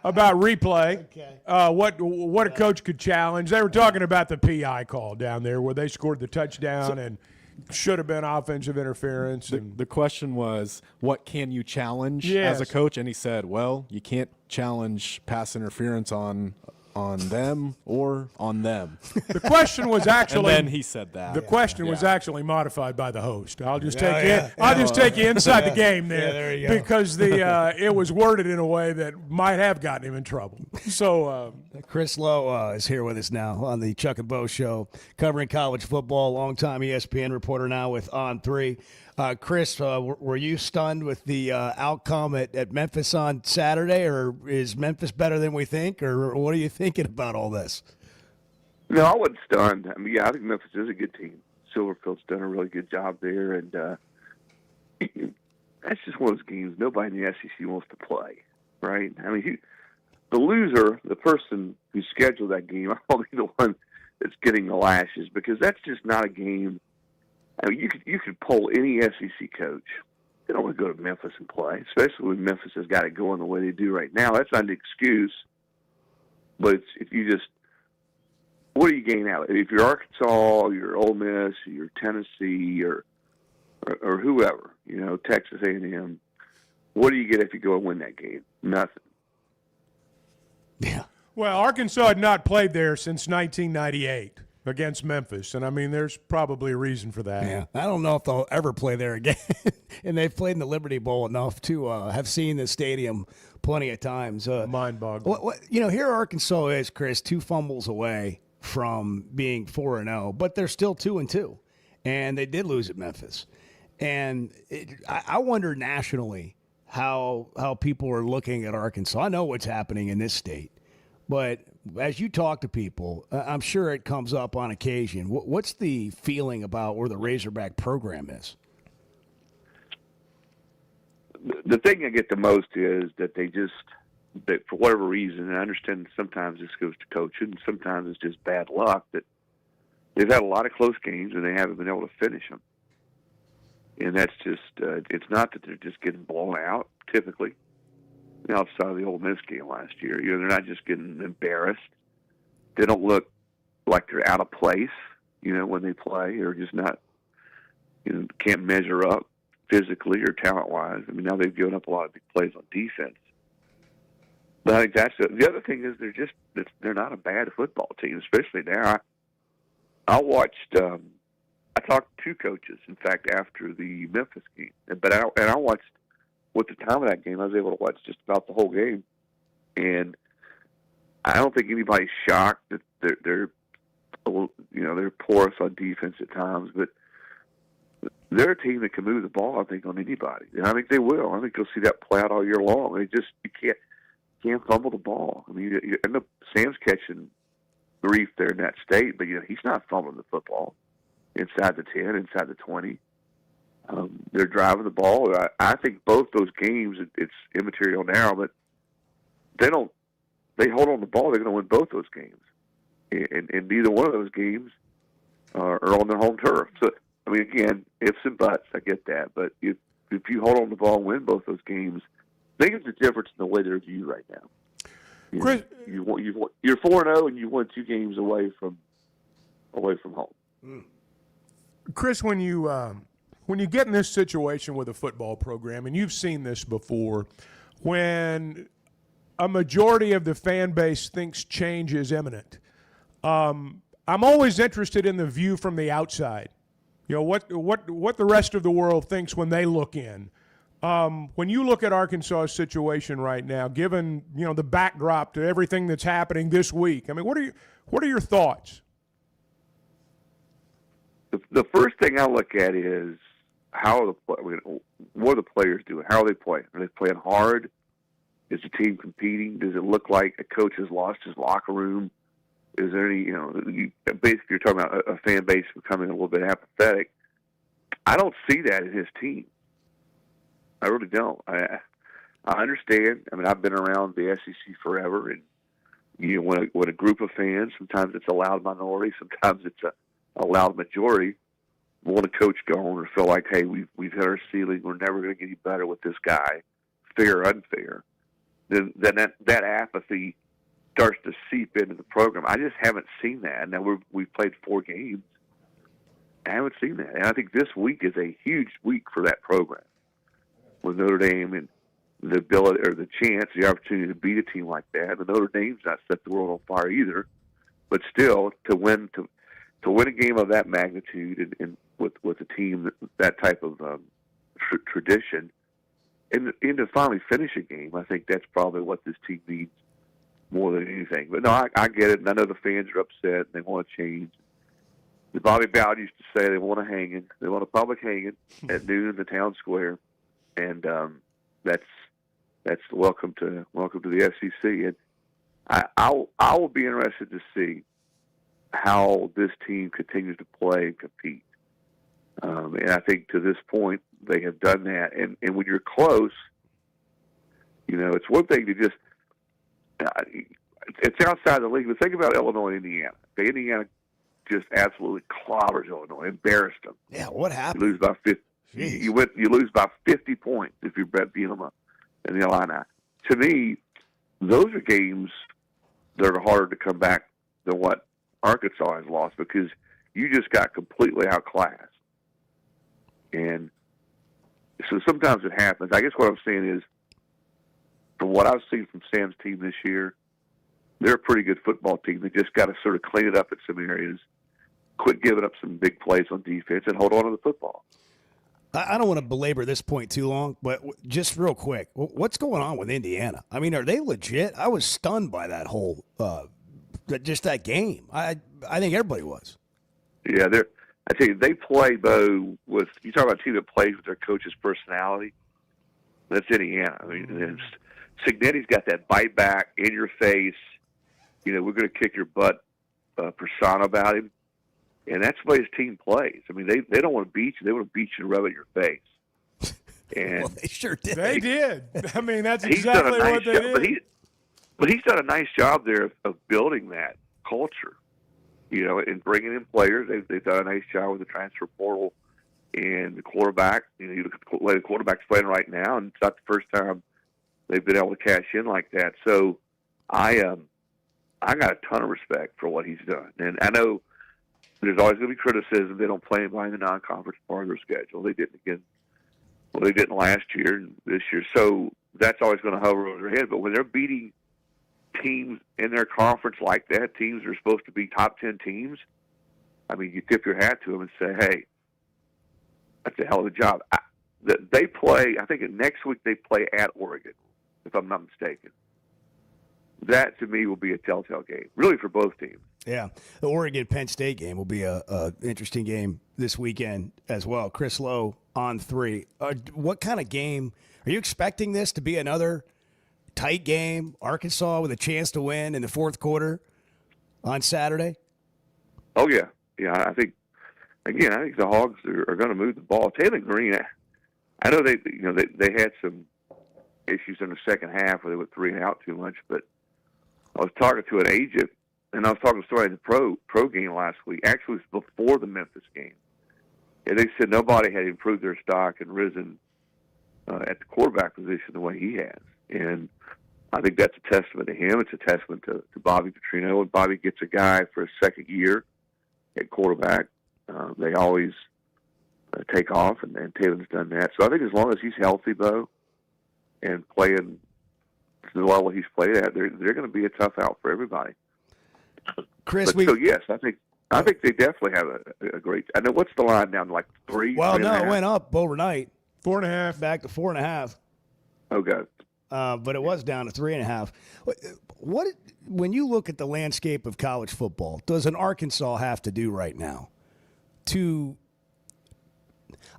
replay. Okay. What a coach could challenge. They were talking about the PI call down there where they scored the touchdown and should have been offensive interference. The question was, what can you challenge Yes. as a coach? And he said, well, you can't challenge pass interference on them or on them. The question was actually. And then he said that. The question was actually modified by the host. I'll just take you inside the game there, there you go. because it was worded in a way that might have gotten him in trouble. So Chris Lowe is here with us now on the Chuck and Bo Show, covering college football. Longtime ESPN reporter now with On3. Chris, were you stunned with the outcome at Memphis on Saturday, or is Memphis better than we think, or what are you thinking about all this? No, I wasn't stunned. I mean, I think Memphis is a good team. Silverfield's done a really good job there, and that's just one of those games nobody in the SEC wants to play, right? I mean, the loser, the person who scheduled that game, I'll be the one that's getting the lashes, because that's just not a game. I mean, you could poll any SEC coach. They don't want to go to Memphis and play, especially when Memphis has got it going the way they do right now. That's not an excuse, but if you just, what do you gain out of it? If you're Arkansas, or you're Ole Miss, or you're Tennessee, or whoever, Texas A&M, what do you get if you go and win that game? Nothing. Yeah. Well, Arkansas had not played there since 1998. Against Memphis, and I mean, there's probably a reason for that. Yeah, I don't know if they'll ever play there again. And they've played in the Liberty Bowl enough to have seen the stadium plenty of times. Mind-boggling. Here Arkansas is, Chris, 2 fumbles away from being 4-0, but they're still 2-2, and they did lose at Memphis. And I wonder nationally how people are looking at Arkansas. I know what's happening in this state, but as you talk to people, I'm sure it comes up on occasion. What's the feeling about where the Razorback program is? The thing I get the most is that that for whatever reason, and I understand sometimes this goes to coaching, sometimes it's just bad luck, that they've had a lot of close games and they haven't been able to finish them. And that's just, it's not that they're just getting blown out, typically. Outside of the Ole Miss game last year, they're not just getting embarrassed. They don't look like they're out of place, when they play, or just not, can't measure up physically or talent-wise. I mean, now they've given up a lot of big plays on defense. But I think that's the other thing is they're not a bad football team, especially now. I watched. I talked to 2 coaches, in fact, after the Memphis game, but I watched. With the time of that game, I was able to watch just about the whole game, and I don't think anybody's shocked that they're porous on defense at times, but they're a team that can move the ball, I think, on anybody, and I think they will. I think you'll see that play out all year long. You can't fumble the ball. I mean, you end up Sam's catching grief there in that state, but he's not fumbling the football inside the 10, inside the 20. They're driving the ball. I think both those games, it's immaterial now, but they hold on the ball, they're going to win both those games. And neither one of those games are on their home turf. So, I mean, again, ifs and buts, I get that. But if you hold on the ball and win both those games, I think it's the difference in the way they're viewed right now. Chris, you're 4-0 and you won 2 games away from home. Chris, when you get in this situation with a football program, and you've seen this before, when a majority of the fan base thinks change is imminent, I'm always interested in the view from the outside. What the rest of the world thinks when they look in. When you look at Arkansas's situation right now, given the backdrop to everything that's happening this week, I mean, what are your thoughts? The first thing I look at is what are the players doing? How are they playing? Are they playing hard? Is the team competing? Does it look like a coach has lost his locker room? Is there any, basically you're talking about a fan base becoming a little bit apathetic. I don't see that in his team. I really don't. I understand. I mean, I've been around the SEC forever, and when a group of fans, sometimes it's a loud minority, sometimes it's a loud majority, want a coach go on or feel like, hey, we've hit our ceiling, we're never going to get any better with this guy, fair or unfair, then that apathy starts to seep into the program. I just haven't seen that. Now we've played 4 games. I haven't seen that, and I think this week is a huge week for that program with Notre Dame and the ability or the chance, the opportunity to beat a team like that. And Notre Dame's not set the world on fire either, but still to win a game of that magnitude and with a team that type of tradition, and to finally finish a game, I think that's probably what this team needs more than anything. But no, I get it, and I know the fans are upset and they want to change. Bobby Bowden used to say they want a hanging. They want a public hanging at noon in the town square, and that's welcome to the SEC. And I will be interested to see how this team continues to play and compete. And I think to this point they have done that. And when you're close, it's one thing to just it's outside the league. But think about Illinois and Indiana. Indiana just absolutely clobbers Illinois, embarrassed them. Yeah, what happened? You lose by 50. You lose by 50 points if you beat them up in the Illini. To me, those are games that are harder to come back than what Arkansas has lost, because you just got completely outclassed. And so sometimes it happens. I guess what I'm saying is, from what I've seen from Sam's team this year, they're a pretty good football team. They just got to sort of clean it up in some areas, quit giving up some big plays on defense, and hold on to the football. I don't want to belabor this point too long, but just real quick, what's going on with Indiana? I mean, are they legit? I was stunned by that whole, just that game. I think everybody was. Yeah, I tell you, they play, Bo, with, you talk about a team that plays with their coach's personality. That's Indiana. I mean, Cignetti's got that bite back, in your face, we're going to kick your butt persona about him. And that's the way his team plays. I mean, they don't want to beat you. They want to beat you and rub it in your face. And well, they sure did. They did. I mean, that's exactly what they did. But he's done a nice job there of building that culture, and bringing in players. They've done a nice job with the transfer portal and the quarterback. You look at the way the quarterback's playing right now, and it's not the first time they've been able to cash in like that. So I got a ton of respect for what he's done. And I know there's always going to be criticism. They don't play anybody in the non-conference part of their schedule. They didn't again. Well, they didn't last year and this year. So that's always going to hover over their head. But when they're beating teams in their conference like that, teams that are supposed to be top 10 teams, I mean, you tip your hat to them and say, hey, that's a hell of a job. They play, I think next week they play at Oregon, if I'm not mistaken. That, to me, will be a telltale game, really, for both teams. Yeah, the Oregon-Penn State game will be a interesting game this weekend as well. Chris Lowe on 3. What kind of game? Are you expecting this to be another tight game, Arkansas with a chance to win in the fourth quarter on Saturday? Oh, yeah. Yeah, I think the Hogs are going to move the ball. Taylor Green, I know they had some issues in the second half where they went 3 and out too much, but I was talking to an agent, and I was talking to somebody in the pro game last week. Actually, it was before the Memphis game. And they said nobody had improved their stock and risen at the quarterback position the way he has. And I think that's a testament to him. It's a testament to Bobby Petrino. And Bobby gets a guy for his second year at quarterback. They always take off, and Taylor's done that. So I think as long as he's healthy, Bo, and playing to the level he's played at, they're going to be a tough out for everybody. Chris, so yes, I think they definitely have a great. I know, what's the line down to, like 3? Well, no, it went up overnight. 4.5 back to 4.5. Okay, but it was down to 3.5. What when you look at the landscape of college football, does an Arkansas have to do right now to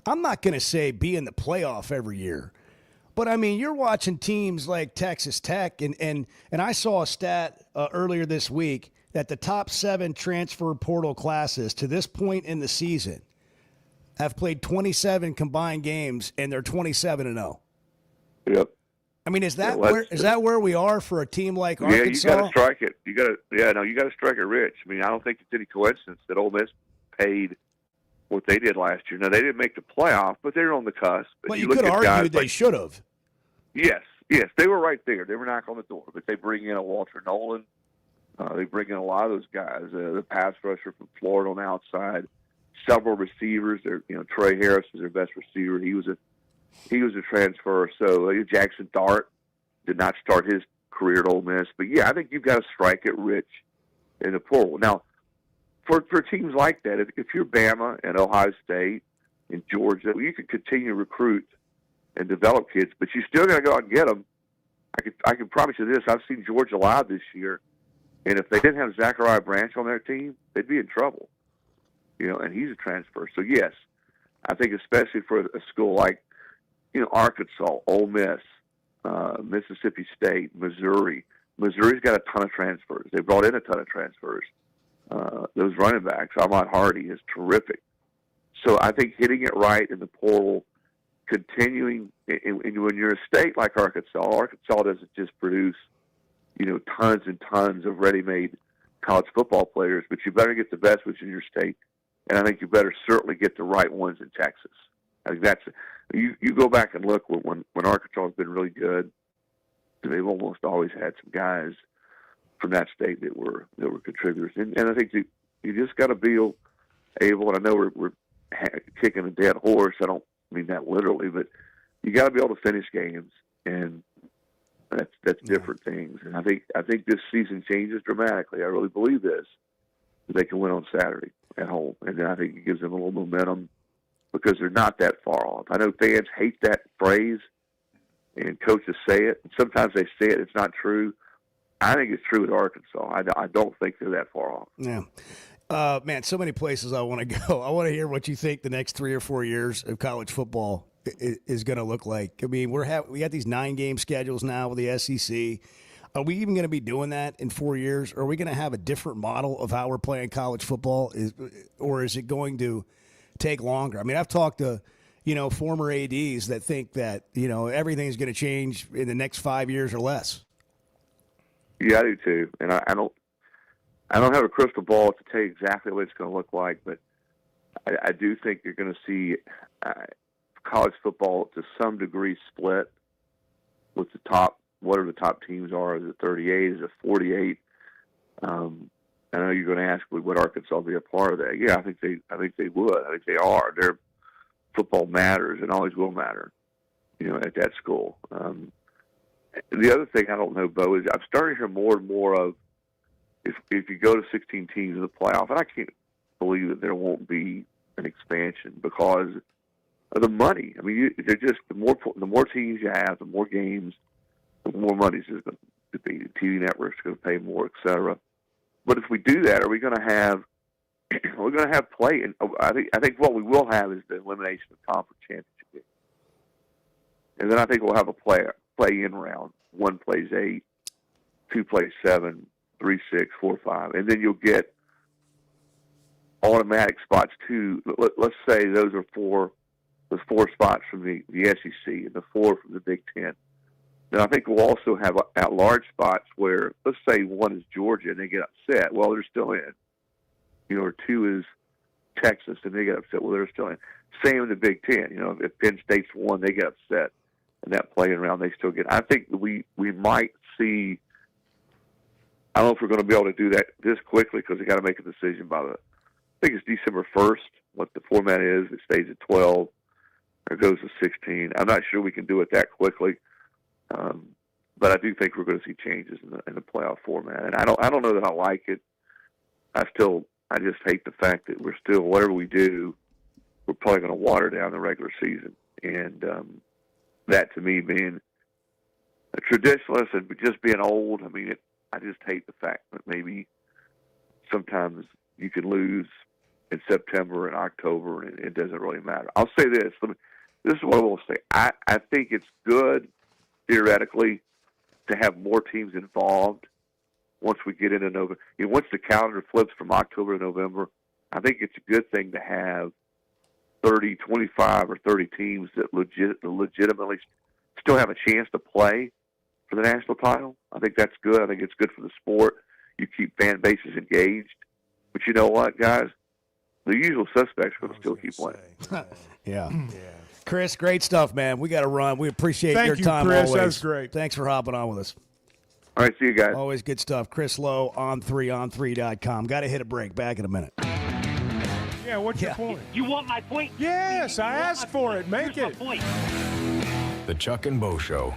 I'm not going to say be in the playoff every year. But, I mean, you're watching teams like Texas Tech, and I saw a stat earlier this week that the top 7 transfer portal classes to this point in the season have played 27 combined games, and they're 27-0. Yep. I mean, is that where we are for a team like Arkansas? Yeah, you got to strike it. You got to strike it rich. I mean, I don't think it's any coincidence that Ole Miss paid what they did last year. Now, they didn't make the playoff, but they were on the cusp. But you could argue they should have. Yes, they were right there. They were knocking on the door. But they bring in a Walter Nolan. They bring in a lot of those guys. The pass rusher from Florida on the outside. Several receivers. Trey Harris is their best receiver. He was a transfer. So Jackson Dart did not start his career at Ole Miss. But yeah, I think you've got to strike it rich in the portal. Now, for teams like that, if you're Bama and Ohio State and Georgia, you can continue to recruit and develop kids, but you still got to go out and get them. I can promise you this: I've seen Georgia live this year, and if they didn't have Zachariah Branch on their team, they'd be in trouble. And he's a transfer. So yes, I think especially for a school like Arkansas, Ole Miss, Mississippi State, Missouri. Missouri's got a ton of transfers. They brought in a ton of transfers. Those running backs, Ahmad Hardy, is terrific. So I think hitting it right in the portal, continuing, and when you're a state like Arkansas doesn't just produce, tons and tons of ready-made college football players, but you better get the best ones in your state, and I think you better certainly get the right ones in Texas. I think that's you go back and look when Arkansas has been really good, they've almost always had some guys from that state that were contributors, and I think you just got to be able. And I know we're kicking a dead horse. I don't mean that literally, but you got to be able to finish games, and that's different things. And I think this season changes dramatically. I really believe this. They can win on Saturday at home, and then I think it gives them a little momentum because they're not that far off. I know fans hate that phrase, and coaches say it, and sometimes they say it. It's not true. I think it's true with Arkansas. I don't think they're that far off. Yeah. Man, so many places I want to go. I want to hear what you think the next 3 or 4 years of college football is going to look like. I mean, we got these 9-game schedules now with the SEC. Are we even going to be doing that in 4 years? Are we going to have a different model of how we're playing college football, or is it going to take longer? I mean, I've talked to former ADs that think that everything's going to change in the next 5 years or less. Yeah, I do too, and I don't have a crystal ball to tell you exactly what it's going to look like, but I do think you're going to see college football to some degree split with the top, whatever the top teams are. Is it 38? Is it 48? I know you're going to ask would Arkansas be a part of that? Yeah, I think they would. I think they are. Their football matters and always will matter, at that school. The other thing I don't know, Bo, is I'm starting to hear more and more of if you go to 16 teams in the playoff, and I can't believe that there won't be an expansion because of the money. I mean, they're just the more teams you have, the more games, the more money is going to be. The TV networks are going to pay more, et cetera. But if we do that, are we going to have? We're going to have play, and I think what we will have is the elimination of conference championship games, and then I think we'll have a play-in round. 1 plays 8, 2 plays 7, 3, 6, 4, 5, and then you'll get automatic spots too. Let's say those are 4 spots from the SEC and the 4 from the Big Ten. Then I think we'll also have at-large spots where, let's say 1 is Georgia and they get upset. Well, they're still in. Or 2 is Texas and they get upset. Well, they're still in. Same in the Big Ten. If Penn State's 1, they get upset. And that playing round, they still get. I think we might see. I don't know if we're going to be able to do that this quickly because they got to make a decision by I think it's December 1st. What the format is, it stays at 12 or goes to 16. I'm not sure we can do it that quickly, but I do think we're going to see changes in the playoff format. And I don't know that I like it. I just hate the fact that we're still whatever we do, we're probably going to water down the regular season and. That to me being a traditionalist and just being old, I mean, I just hate the fact that maybe sometimes you can lose in September and October, and it doesn't really matter. I'll say this. This is what I will say. I think it's good, theoretically, to have more teams involved once we get into November. Once the calendar flips from October to November, I think it's a good thing to have 30, 25, or 30 teams that legitimately still have a chance to play for the national title. I think that's good. I think it's good for the sport. You keep fan bases engaged. But you know what, guys? The usual suspects are going to still keep playing. Yeah. Chris, great stuff, man. We got to run. We appreciate your time Chris. always. That was great. Thanks for hopping on with us. All right, see you guys. Always good stuff. Chris Lowe, on3on3.com. Got to hit a break. Back in a minute. Yeah, what's your point? You want my point? Yes, I asked for it. Make it. The Chuck and Bo Show.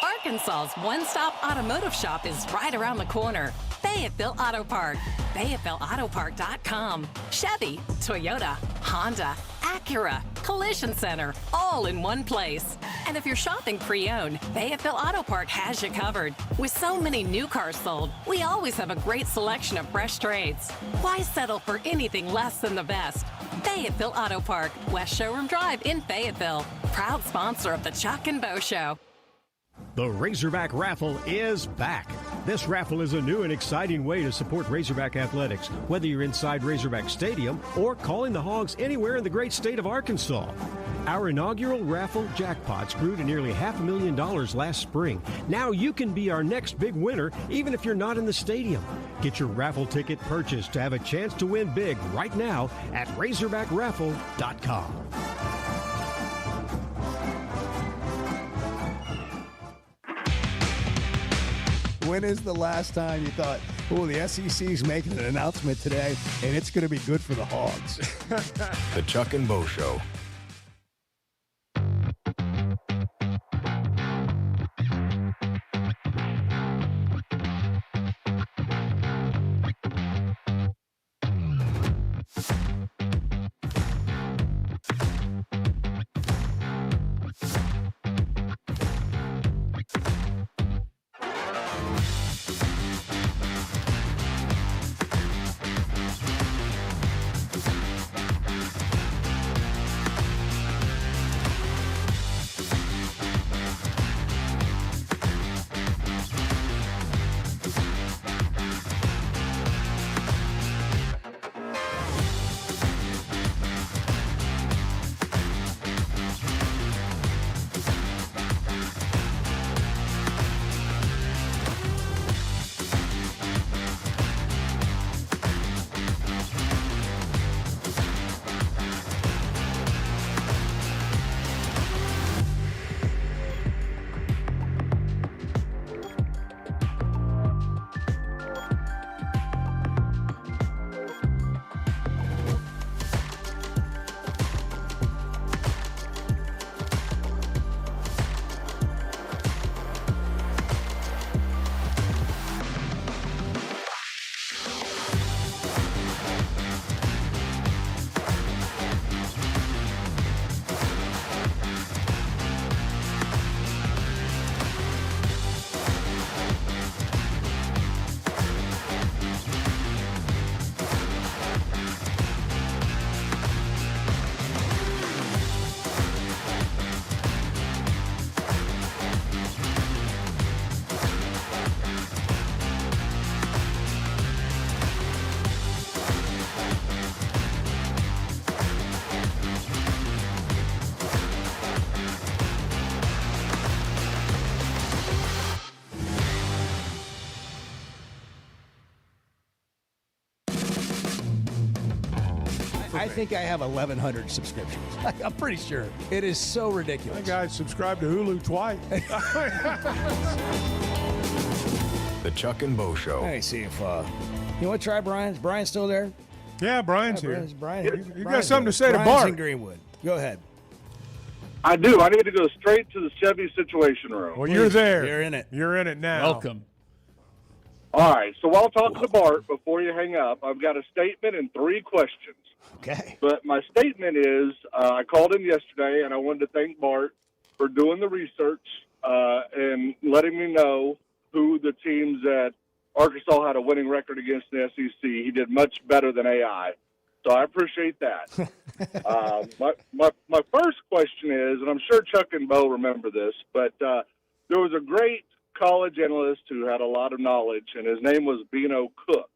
Arkansas's one-stop automotive shop is right around the corner. Fayetteville Auto Park. FayettevilleAutoPark.com. Chevy, Toyota, Honda, Acura, Collision Center, all in one place. And if you're shopping pre-owned, Fayetteville Auto Park has you covered. With so many new cars sold, we always have a great selection of fresh trades. Why settle for anything less than the best? Fayetteville Auto Park, West Showroom Drive in Fayetteville. Proud sponsor of the Chuck and Bo Show. The Razorback Raffle is back. This raffle is a new and exciting way to support Razorback athletics, whether you're inside Razorback Stadium or calling the Hogs anywhere in the great state of Arkansas. Our inaugural raffle jackpots grew to nearly $500,000 last spring. Now you can be our next big winner, even if you're not in the stadium. Get your raffle ticket purchased to have a chance to win big right now at RazorbackRaffle.com. When is the last time you thought, oh, the SEC's making an announcement today, and it's going to be good for the Hogs? The Chuck and Bo Show. I think I have 1,100 subscriptions. I'm pretty sure. It is so ridiculous. That guy subscribed to Hulu twice. The Chuck and Bo Show. Let me see if, you want to try Brian? Is Brian still there? Yeah, Brian's here. Brian, you got something to say Brian's to Bart. in Greenwood. Go ahead. I do. I need to go straight to the Chevy Situation Room. Well, you're there. You're in it. You're in it now. Welcome. All right. So while talking to Bart, before you hang up, I've got a statement and 3 questions. Okay. But my statement is, I called in yesterday, and I wanted to thank Bart for doing the research and letting me know who the teams that Arkansas had a winning record against the SEC. He did much better than AI. So I appreciate that. My first question is, and I'm sure Chuck and Bo remember this, but there was a great college analyst who had a lot of knowledge, and his name was Beano Cook.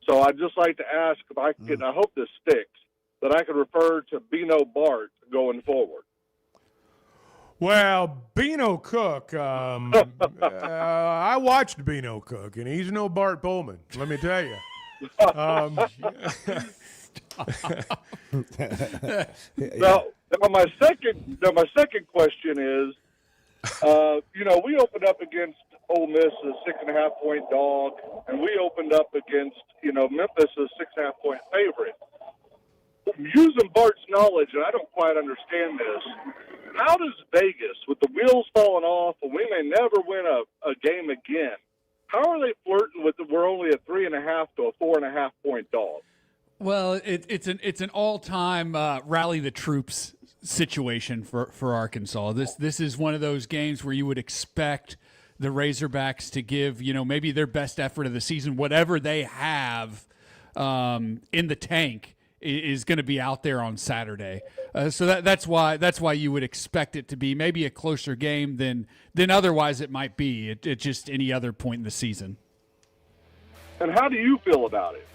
So I'd just like to ask if I could, I hope this sticks, that I could refer to Beano Bart going forward. Well, Beano Cook, I watched Beano Cook, and he's no Bart Pullman, let me tell you. Now, my second question is, we opened up against Ole Miss as 6.5-point dog, and we opened up against, Memphis as 6.5-point favorite. Using Bart's knowledge, and I don't quite understand this, how does Vegas, with the wheels falling off, and we may never win a game again, how are they flirting with we're only a 3.5 to a 4.5-point dog? Well, it's an all-time rally the troops situation for Arkansas. This is one of those games where you would expect the Razorbacks to give, maybe their best effort of the season, whatever they have in the tank is going to be out there on Saturday. So that's why you would expect it to be maybe a closer game than otherwise it might be at just any other point in the season. And how do you feel about it?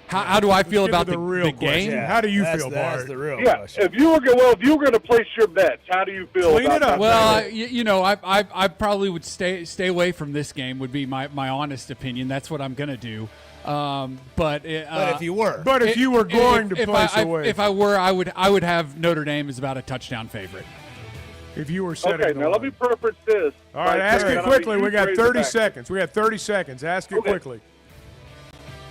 How do I feel about the game? Yeah, how do you feel, Bart? That's the real question. If you were going to place your bets, how do you feel about that? Well, I probably would stay away from this game. Would be my honest opinion. That's what I'm going to do. But if you were, going to place away, if I were, I would have Notre Dame as about a touchdown favorite. If you were setting okay, now let me preface this. All right, ask it quickly. We got 30 seconds. Ask it quickly.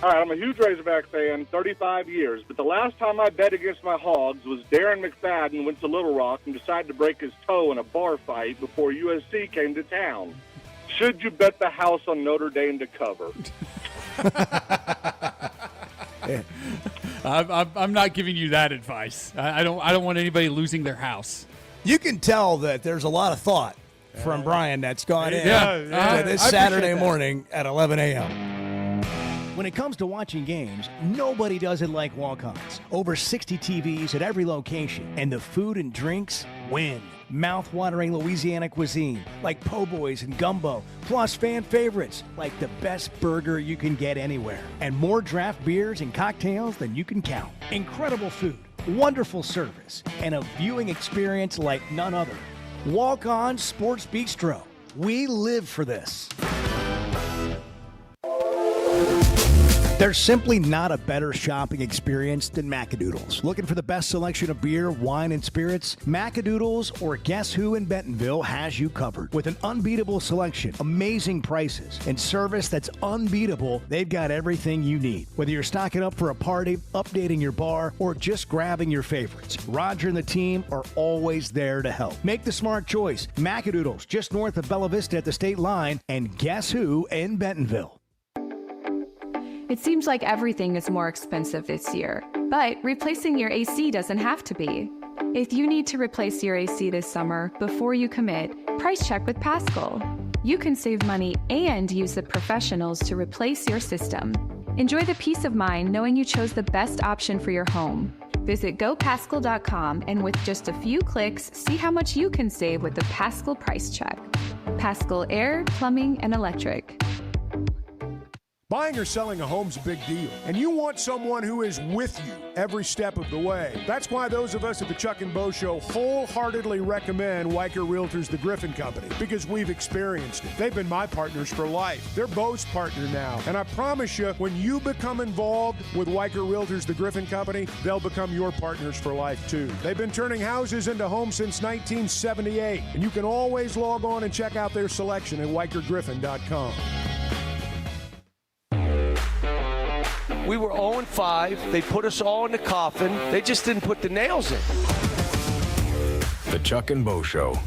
All right, I'm a huge Razorback fan, 35 years, but the last time I bet against my Hogs was Darren McFadden went to Little Rock and decided to break his toe in a bar fight before USC came to town. Should you bet the house on Notre Dame to cover? I'm not giving you that advice. I don't want anybody losing their house. You can tell that there's a lot of thought from Brian that's gone in this Saturday morning at 11 a.m. When it comes to watching games, nobody does it like Walk-Ons. Over 60 TVs at every location, and the food and drinks win. Mouth-watering Louisiana cuisine like po' boys and gumbo, plus fan favorites like the best burger you can get anywhere, and more draft beers and cocktails than you can count. Incredible food, wonderful service, and a viewing experience like none other. Walk-On Sports Bistro. We live for this. There's simply not a better shopping experience than Macadoodles. Looking for the best selection of beer, wine, and spirits? Macadoodles or Guess Who in Bentonville has you covered. With an unbeatable selection, amazing prices, and service that's unbeatable, they've got everything you need. Whether you're stocking up for a party, updating your bar, or just grabbing your favorites, Roger and the team are always there to help. Make the smart choice. Macadoodles, just north of Bella Vista at the state line, and Guess Who in Bentonville. It seems like everything is more expensive this year, but replacing your AC doesn't have to be. If you need to replace your AC this summer, before you commit, price check with Paschal. You can save money and use the professionals to replace your system. Enjoy the peace of mind knowing you chose the best option for your home. Visit GoPaschal.com and with just a few clicks, see how much you can save with the Paschal price check. Paschal Air, Plumbing, and Electric. Buying or selling a home's a big deal, and you want someone who is with you every step of the way. That's why those of us at the Chuck and Bo Show wholeheartedly recommend Weicker Realtors, the Griffin Company, because we've experienced it. They've been my partners for life. They're Bo's partner now, and I promise you, when you become involved with Weicker Realtors, the Griffin Company, they'll become your partners for life, too. They've been turning houses into homes since 1978, and you can always log on and check out their selection at WeickerGriffin.com. We were 0-5. They put us all in the coffin. They just didn't put the nails in. The Chuck and Bo Show.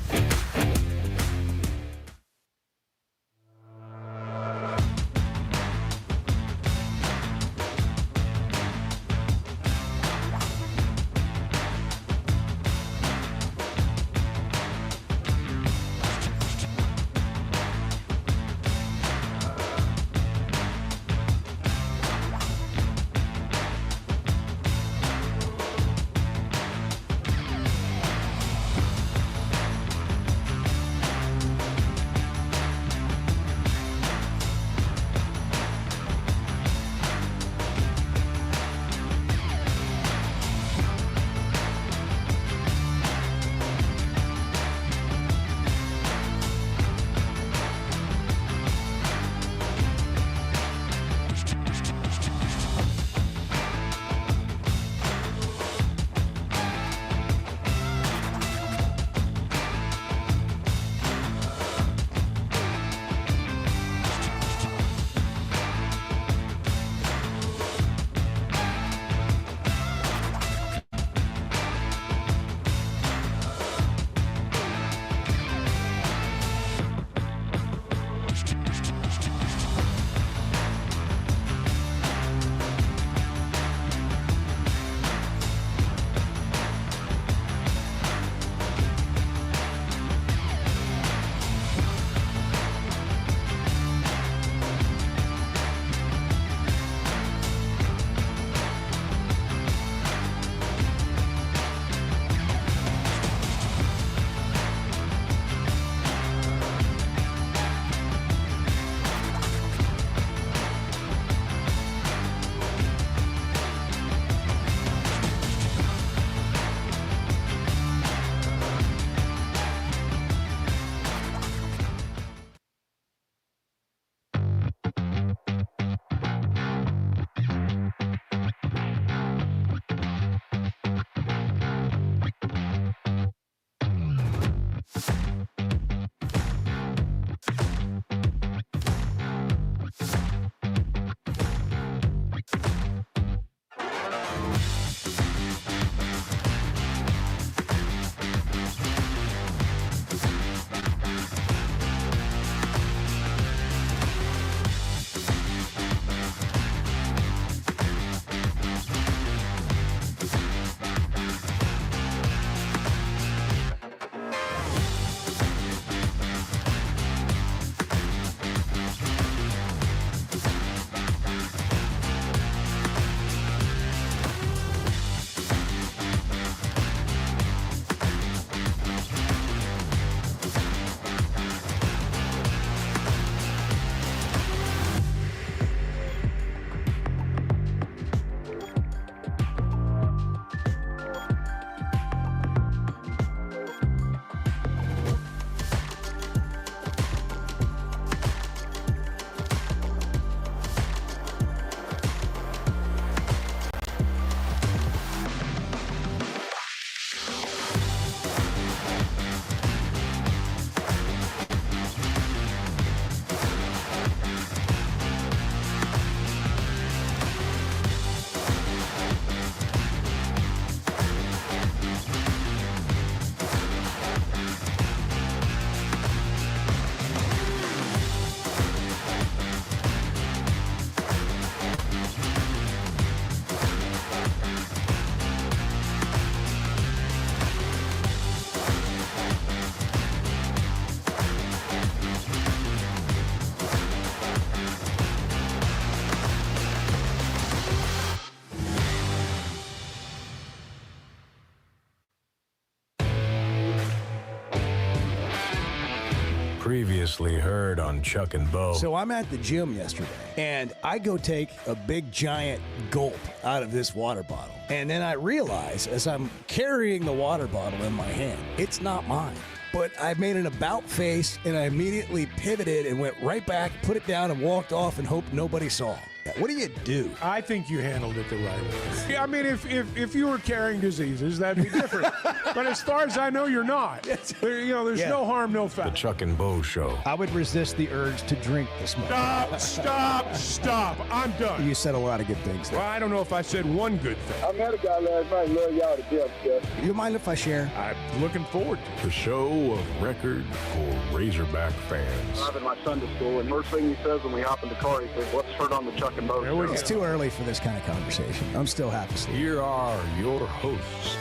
Previously heard on Chuck and Bo. So I'm at the gym yesterday, and I go take a big giant gulp out of this water bottle. And then I realize, as I'm carrying the water bottle in my hand, it's not mine. But I made an about face, and I immediately pivoted and went right back, put it down, and walked off and hoped nobody saw. What do you do? I think you handled it the right way. I mean, if you were carrying diseases, that'd be different. But as far as I know, you're not. There's no harm, no foul. The Chuck and Bo Show. I would resist the urge to drink this much. Stop. I'm done. You said a lot of good things there. Well, I don't know if I said one good thing. I met a guy last night. Love y'all to death, Jeff. You mind if I share? I'm looking forward to it. The show of record for Razorback fans. I'm in my Sunday school, and first thing he says when we hop in the car, he says, "Let's turn on the Chuck and Bo Show." It's too early for this kind of conversation. I'm still half asleep. Here are your hosts,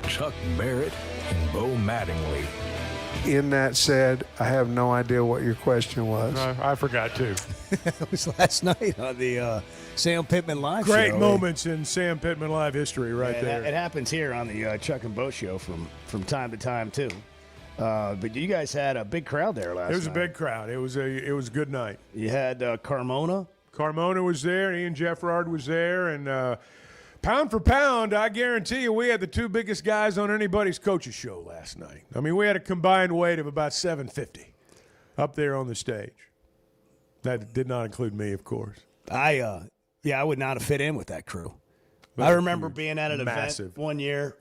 Chuck Barrett and Bo Mattingly. In that said, I have no idea what your question was. I forgot too. It was last night on the Sam Pittman Live show. Great moments in Sam Pittman Live history right there. It happens here on the Chuck and Bo Show from time to time, too. But you guys had a big crowd there last night. It was a big crowd. It was a good night. You had Carmona. Carmona was there. Ian Jeffrard was there. And pound for pound, I guarantee you we had the two biggest guys on anybody's coach's show last night. I mean, we had a combined weight of about 750 up there on the stage. That did not include me, of course. I would not have fit in with that crew. I remember being at an event one year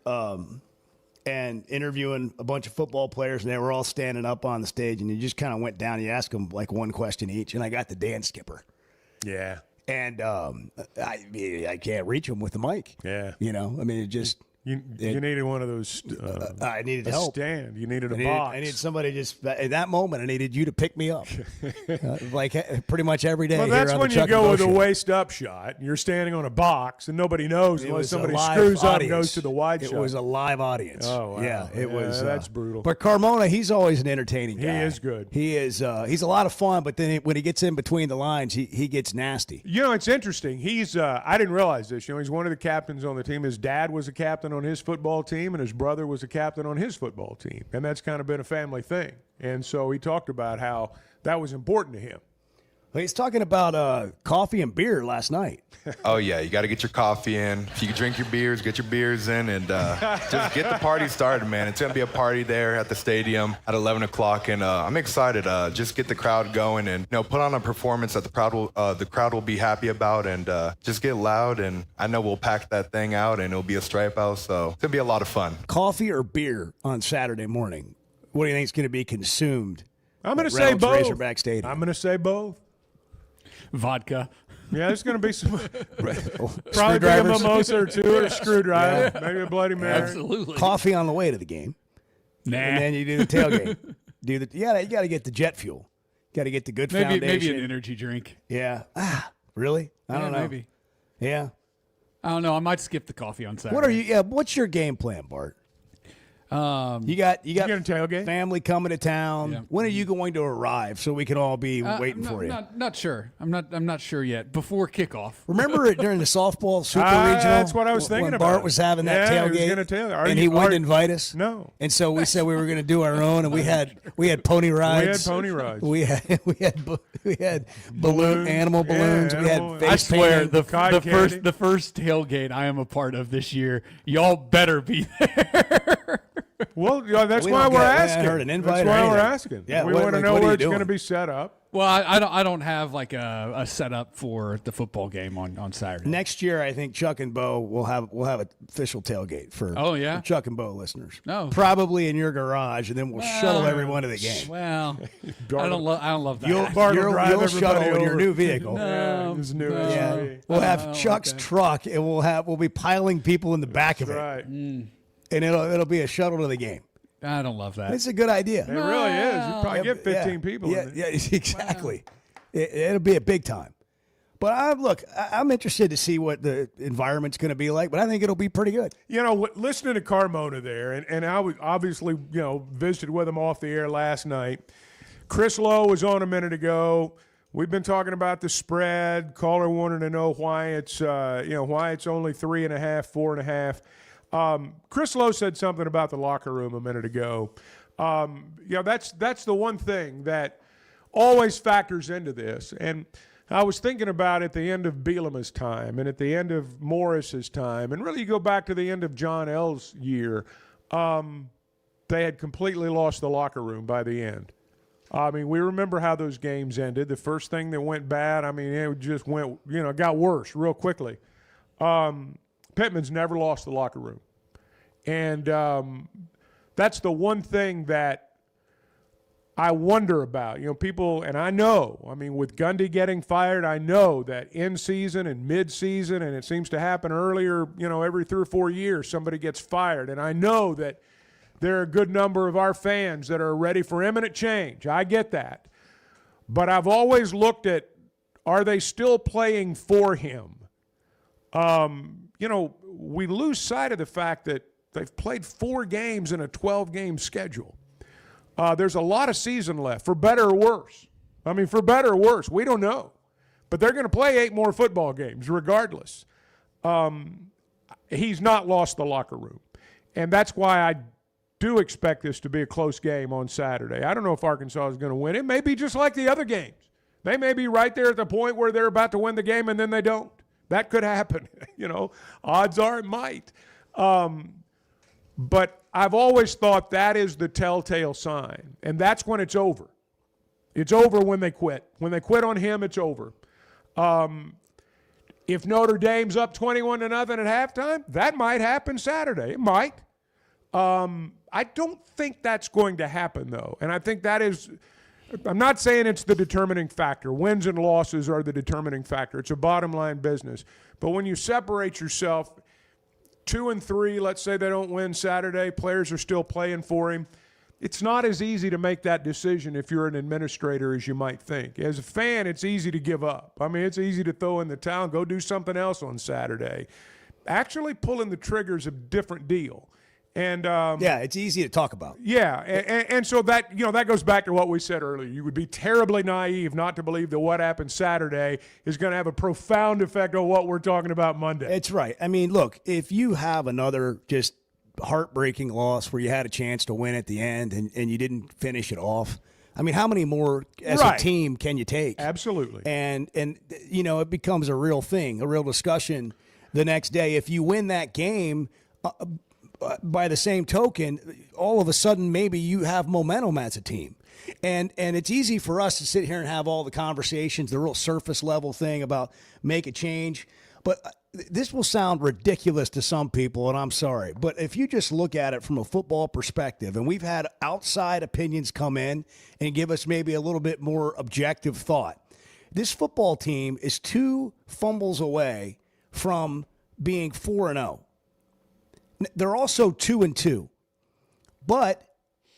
and interviewing a bunch of football players, and they were all standing up on the stage, and you just kind of went down and you asked them like one question each, and I got the Dan Skipper. Yeah. And I can't reach him with the mic. Yeah. It just... You needed one of those. I needed a help. Stand. You needed a box. I needed somebody just in that moment. I needed you to pick me up, like pretty much every day. Well, that's when you go with a waist up shot. You're standing on a box and nobody knows unless somebody screws up and goes to the wide shot. It was a live audience. Oh, wow. Yeah, it was. That's brutal. But Carmona, he's always an entertaining guy. He is good. He is. He's a lot of fun. But then when he gets in between the lines, he gets nasty. It's interesting. He's. I didn't realize this. He's one of the captains on the team. His dad was a captain on his football team, and his brother was a captain on his football team, and that's kind of been a family thing. And so he talked about how that was important to him. Well, he's talking about coffee and beer last night. Oh yeah, you got to get your coffee in. If you can drink your beers, get your beers in, and just get the party started, man. It's gonna be a party there at the stadium at 11 o'clock, and I'm excited. Just get the crowd going, and put on a performance that the crowd will be happy about, and just get loud. And I know we'll pack that thing out, and it'll be a stripe out, so it's gonna be a lot of fun. Coffee or beer on Saturday morning? What do you think is going to be consumed? I'm going to say both. Razorback Stadium. I'm going to say both. Vodka. Yeah, there's going to be some. Probably be a mimosa or two or a screwdriver. Maybe a Bloody Mary. Absolutely. Coffee on the way to the game. Nah. And then you do the tailgate. You got to get the jet fuel. Got to get the good foundation. Maybe an energy drink. Yeah. Really? I don't know. Maybe. Yeah. I don't know. I might skip the coffee on Saturday. What are you? Yeah. What's your game plan, Bart? You got a tailgate? Family coming to town. Yeah. When are you going to arrive so we can all be waiting for you? Not sure. I'm not sure yet. Before kickoff. Remember it during the softball super regional? That's what I was thinking when about. Bart was having that tailgate, and he wouldn't invite us. No. And so we said we were going to do our own, and we had pony rides. We had pony rides. We had animal balloons. We had face I swear painting. the first tailgate I am a part of this year, y'all better be there. Well, that's why we're asking. Heard an invite that's why we're anything. asking. Yeah, we want to know where it's going to be set up. Well, I don't have like a setup for the football game on Saturday. Next year, I think Chuck and Bo will have an official tailgate for for Chuck and Bo listeners. No, probably in your garage, and then we'll shuttle everyone to the game. Well, I don't love that. You'll shuttle in your new vehicle. No, we'll have Chuck's truck, and we'll be piling people in the back of it. Right. And it'll be a shuttle to the game. I don't love that. It's a good idea. It really is. You probably get 15 people. Yeah, exactly. Wow. It'll be a big time. But I'm interested to see what the environment's going to be like. But I think it'll be pretty good. Listening to Carmona there, and I was obviously visited with him off the air last night. Chris Lowe was on a minute ago. We've been talking about the spread. Caller wanted to know why it's why it's only 3.5, 4.5. Chris Lowe said something about the locker room a minute ago. That's the one thing that always factors into this. And I was thinking about at the end of Bielema's time and at the end of Morris's time, and really you go back to the end of John L's year, they had completely lost the locker room by the end. I mean, we remember how those games ended. The first thing that went bad, I mean, it just went, got worse real quickly. Pittman's never lost the locker room. And that's the one thing that I wonder about. People, and I know, with Gundy getting fired, I know that in season and mid-season, and it seems to happen earlier, every 3 or 4 years, somebody gets fired. And I know that there are a good number of our fans that are ready for imminent change. I get that. But I've always looked at, are they still playing for him? We lose sight of the fact that they've played 4 games in a 12-game schedule. There's a lot of season left, for better or worse. For better or worse, we don't know. But they're going to play 8 more football games regardless. He's not lost the locker room. And that's why I do expect this to be a close game on Saturday. I don't know if Arkansas is going to win. It may be just like the other games. They may be right there at the point where they're about to win the game and then they don't. That could happen. Odds are it might. But I've always thought that is the telltale sign, and that's when it's over. It's over when they quit. When they quit on him, it's over. If Notre Dame's up 21-0 at halftime, that might happen Saturday. It might. I don't think that's going to happen, though, and I think that is – I'm not saying it's the determining factor. Wins and losses are the determining factor. It's a bottom-line business. But when you separate yourself – 2 and 3, let's say they don't win Saturday, players are still playing for him. It's not as easy to make that decision if you're an administrator as you might think. As a fan, it's easy to give up. It's easy to throw in the towel and go do something else on Saturday. Actually pulling the trigger is a different deal. And it's easy to talk about. Yeah, and so that that goes back to what we said earlier. You would be terribly naive not to believe that what happened Saturday is going to have a profound effect on what we're talking about Monday. It's right. Look, if you have another just heartbreaking loss where you had a chance to win at the end and you didn't finish it off, how many more as a team can you take? Absolutely. And it becomes a real thing, a real discussion the next day. If you win that game. By the same token, all of a sudden maybe you have momentum as a team. And it's easy for us to sit here and have all the conversations, the real surface level thing about make a change. But this will sound ridiculous to some people, and I'm sorry. But if you just look at it from a football perspective, and we've had outside opinions come in and give us maybe a little bit more objective thought, this football team is 2 fumbles away from being 4-0. They're also 2-2, but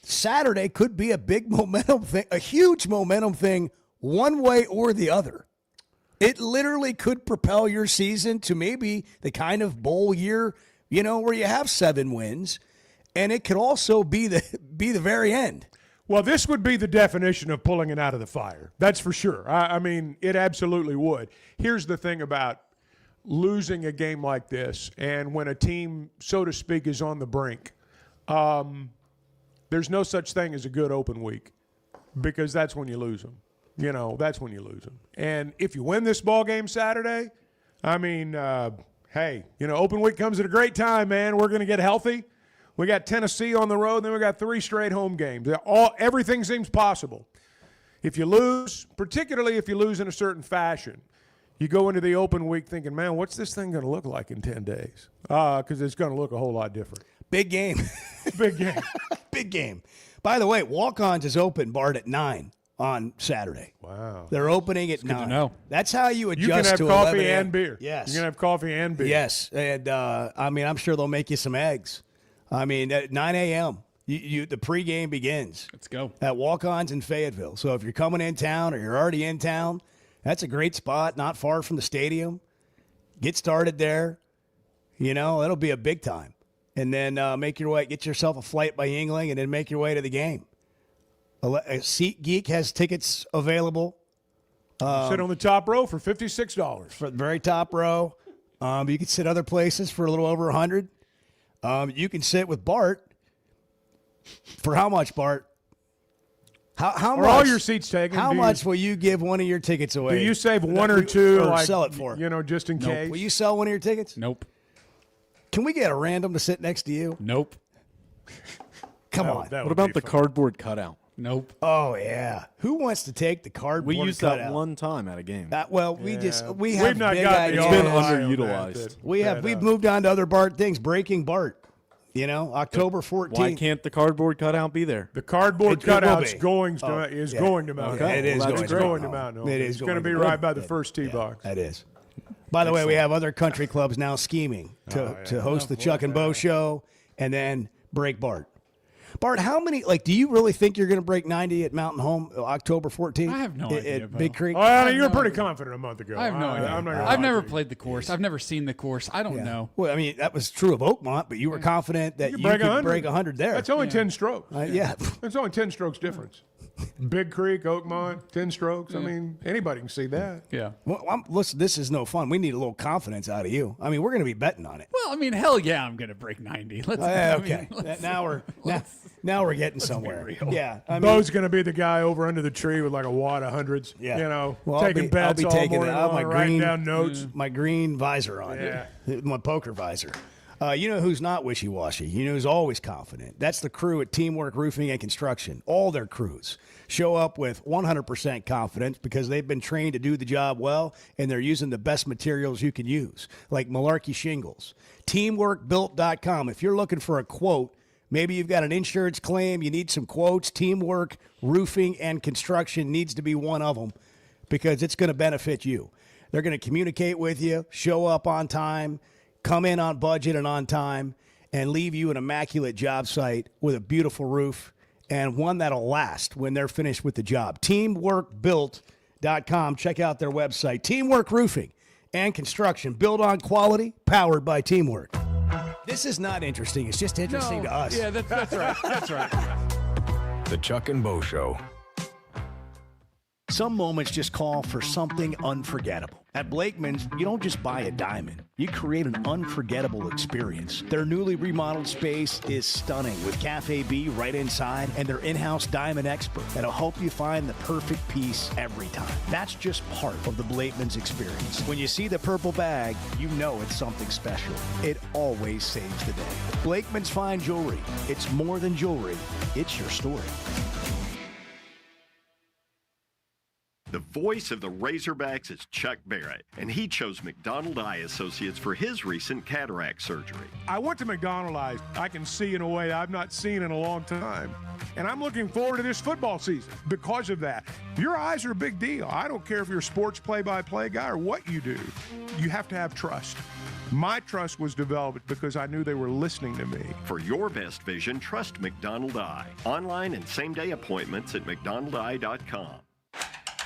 Saturday could be a big momentum thing, a huge momentum thing, one way or the other. It literally could propel your season to maybe the kind of bowl year, where you have 7 wins, and it could also be the very end. Well, this would be the definition of pulling it out of the fire. That's for sure. It absolutely would. Here's the thing about losing a game like this, and when a team, so to speak, is on the brink, there's no such thing as a good open week, because that's when you lose them. That's when you lose them. And if you win this ball game Saturday, hey, open week comes at a great time, man. We're going to get healthy. We got Tennessee on the road, then we got 3 straight home games. Everything seems possible. If you lose, particularly if you lose in a certain fashion, you go into the open week thinking, man, what's this thing going to look like in 10 days? Because it's going to look a whole lot different. Big game. Big game. Big game. By the way, Walk-Ons is open, Bart, at 9 on Saturday. Wow. They're opening at 9. Good to know. That's how you adjust to You can have 11 coffee a.m. and beer. Yes. You can have coffee and beer. Yes. And, I'm sure they'll make you some eggs. At 9 a.m., the pregame begins. Let's go. At Walk-Ons in Fayetteville. So if you're coming in town or you're already in town, that's a great spot, not far from the stadium. Get started there. It'll be a big time. And then make your way, get yourself a flight by Yingling, and then make your way to the game. SeatGeek has tickets available. Sit on the top row for $56. For the very top row. You can sit other places for a little over $100. You can sit with Bart For how much, Bart? How Are much? all your seats taken? How much will you give one of your tickets away? Do you save one or two, or like, sell it for? just in case? Will you sell one of your tickets? Nope. Can we get a random to sit next to you? Nope. Come on. What about the cardboard cutout? Nope. Oh yeah. Who wants to take the cardboard? We used cutout? that one time at a game. We have We've not big got the ideas. It's been ROI on underutilized. that. We've moved on to other Bart things. Breaking Bart. October 14th. Why can't the cardboard cutout be there? The cardboard It will cutout's be. going to Oh, is yeah. going to Mount. Okay. It is Well, going that's to great. going to Mount. It is It's going going to be to right by the first tee box. That is. By the way, we have other country clubs now scheming to host the Chuck and Bo show and then break Bart. Bart, how many, do you really think you're going to break 90 at Mountain Home October 14th? I have no idea, At Bo. Big Creek? Well, you were pretty confident a month ago. I have no idea. I'm not gonna I've lie never to you. played the course. I've never seen the course. I don't know. Well, I mean, that was true of Oakmont, but you were confident that you break could 100. break 100 there. That's only 10 strokes. Yeah. It's only 10 strokes difference. Big Creek, Oakmont, 10 strokes. I mean, anybody can see that. Yeah. Well, listen, this is no fun. We need a little confidence out of you. I mean, we're going to be betting on it. Well, I mean, hell yeah, I'm going to break 90. Okay. Now we're getting somewhere. Yeah. I mean, Bo's going to be the guy over under the tree with like a wad of hundreds. Yeah. Taking bets all morning long, writing down notes. My green visor on. Yeah. My poker visor. You know who's not wishy-washy? You know who's always confident? That's the crew at Teamwork Roofing and Construction. All their crews show up with 100% confidence because they've been trained to do the job well, and they're using the best materials you can use, like Malarkey Shingles. TeamworkBuilt.com. If you're looking for a quote, maybe you've got an insurance claim, you need some quotes, Teamwork Roofing and Construction needs to be one of them because it's going to benefit you. They're going to communicate with you, show up on time, come in on budget and on time, and leave you an immaculate job site with a beautiful roof and one that'll last when they're finished with the job. TeamworkBuilt.com. Check out their website. Teamwork Roofing and Construction. Built on quality, powered by teamwork. This is not interesting. It's just interesting to us. Yeah, that's right. That's right. The Chuck and Bo Show. Some moments just call for something unforgettable. At Blakeman's, you don't just buy a diamond. You create an unforgettable experience. Their newly remodeled space is stunning with Cafe B right inside and their in-house diamond expert that'll help you find the perfect piece every time. That's just part of the Blakeman's experience. When you see the purple bag, you know it's something special. It always saves the day. Blakeman's Fine Jewelry. It's more than jewelry. It's your story. The voice of the Razorbacks is Chuck Barrett, and he chose McDonald Eye Associates for his recent cataract surgery. I went to McDonald Eye. I can see in a way I've not seen in a long time. And I'm looking forward to this football season because of that. Your eyes are a big deal. I don't care if you're a sports play-by-play guy or what you do. You have to have trust. My trust was developed because I knew they were listening to me. For your best vision, trust McDonald Eye. Online and same-day appointments at McDonaldEye.com.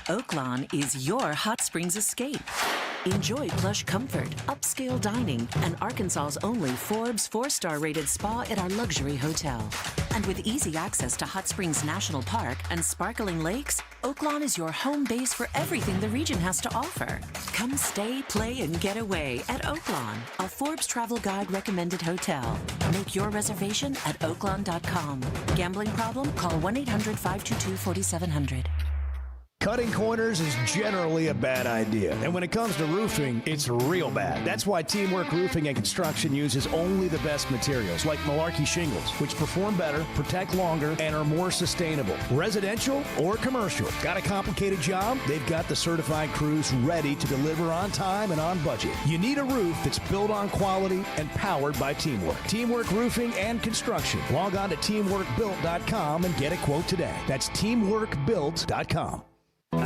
Oaklawn is your hot springs escape. Enjoy plush comfort, upscale dining, and Arkansas's only Forbes 4-star rated spa at our luxury hotel. And with easy access to Hot Springs National Park and sparkling lakes, Oaklawn is your home base for everything the region has to offer. Come stay, play, and get away at Oaklawn, a Forbes Travel Guide recommended hotel. Make your reservation at oaklawn.com. Gambling problem? Call 1-800-522-4700. Cutting corners is generally a bad idea. And when it comes to roofing, it's real bad. That's why Teamwork Roofing and Construction uses only the best materials, like Malarkey Shingles, which perform better, protect longer, and are more sustainable. Residential or commercial. Got a complicated job? They've got the certified crews ready to deliver on time and on budget. You need a roof that's built on quality and powered by teamwork. Teamwork Roofing and Construction. Log on to teamworkbuilt.com and get a quote today. That's teamworkbuilt.com.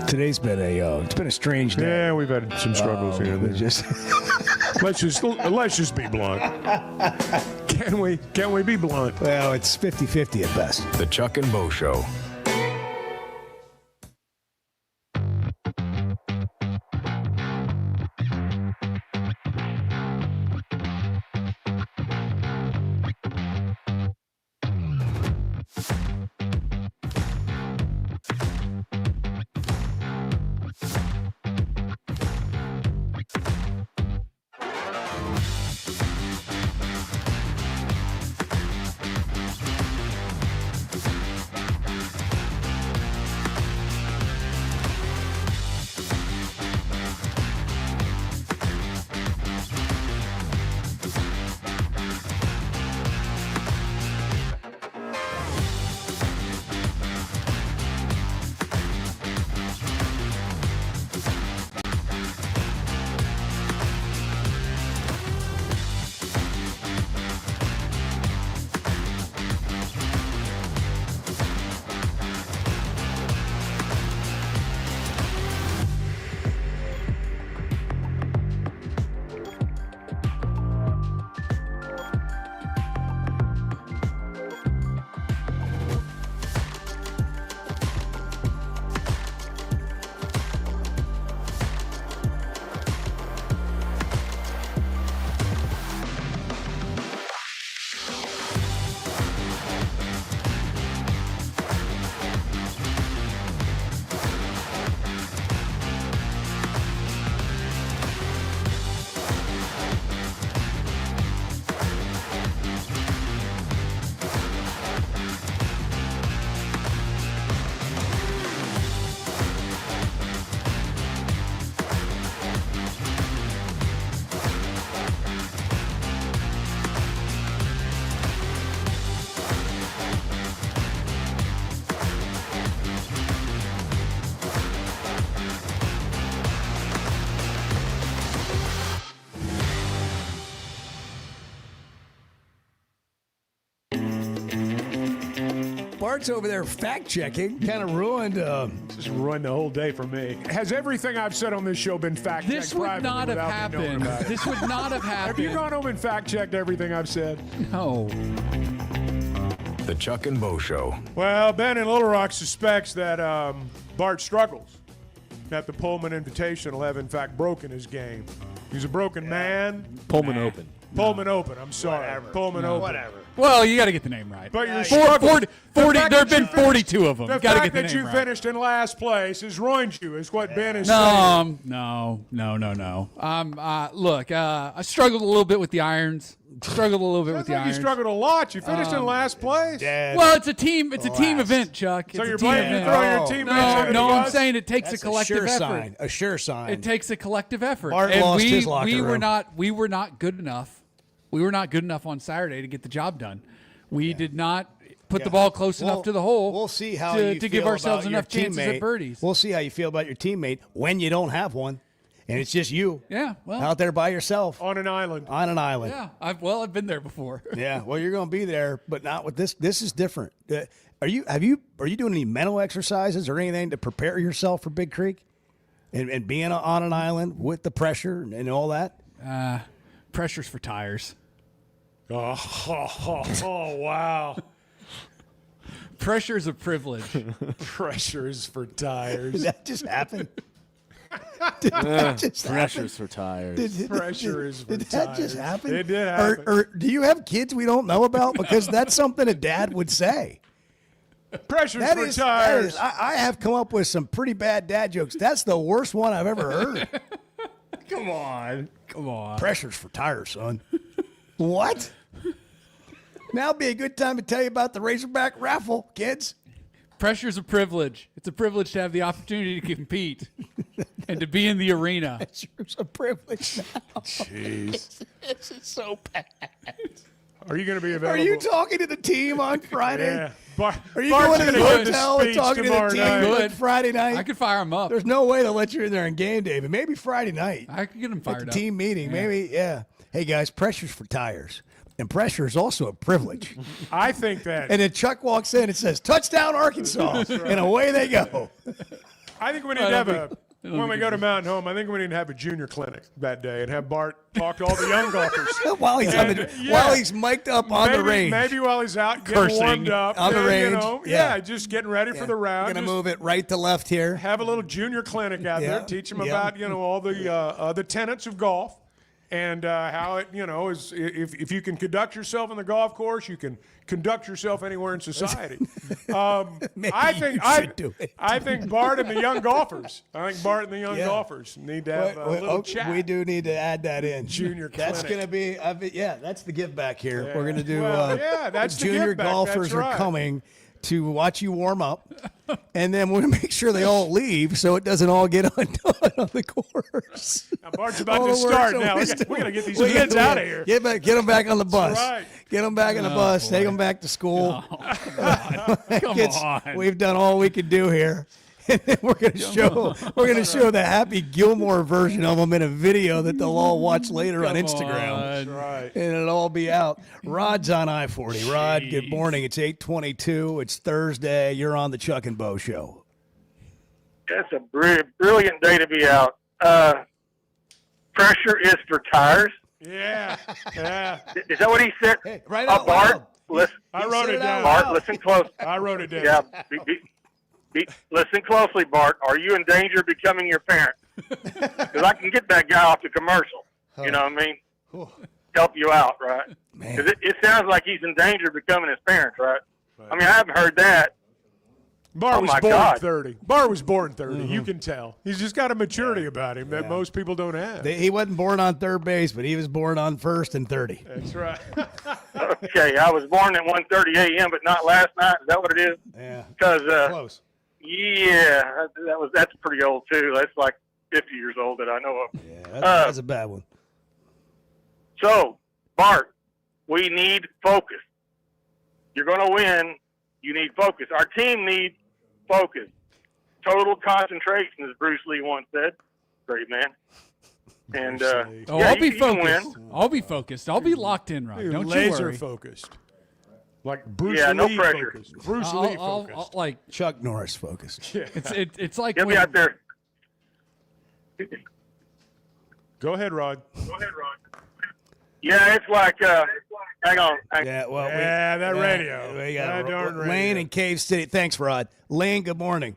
Today's been it's been a strange day. Yeah, we've had some struggles here. Let's just be blunt. Can we be blunt? Well, it's 50-50 at best. The Chuck and Bo Show. Bart's over there fact-checking. Kind of ruined. Just ruined the whole day for me. Has everything I've said on this show been fact-checked? This would not have happened. This would not have happened. Have you gone home and fact-checked everything I've said? No. The Chuck and Bo Show. Well, Ben in Little Rock suspects that Bart struggles, that the Pullman Invitational have, in fact, broken his game. He's a broken man. Pullman Open. Pullman Open. I'm sorry. Whatever. Pullman Open. Whatever. Well, you got to get the name right. But you're 40. There have been 42 of them. The Got to fact get the that name you right. finished in last place has ruined you, is what Ben is saying. No. Look, I struggled a little bit with the irons. You struggled a lot. You finished in last place. Well, it's a team. It's a team event, Chuck. So It's you're a team throwing event. your teammates under the No, bus? I'm saying it takes That's a collective effort. A sure sign. It takes a collective effort. Bart and lost we, his locker we were room. not good enough. We were not good enough on Saturday to get the job done. We did not put the ball close enough to the hole. We'll see how to you give feel ourselves about your enough chances teammate. at birdies. We'll see how you feel about your teammate when you don't have one, and it's just you. Yeah, well, out there by yourself on an island. On an island. Yeah, I've been there before. Yeah, well, you're going to be there, but not with this. This is different. Are you doing any mental exercises or anything to prepare yourself for Big Creek, and being on an island with the pressure and all that? Pressure's for tires. Oh, wow. Pressure is a privilege. Pressure is for tires. Did that just happen? Did that just Pressure's happen? for tires. Pressure is for Did tires. that just happen? It did happen. Or do you have kids we don't know about? Because that's something a dad would say. Pressure's That for is- tires. I have come up with some pretty bad dad jokes. That's the worst one I've ever heard. Come on. Pressure's for tires, son. What? Now would be a good time to tell you about the Razorback raffle, kids. Pressure's a privilege. It's a privilege to have the opportunity to compete and to be in the arena. Pressure's a privilege now. Jeez. This is so bad. Are you going to be Are available? you talking to the team on Friday? Yeah. Are you Bart's going to the gonna give his hotel and speech talking to the tomorrow team night. on Friday night? I could fire him up. There's no way to let you in there on game day, but maybe Friday night. I could get him At fired the up. team meeting, maybe, yeah. Hey, guys, pressure's for tires. And pressure is also a privilege. I think that. And then Chuck walks in and says, touchdown, Arkansas. And away they go. I think we need to have when we go to Mountain Home, I think we need to have a junior clinic that day and have Bart talk to all the young golfers. while he's mic'd up on the range. Maybe while he's out getting Cursing warmed up. on the range. You know, Yeah. just getting ready for the round. Going to Just move it right to left here. have a little junior clinic out Yeah. there, teach them Yeah. about, all the tenets of golf. And how it, is if you can conduct yourself on the golf course, you can conduct yourself anywhere in society. I think Bart and the young golfers. I think Bart and the young golfers need to have a little chat. We do need to add that in. Junior That's clinic. going to be, that's the give back here. Yeah. We're going to do, Well, that's the junior give back. golfers That's are right. coming to watch you warm up. And then we're going to make sure they all leave so it doesn't all get undone on the course. Now Bart's about All to the work start so now. We wisdom. got to get these We kids got out to of here. Get them back on the bus. right. Get them back on the bus. Take them back to school. Come Kids, on. We've done all we can do here. And then we're going to show the Happy Gilmore version of them in a video that they'll all watch later on Instagram. That's right. And it'll all be out. Rod's on I-40. Rod, good morning. It's 8:22. It's Thursday. You're on the Chuck and Bo Show. That's a brilliant day to be out. Pressure is for tires. Yeah. Is that what he said? Hey, right out Bart, loud. listen. I wrote it down. Bart, listen close. I wrote it down. Yeah. Listen closely, Bart. Are you in danger of becoming your parent? Because I can get that guy off the commercial. You know what I mean? Help you out, right? Because it sounds like he's in danger of becoming his parents, right? I mean, I haven't heard that. Bart was my born God. 30. Bart was born 30. You can tell. He's just got a maturity about him that most people don't have. He wasn't born on third base, but he was born on first and 30. That's right. Okay, I was born at 1:30 a.m., but not last night. Is that what it is? Yeah. Because Close. yeah, that's pretty old too. That's like 50 years old that I know of. Yeah, that's a bad one. So, Bart, we need focus. You're going to win. You need focus. Our team needs focus. Total concentration, as Bruce Lee once said. Great man. And I'll be you can focused. win. I'll be focused. I'll be locked in, Rod. Don't you Laser worry. focused. Like Bruce Yeah, no Lee pressure. focused. Bruce Lee focused. I'll, like Chuck Norris focused. Yeah. It's like He'll when, be out there. Go ahead, Rod. Yeah, it's like, hang on. Yeah, well, that radio. We got That darn radio. Lane in Cave City. Thanks, Rod. Lane, good morning.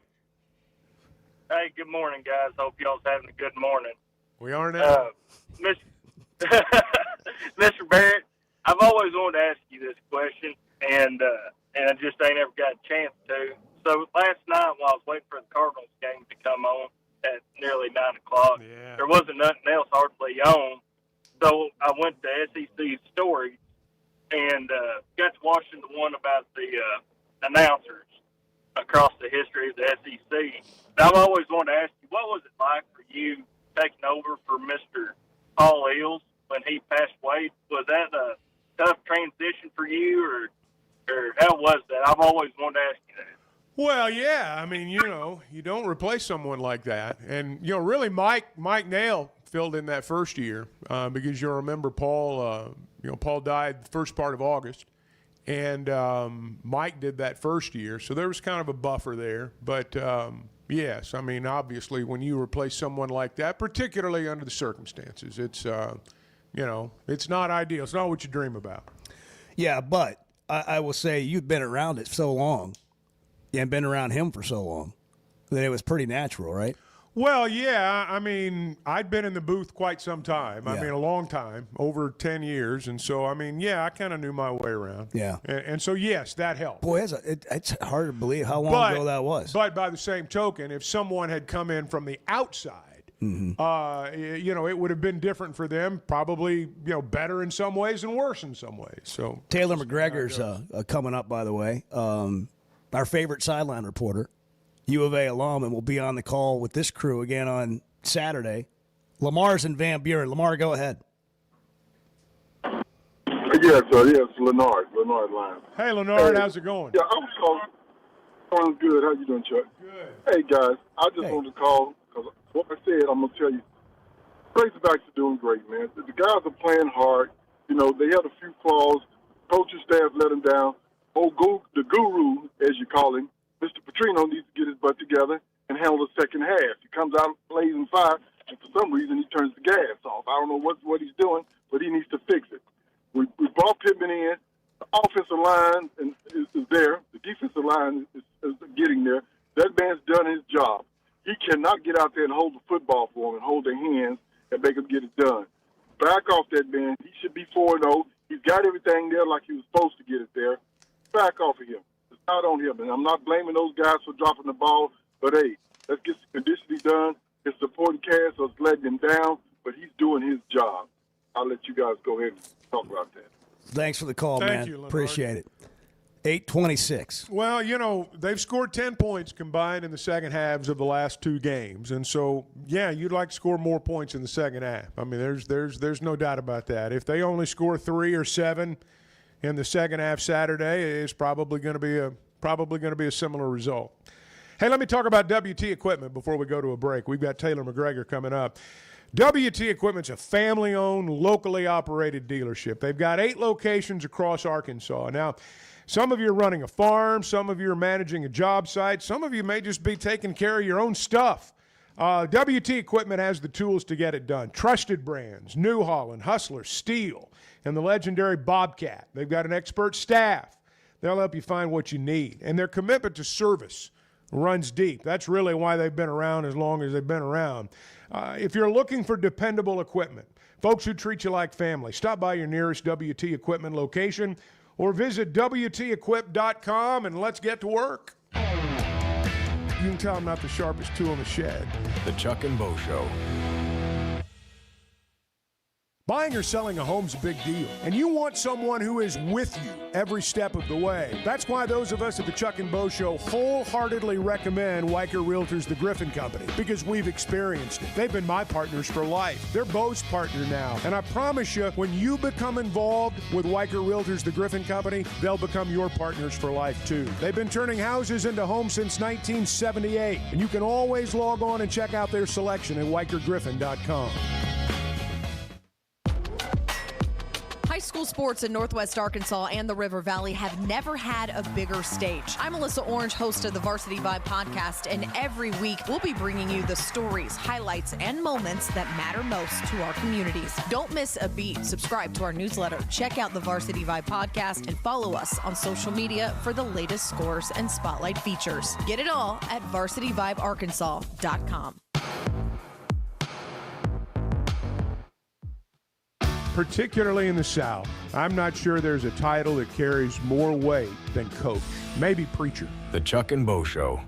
Hey, good morning, guys. Hope y'all's having a good morning. We are now. Mr. Barrett, I've always wanted to ask you this question, and I just ain't ever got a chance to. So last night while I was waiting for the Cardinals game to come on at nearly 9 o'clock, there wasn't nothing else hardly on. So I went to SEC Stories and got to watching the one about the announcers across the history of the SEC. And I've always wanted to ask you, what was it like for you taking over for Mr. Paul Eels when he passed away? Was that a tough transition for you, or how was that? I've always wanted to ask you that. Well, yeah. I mean, you don't replace someone like that. And, really Mike Nail filled in that first year because you'll remember Paul, Paul died the first part of August. And Mike did that first year. So there was kind of a buffer there. But, yes, I mean, obviously when you replace someone like that, particularly under the circumstances, it's, it's not ideal. It's not what you dream about. Yeah, but I will say you've been around it so long and been around him for so long that it was pretty natural, right? Well, yeah. I mean, I'd been in the booth quite some time. I mean, a long time, over 10 years. And so, I mean, I kind of knew my way around. Yeah. And so, yes, that helped. Boy, it's hard to believe how long ago that was. But by the same token, if someone had come in from the outside, it would have been different for them, probably, better in some ways and worse in some ways. So Taylor McGregor's coming up, by the way. Our favorite sideline reporter, U of A alum, and will be on the call with this crew again on Saturday. Lamar's in Van Buren. Lamar, go ahead. Yes, Leonard Lyons. Hey, Leonard, how's it going? Yeah, I was calling. Good. How you doing, Chuck? Good. Hey, guys, I just wanted to call because what I said, I'm going to tell you, Razorbacks are doing great, man. The guys are playing hard. They had a few flaws. Coaching staff let them down. The guru, as you call him, Mr. Petrino, needs to get his butt together and handle the second half. He comes out blazing fire, and for some reason he turns the gas off. I don't know what he's doing, but he needs to fix it. We brought Pittman in. The offensive line is there. The defensive line is getting there. That man's done his job. He cannot get out there and hold the football for them and hold their hands and make them get it done. Back off that man. He should be 4-0. He's got everything there like he was supposed to get it there. Back off of him. It's not on him. And I'm not blaming those guys for dropping the ball, but, hey, let's get some conditioning done. It's supporting Cass, so it's letting him down, but he's doing his job. I'll let you guys go ahead and talk about that. Thanks for the call, Thank man. you, Leonard. Appreciate it. 8:26. Well, they've scored 10 points combined in the second halves of the last two games. And so, you'd like to score more points in the second half. I mean, there's no doubt about that. If they only score 3 or 7 in the second half Saturday, it's probably going to be a similar result. Hey, let me talk about WT Equipment before we go to a break. We've got Taylor McGregor coming up. WT Equipment's a family-owned, locally operated dealership. They've got 8 locations across Arkansas. Now, some of you are running a farm. Some of you are managing a job site. Some of you may just be taking care of your own stuff. WT Equipment has the tools to get it done. Trusted brands, New Holland, Hustler, Steel, and the legendary Bobcat. They've got an expert staff. They'll help you find what you need. And their commitment to service runs deep. That's really why they've been around as long as they've been around. If you're looking for dependable equipment, folks who treat you like family, stop by your nearest WT Equipment location or visit WTEquip.com and let's get to work. You can tell I'm not the sharpest tool in the shed. The Chuck and Bo Show. Buying or selling a home's a big deal, and you want someone who is with you every step of the way. That's why those of us at the Chuck and Bo Show wholeheartedly recommend Weicker Realtors, the Griffin Company, because we've experienced it. They've been my partners for life. They're Bo's partner now, and I promise you, when you become involved with Weicker Realtors, the Griffin Company, they'll become your partners for life too. They've been turning houses into homes since 1978, and you can always log on and check out their selection at WeicherGriffin.com. High school Pro sports in Northwest Arkansas and the River Valley have never had a bigger stage. I'm Melissa Orange, host of the Varsity Vibe podcast, and every week we'll be bringing you the stories, highlights, and moments that matter most to our communities. Don't miss a beat. Subscribe to our newsletter, check out the Varsity Vibe podcast, and follow us on social media for the latest scores and spotlight features. Get it all at varsityvibearkansas.com. Particularly in the South, I'm not sure there's a title that carries more weight than coach. Maybe preacher. The Chuck and Bo Show.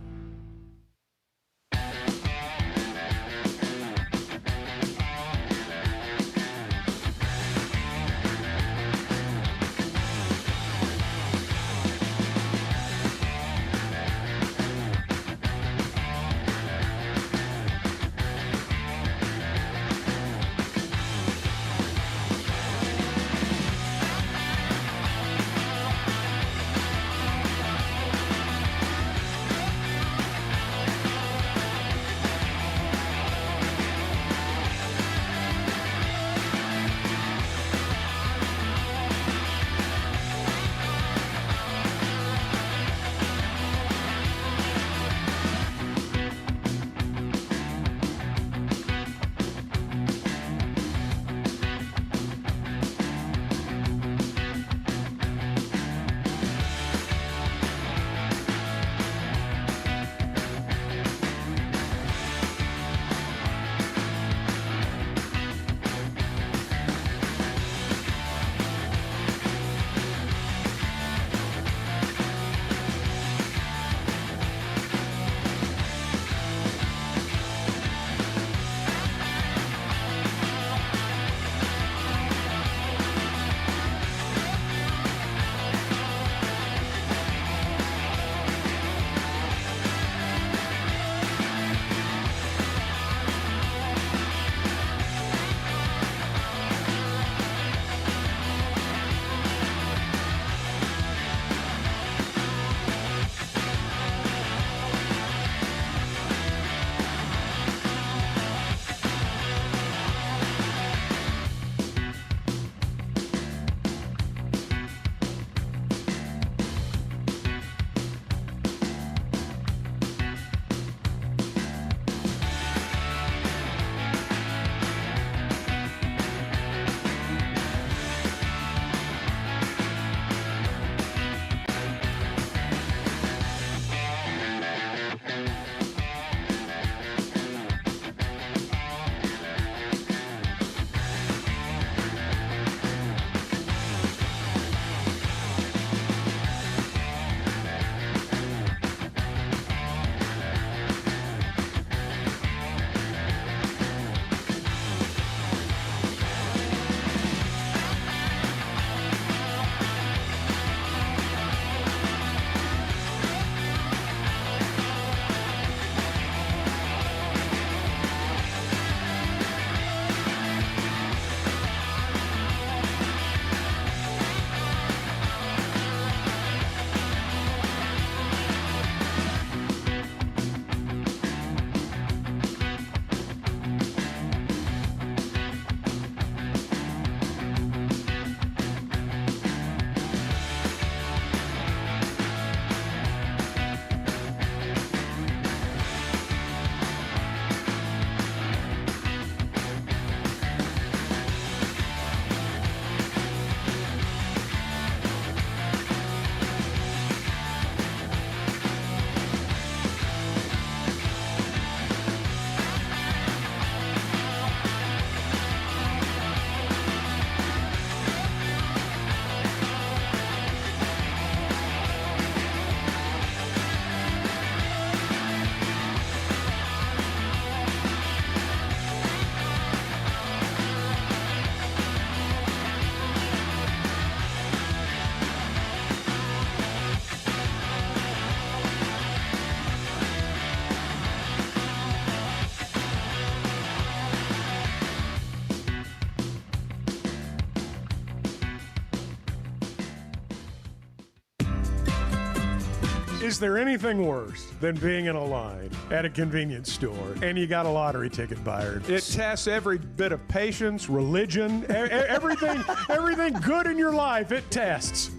Is there anything worse than being in a line at a convenience store and you got a lottery ticket, Byron? It tests every bit of patience, religion, everything good in your life. It tests.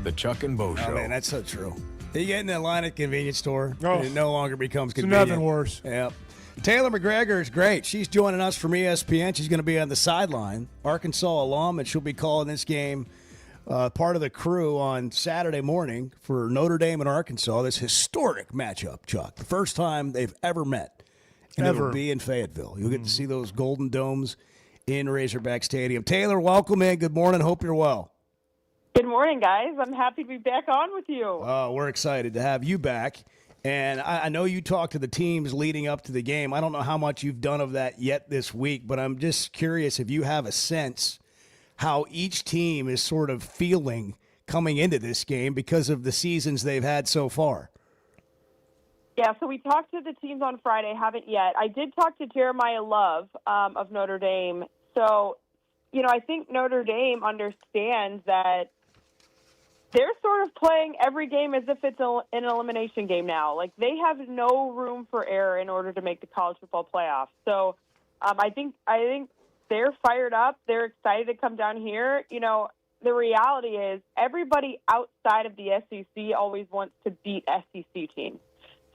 The Chuck and Bo Show. Oh, man, that's so true. You get in that line at a convenience store, and it no longer becomes It's convenient. nothing worse. Yep. Taylor McGregor is great. She's joining us from ESPN. She's going to be on the sideline. Arkansas alum, and she'll be calling this game, part of the crew on Saturday morning for Notre Dame and Arkansas. This historic matchup, Chuck. The first time they've ever met. And it'll be in Fayetteville. You'll get to see those golden domes in Razorback Stadium. Taylor, welcome in. Good morning. Hope you're well. Good morning, guys. I'm happy to be back on with you. We're excited to have you back. And I know you talked to the teams leading up to the game. I don't know how much you've done of that yet this week, but I'm just curious if you have a sense how each team is sort of feeling coming into this game because of the seasons they've had so far. Yeah, so we talked to the teams on Friday, haven't yet. I did talk to Jeremiah Love of Notre Dame. So, I think Notre Dame understands that they're sort of playing every game as if it's an elimination game now. Like, they have no room for error in order to make the college football playoffs. So I think they're fired up. They're excited to come down here. The reality is everybody outside of the SEC always wants to beat SEC teams.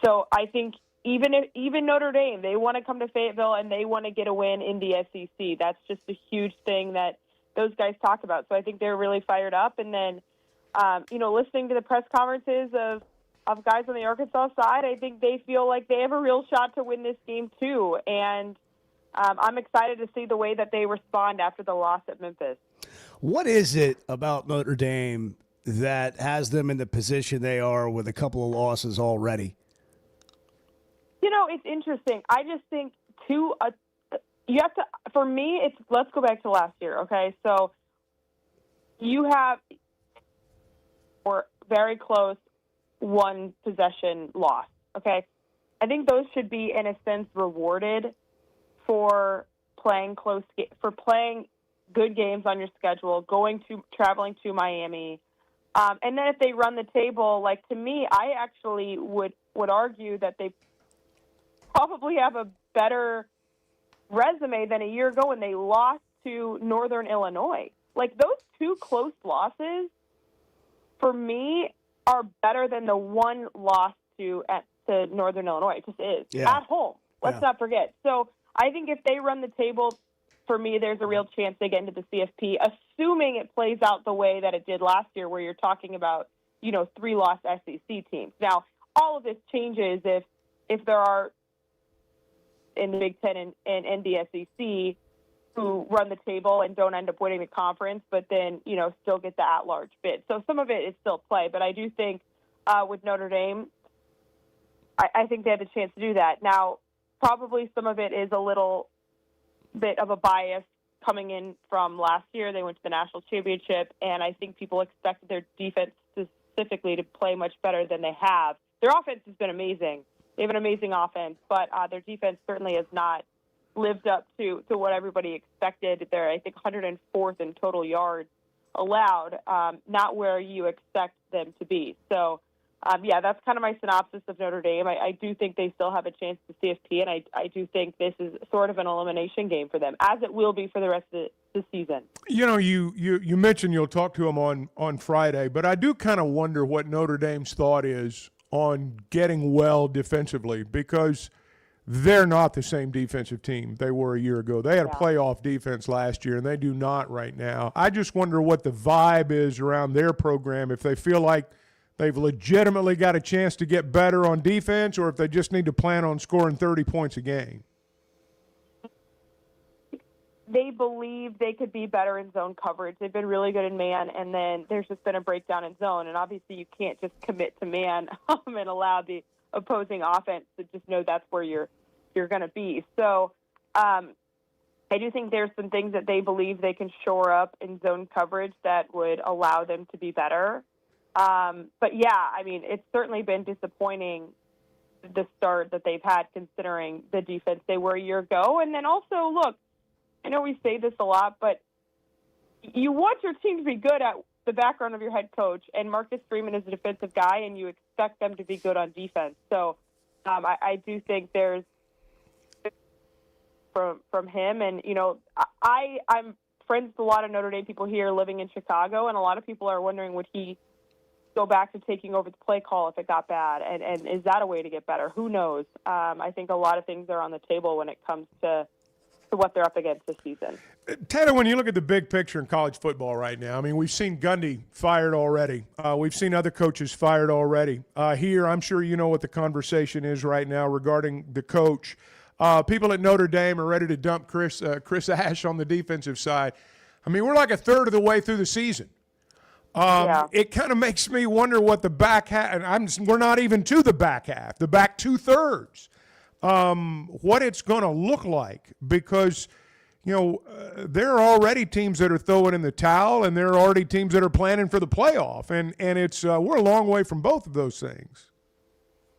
So I think even Notre Dame, they want to come to Fayetteville and they want to get a win in the SEC. That's just a huge thing that those guys talk about. So I think they're really fired up. And then, listening to the press conferences of guys on the Arkansas side, I think they feel like they have a real shot to win this game too. And I'm excited to see the way that they respond after the loss at Memphis. What is it about Notre Dame that has them in the position they are with a couple of losses already? It's interesting. I just think you have to, for me, let's go back to last year, okay? So you have or very close one possession loss, okay? I think those should be, in a sense, rewarded for playing playing good games on your schedule, traveling to Miami. And then if they run the table, to me, I actually would argue that they probably have a better resume than a year ago when they lost to Northern Illinois. Those two close losses, for me, are better than the one loss to Northern Illinois. It just is. At home. Let's not forget. So I think if they run the table, for me, there's a real chance they get into the CFP, assuming it plays out the way that it did last year, where you're talking about, 3-loss SEC teams. Now, all of this changes if there are in the Big Ten and the SEC who run the table and don't end up winning the conference, but then, still get the at-large bid. So some of it is still play, but I do think with Notre Dame, I think they have a chance to do that. Now, probably some of it is a little bit of a bias coming in from last year. They went to the national championship, and I think people expected their defense specifically to play much better than they have. Their offense has been amazing. They have an amazing offense, but their defense certainly has not lived up to what everybody expected. They're, I think, 104th in total yards allowed, not where you expect them to be. So, that's kind of my synopsis of Notre Dame. I do think they still have a chance to CFP, and I do think this is sort of an elimination game for them, as it will be for the rest of the season. You mentioned you'll talk to them on Friday, but I do kind of wonder what Notre Dame's thought is on getting well defensively, because they're not the same defensive team they were a year ago. They had a playoff defense last year, and they do not right now. I just wonder what the vibe is around their program, if they feel like they've legitimately got a chance to get better on defense, or if they just need to plan on scoring 30 points a game. They believe they could be better in zone coverage. They've been really good in man, and then there's just been a breakdown in zone. And obviously you can't just commit to man and allow the opposing offense to just know that's where you're going to be. So I do think there's some things that they believe they can shore up in zone coverage that would allow them to be better. But, it's certainly been disappointing, the start that they've had, considering the defense they were a year ago. And then also, look, I know we say this a lot, but you want your team to be good the background of your head coach, and Marcus Freeman is a defensive guy, and you expect them to be good on defense. So I do think there's from him, and I'm friends with a lot of Notre Dame people here living in Chicago, and a lot of people are wondering, would he go back to taking over the play call if it got bad, and is that a way to get better? Who knows? I think a lot of things are on the table when it comes to what they're up against this season. Taylor, when you look at the big picture in college football right now, I mean, we've seen Gundy fired already. We've seen other coaches fired already. Here, I'm sure you know what the conversation is right now regarding the coach. People at Notre Dame are ready to dump Chris Ash on the defensive side. I mean, we're like a third of the way through the season. It kind of makes me wonder what the back half, and we're not even to the back half, the back 2/3, what it's going to look like, because, there are already teams that are throwing in the towel, and there are already teams that are planning for the playoff, and it's we're a long way from both of those things.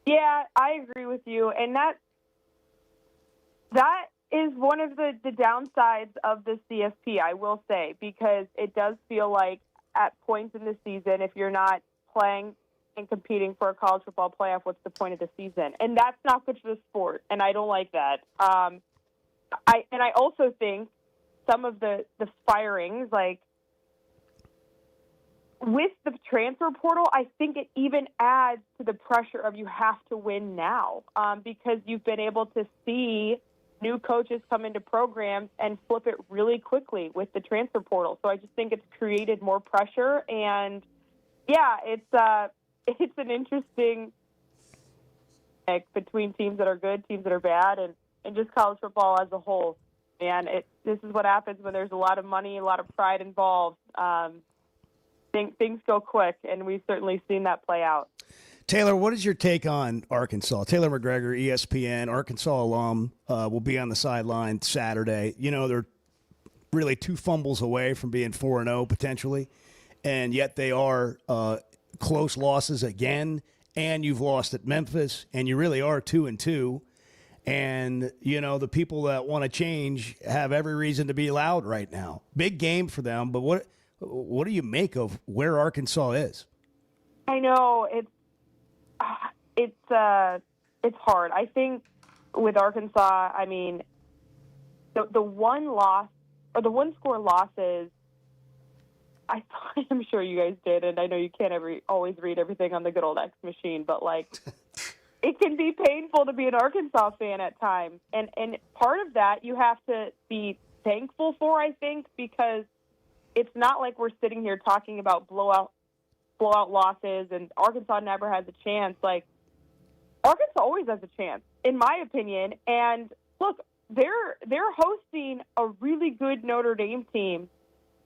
Yeah, I agree with you, and that is one of the downsides of the CFP, I will say, because it does feel like at points in the season, if you're not playing and competing for a college football playoff, what's the point of the season? And that's not good for the sport, and I don't like that. I also think some of the firings, like with the transfer portal, I think it even adds to the pressure of you have to win now, because you've been able to see new coaches come into programs and flip it really quickly with the transfer portal. So I just think it's created more pressure, and yeah, it's an interesting mix between teams that are good, teams that are bad, and just college football as a whole. And this is what happens when there's a lot of money, a lot of pride involved. Things go quick, and we've certainly seen that play out. Taylor, what is your take on Arkansas? Taylor McGregor, ESPN, Arkansas alum, will be on the sideline Saturday. They're really 2 fumbles away from being 4-0 potentially, and yet they are close losses again, and you've lost at Memphis, and you really are 2-2. And, the people that want to change have every reason to be loud right now. Big game for them, but what do you make of where Arkansas is? I know, it's hard. I think with Arkansas, I mean, the one loss or the one score losses, I'm sure you guys did, and I know you can't always read everything on the good old X machine, but it can be painful to be an Arkansas fan at times, and part of that you have to be thankful for, I think, because it's not like we're sitting here talking about blowout losses and Arkansas never has a chance. Like, Arkansas always has a chance, in my opinion. And look, they're hosting a really good Notre Dame team.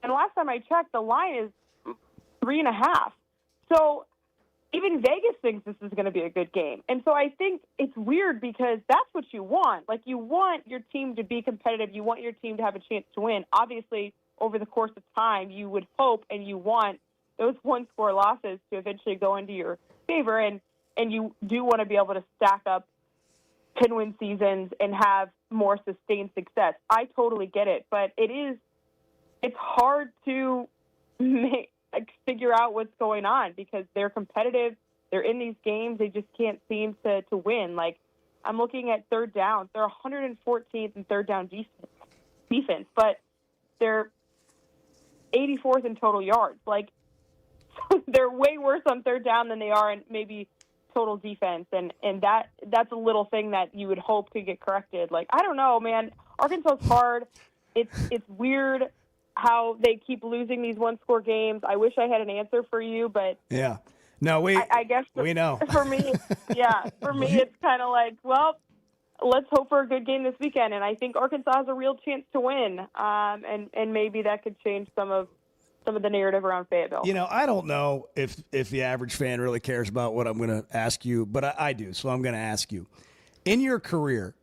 And last time I checked, the line is 3.5. So even Vegas thinks this is going to be a good game. And so I think it's weird because that's what you want. Like, you want your team to be competitive. You want your team to have a chance to win. Obviously, over the course of time, you would hope and you want those one-score losses to eventually go into your favor, and you do want to be able to stack up 10-win seasons and have more sustained success. I totally get it, but it's hard to figure out what's going on because they're competitive. They're in these games. They just can't seem to win. Like, I'm looking at third down. They're 114th in third down defense, but they're 84th in total yards. Like, they're way worse on third down than they are in maybe total defense, and that's a little thing that you would hope could get corrected. Like, I don't know, man. Arkansas's hard. It's weird how they keep losing these one-score games. I wish I had an answer for you, but yeah, no, I guess we know. For me, it's kind of like, well, let's hope for a good game this weekend, and I think Arkansas has a real chance to win, and maybe that could change some of the narrative around Fayetteville. I don't know if the average fan really cares about what I'm going to ask you, but I do, so I'm going to ask you. In your career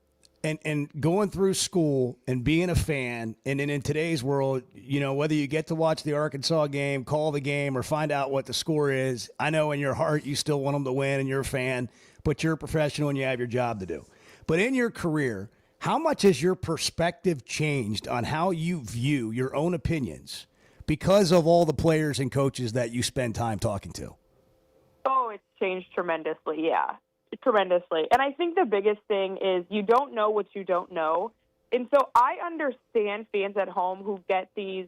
and going through school and being a fan, and in today's world, whether you get to watch the Arkansas game, call the game, or find out what the score is, I know in your heart you still want them to win and you're a fan, but you're a professional and you have your job to do. But in your career, how much has your perspective changed on how you view your own opinions because of all the players and coaches that you spend time talking to? Oh, it's changed tremendously, yeah. Tremendously. And I think the biggest thing is you don't know what you don't know. And so I understand fans at home who get these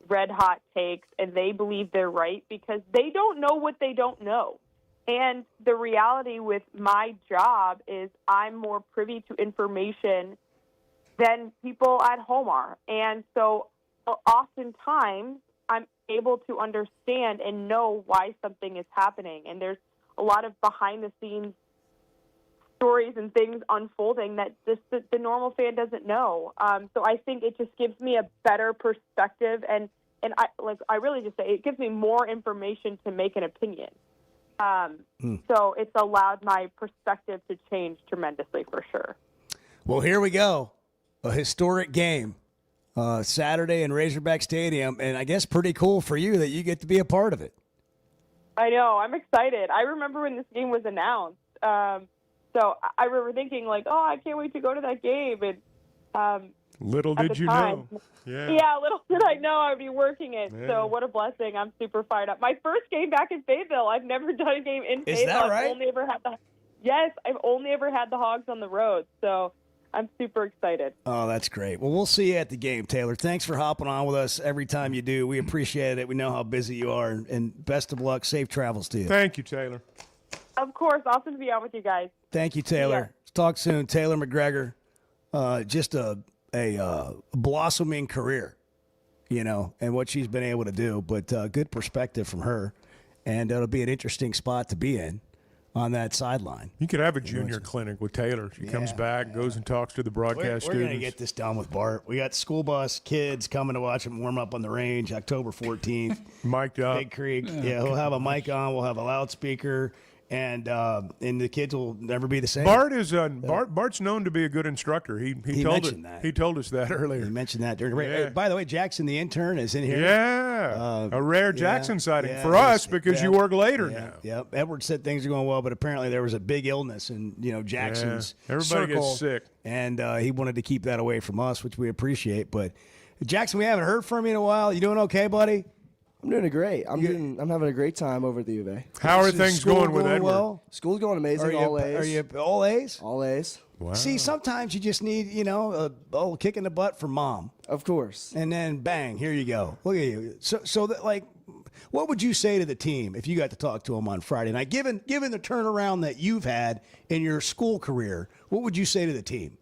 red-hot takes and they believe they're right because they don't know what they don't know. And the reality with my job is I'm more privy to information than people at home are. And so oftentimes I'm able to understand and know why something is happening. And there's a lot of behind-the-scenes stories and things unfolding that just the normal fan doesn't know. So I think it just gives me a better perspective, and I really just say it gives me more information to make an opinion. So it's allowed my perspective to change tremendously for sure. Well, here we go. A historic game Saturday in Razorback Stadium, and I guess pretty cool for you that you get to be a part of it. I know. I'm excited. I remember when this game was announced. So I remember thinking, like, oh, I can't wait to go to that game. And little did you know. Yeah, little did I know I would be working it. Yeah. So what a blessing. I'm super fired up. My first game back in Fayetteville. I've never done a game in Fayetteville. Is that right? I've only ever had the Hogs on the road. So I'm super excited. Oh, that's great. Well, we'll see you at the game, Taylor. Thanks for hopping on with us every time you do. We appreciate it. We know how busy you are, and best of luck. Safe travels to you. Thank you, Taylor. Of course. Awesome to be on with you guys. Thank you, Taylor. Yeah. Let's talk soon. Taylor McGregor, just a blossoming career, and what she's been able to do. But good perspective from her, and it'll be an interesting spot to be in on that sideline. You could have a junior clinic with Taylor. She comes back, goes and talks to the broadcast We're students. We're going to get this done with Bart. We got school bus kids coming to watch him warm up on the range October 14th. Mic'd up. Big Creek. Yeah, he'll have a mic on. We'll have a loudspeaker. And the kids will never be the same. Bart is Bart's known to be a good instructor. He told that. He told us that earlier. He mentioned that during the break. Hey, by the way, Jackson, the intern, is in here. Yeah, a rare Jackson sighting for us because you work later now. Yep. Edward said things are going well, but apparently there was a big illness in Jackson's everybody circle, gets sick, and he wanted to keep that away from us, which we appreciate. But Jackson, we haven't heard from you in a while. You doing okay, buddy? I'm doing great. I'm having a great time over at the U of A. How are things going with Edward? Well? School's going amazing. All A's. Are you all A's? All A's. Wow. See, sometimes you just need, a little kick in the butt from mom. Of course. And then bang, here you go. Look at you. So that, like, what would you say to the team if you got to talk to them on Friday night? Given the turnaround that you've had in your school career, what would you say to the team?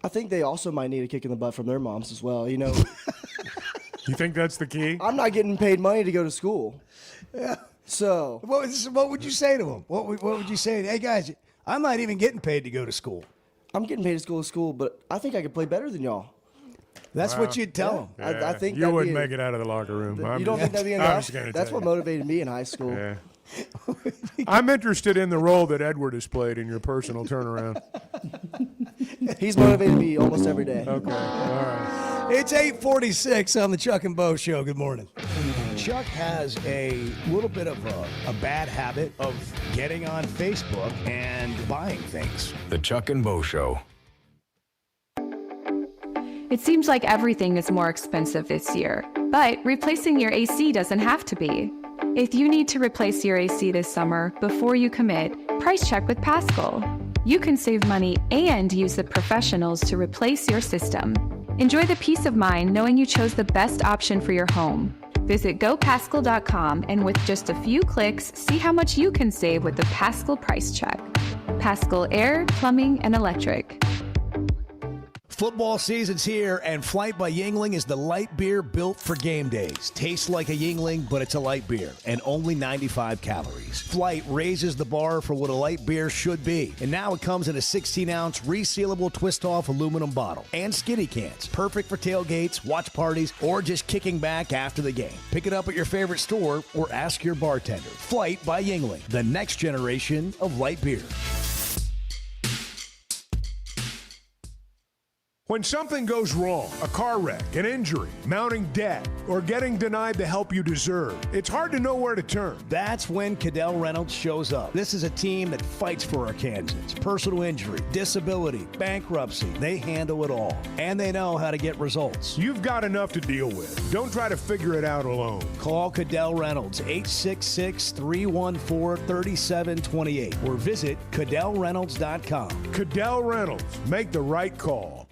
I think they also might need a kick in the butt from their moms as well. You think that's the key? I'm not getting paid money to go to school. Yeah. So what would you say to them? What would you say? Hey guys, I'm not even getting paid to go to school. I'm getting paid to go to school, but I think I could play better than y'all. That's what you'd tell them. Yeah. I think you wouldn't make it out of the locker room. You don't think that'd be enough? That's what motivated me in high school. Yeah. I'm interested in the role that Edward has played in your personal turnaround. He's motivated me almost every day. Okay. All right. It's 8:46 on the Chuck and Bo Show. Good morning. Chuck has a little bit of a bad habit of getting on Facebook and buying things. The Chuck and Bo Show. It seems like everything is more expensive this year, but replacing your AC doesn't have to be. If you need to replace your AC this summer, before you commit, price check with Paschal. You can save money and use the professionals to replace your system. Enjoy the peace of mind knowing you chose the best option for your home. Visit gopaschal.com and with just a few clicks, see how much you can save with the Paschal Price Check. Paschal Air, Plumbing, and Electric. Football season's here, and Flight by Yuengling is the light beer built for game days. Tastes like a Yuengling, but it's a light beer, and only 95 calories. Flight raises the bar for what a light beer should be, and now it comes in a 16-ounce resealable twist-off aluminum bottle and skinny cans. Perfect for tailgates, watch parties, or just kicking back after the game. Pick it up at your favorite store or ask your bartender. Flight by Yuengling, the next generation of light beer. When something goes wrong, a car wreck, an injury, mounting debt, or getting denied the help you deserve, it's hard to know where to turn. That's when Cadell Reynolds shows up. This is a team that fights for Arkansans. Personal injury, disability, bankruptcy, they handle it all. And they know how to get results. You've got enough to deal with. Don't try to figure it out alone. Call Cadell Reynolds, 866-314-3728, or visit CadellReynolds.com. Cadell Reynolds, make the right call.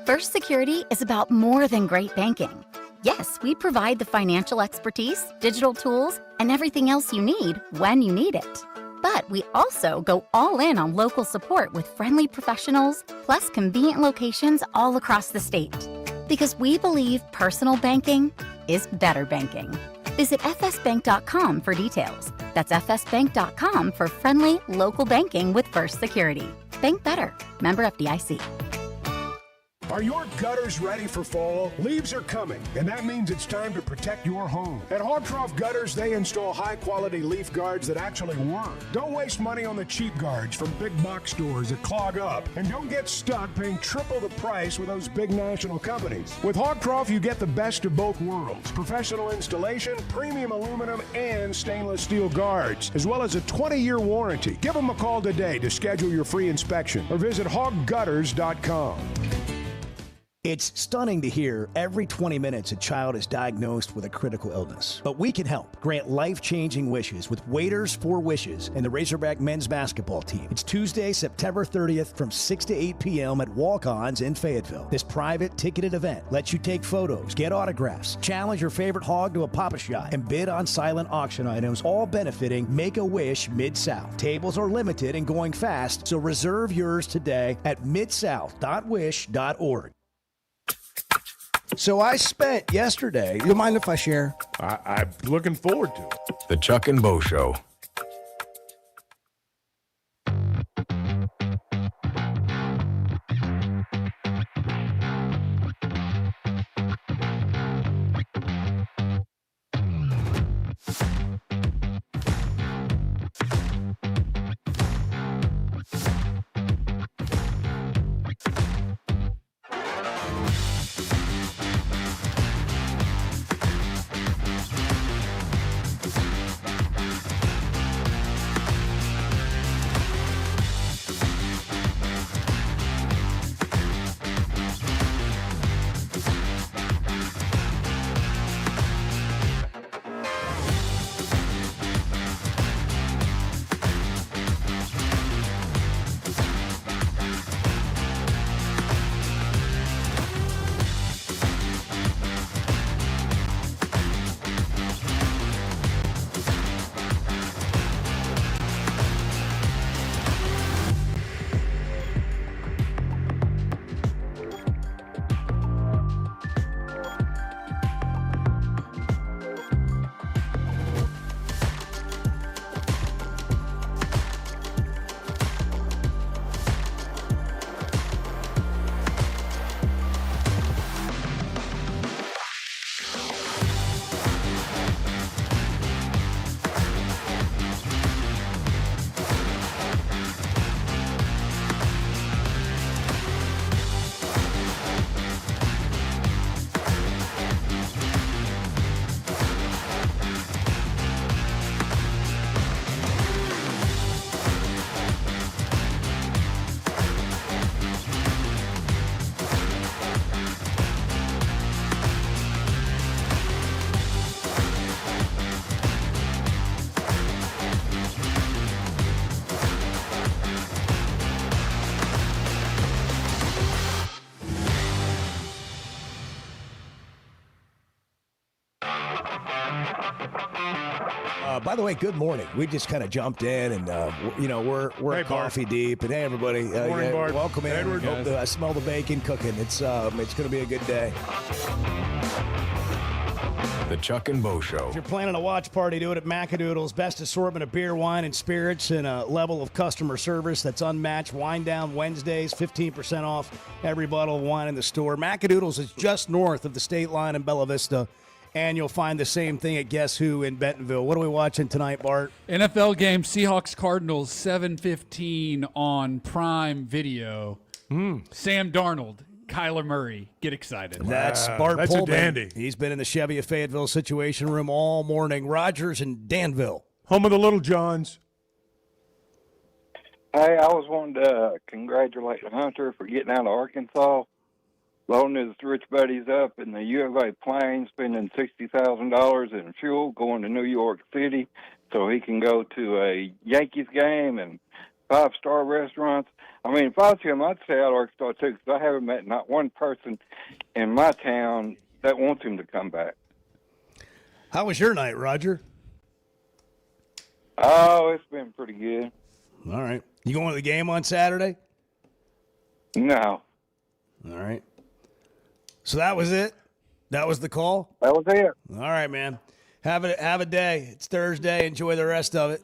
First Security is about more than great banking. Yes, we provide the financial expertise, digital tools, and everything else you need when you need it. But we also go all in on local support with friendly professionals, plus convenient locations all across the state. Because we believe personal banking is better banking. Visit fsbank.com for details. That's fsbank.com for friendly, local banking with First Security. Bank better. Member FDIC. Are your gutters ready for fall? Leaves are coming, and that means it's time to protect your home. At Hog Trough Gutters, they install high-quality leaf guards that actually work. Don't waste money on the cheap guards from big box stores that clog up, and don't get stuck paying triple the price with those big national companies. With Hog Trough, you get the best of both worlds: professional installation, premium aluminum, and stainless steel guards, as well as a 20-year warranty. Give them a call today to schedule your free inspection, or visit hoggutters.com. It's stunning to hear every 20 minutes a child is diagnosed with a critical illness. But we can help grant life-changing wishes with Waiters for Wishes and the Razorback men's basketball team. It's Tuesday, September 30th from 6 to 8 p.m. at Walk-Ons in Fayetteville. This private ticketed event lets you take photos, get autographs, challenge your favorite hog to a Pop-A-Shot, and bid on silent auction items, all benefiting Make-A-Wish Mid-South. Tables are limited and going fast, so reserve yours today at midsouth.wish.org. So I spent yesterday, you mind if I share? I'm looking forward to it. The Chuck and Bo Show. By the way, good morning. We just kind of jumped in, and we're Hey, coffee deep. And hey, everybody, morning, Bart. welcome in. Edward. I smell the bacon cooking. It's going to be a good day. The Chuck and Bo Show. If you're planning a watch party, do it at Macadoodles. Best assortment of beer, wine, and spirits, and a level of customer service that's unmatched. Wine Down Wednesdays, 15% off every bottle of wine in the store. Macadoodles is just north of the state line in Bella Vista. And you'll find the same thing at Guess Who in Bentonville. What are we watching tonight, Bart? NFL game, Seahawks-Cardinals, 7:15 on Prime Video. Sam Darnold Kyler Murray. Get excited. That's Bart that's Pullman. a dandy. He's been in the Chevy of Fayetteville Situation Room all morning. Rogers and Danville. Home of the Little Johns. Hey, I was wanting to congratulate Hunter for getting out of Arkansas, loading his rich buddies up in the U of A plane, spending $60,000 in fuel, going to New York City so he can go to a Yankees game and five-star restaurants. I mean, if I was him, I'd stay out of Arkansas, too, because I haven't met not one person in my town that wants him to come back. How was your night, Roger? Oh, it's been pretty good. All right. You going to the game on Saturday? No. All right. So that was it? That was the call? That was it. All right, man. Have a day. It's Thursday. Enjoy the rest of it.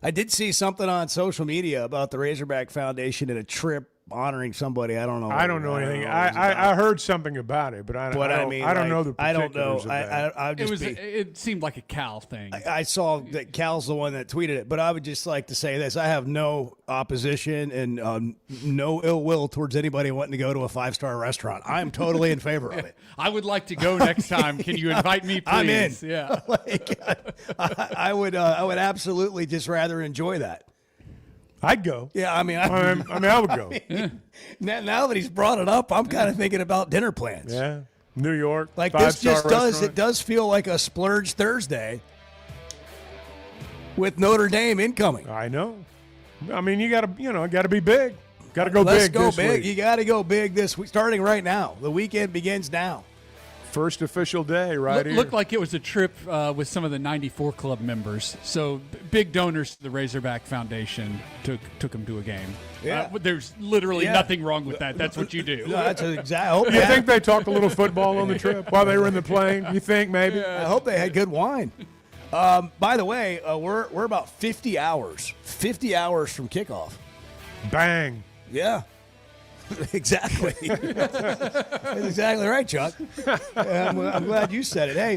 I did see something on social media about the Razorback Foundation and a trip honoring somebody. I don't know. I don't know anything. I heard something about it, but I don't know the particulars I don't know. of that. It seemed like a Cal thing. I saw that Cal's the one that tweeted it, but I would just like to say this. I have no opposition and no ill will towards anybody wanting to go to a five-star restaurant. I'm totally in favor of it. I would like to go next time. Can you invite me, please? I'm in. Yeah. I would absolutely just rather enjoy that. I'd go. Yeah, I mean, I would go. Now that he's brought it up, I'm kind of thinking about dinner plans. Yeah, New York. Like this just does feel like a splurge Thursday with Notre Dame incoming. I know. I mean, you got to be big. Got to go big. Let's go this big. week. You got to go big this week, starting right now. The weekend begins now. First official day, right here. Looked like it was a trip with some of the 94 Club members. So big donors to the Razorback Foundation took them to a game. Yeah. There's literally nothing wrong with that. That's what you do. No, that's exactly. You think they talked a little football on the trip while they were in the plane? You think maybe? I hope they had good wine. By the way, we're about 50 hours from kickoff. Bang. Yeah. Exactly. That's exactly right, Chuck. I'm glad you said it. Hey,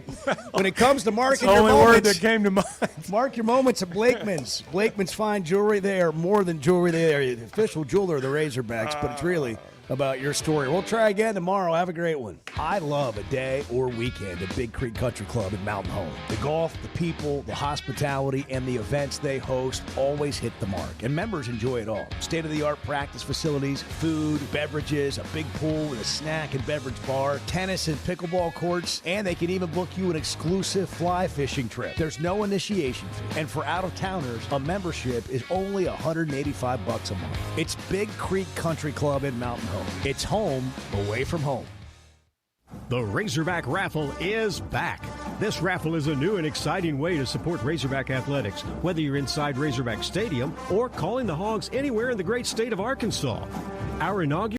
when it comes to marking your moments, the only word that came to mind. Mark your moments at Blakeman's. Blakeman's Fine Jewelry. They are more than jewelry. They are the official jeweler of the Razorbacks, but it's really about your story. We'll try again tomorrow. Have a great one. I love a day or weekend at Big Creek Country Club in Mountain Home. The golf, the people, the hospitality, and the events they host always hit the mark, and members enjoy it all. State-of-the-art practice facilities, food, beverages, a big pool with a snack and beverage bar, tennis and pickleball courts, and they can even book you an exclusive fly fishing trip. There's no initiation fee, and for out-of-towners, a membership is only $185 a month. It's Big Creek Country Club in Mountain Home. It's home away from home. The Razorback Raffle is back. This raffle is a new and exciting way to support Razorback athletics, whether you're inside Razorback Stadium or calling the Hogs anywhere in the great state of Arkansas. Our inaugural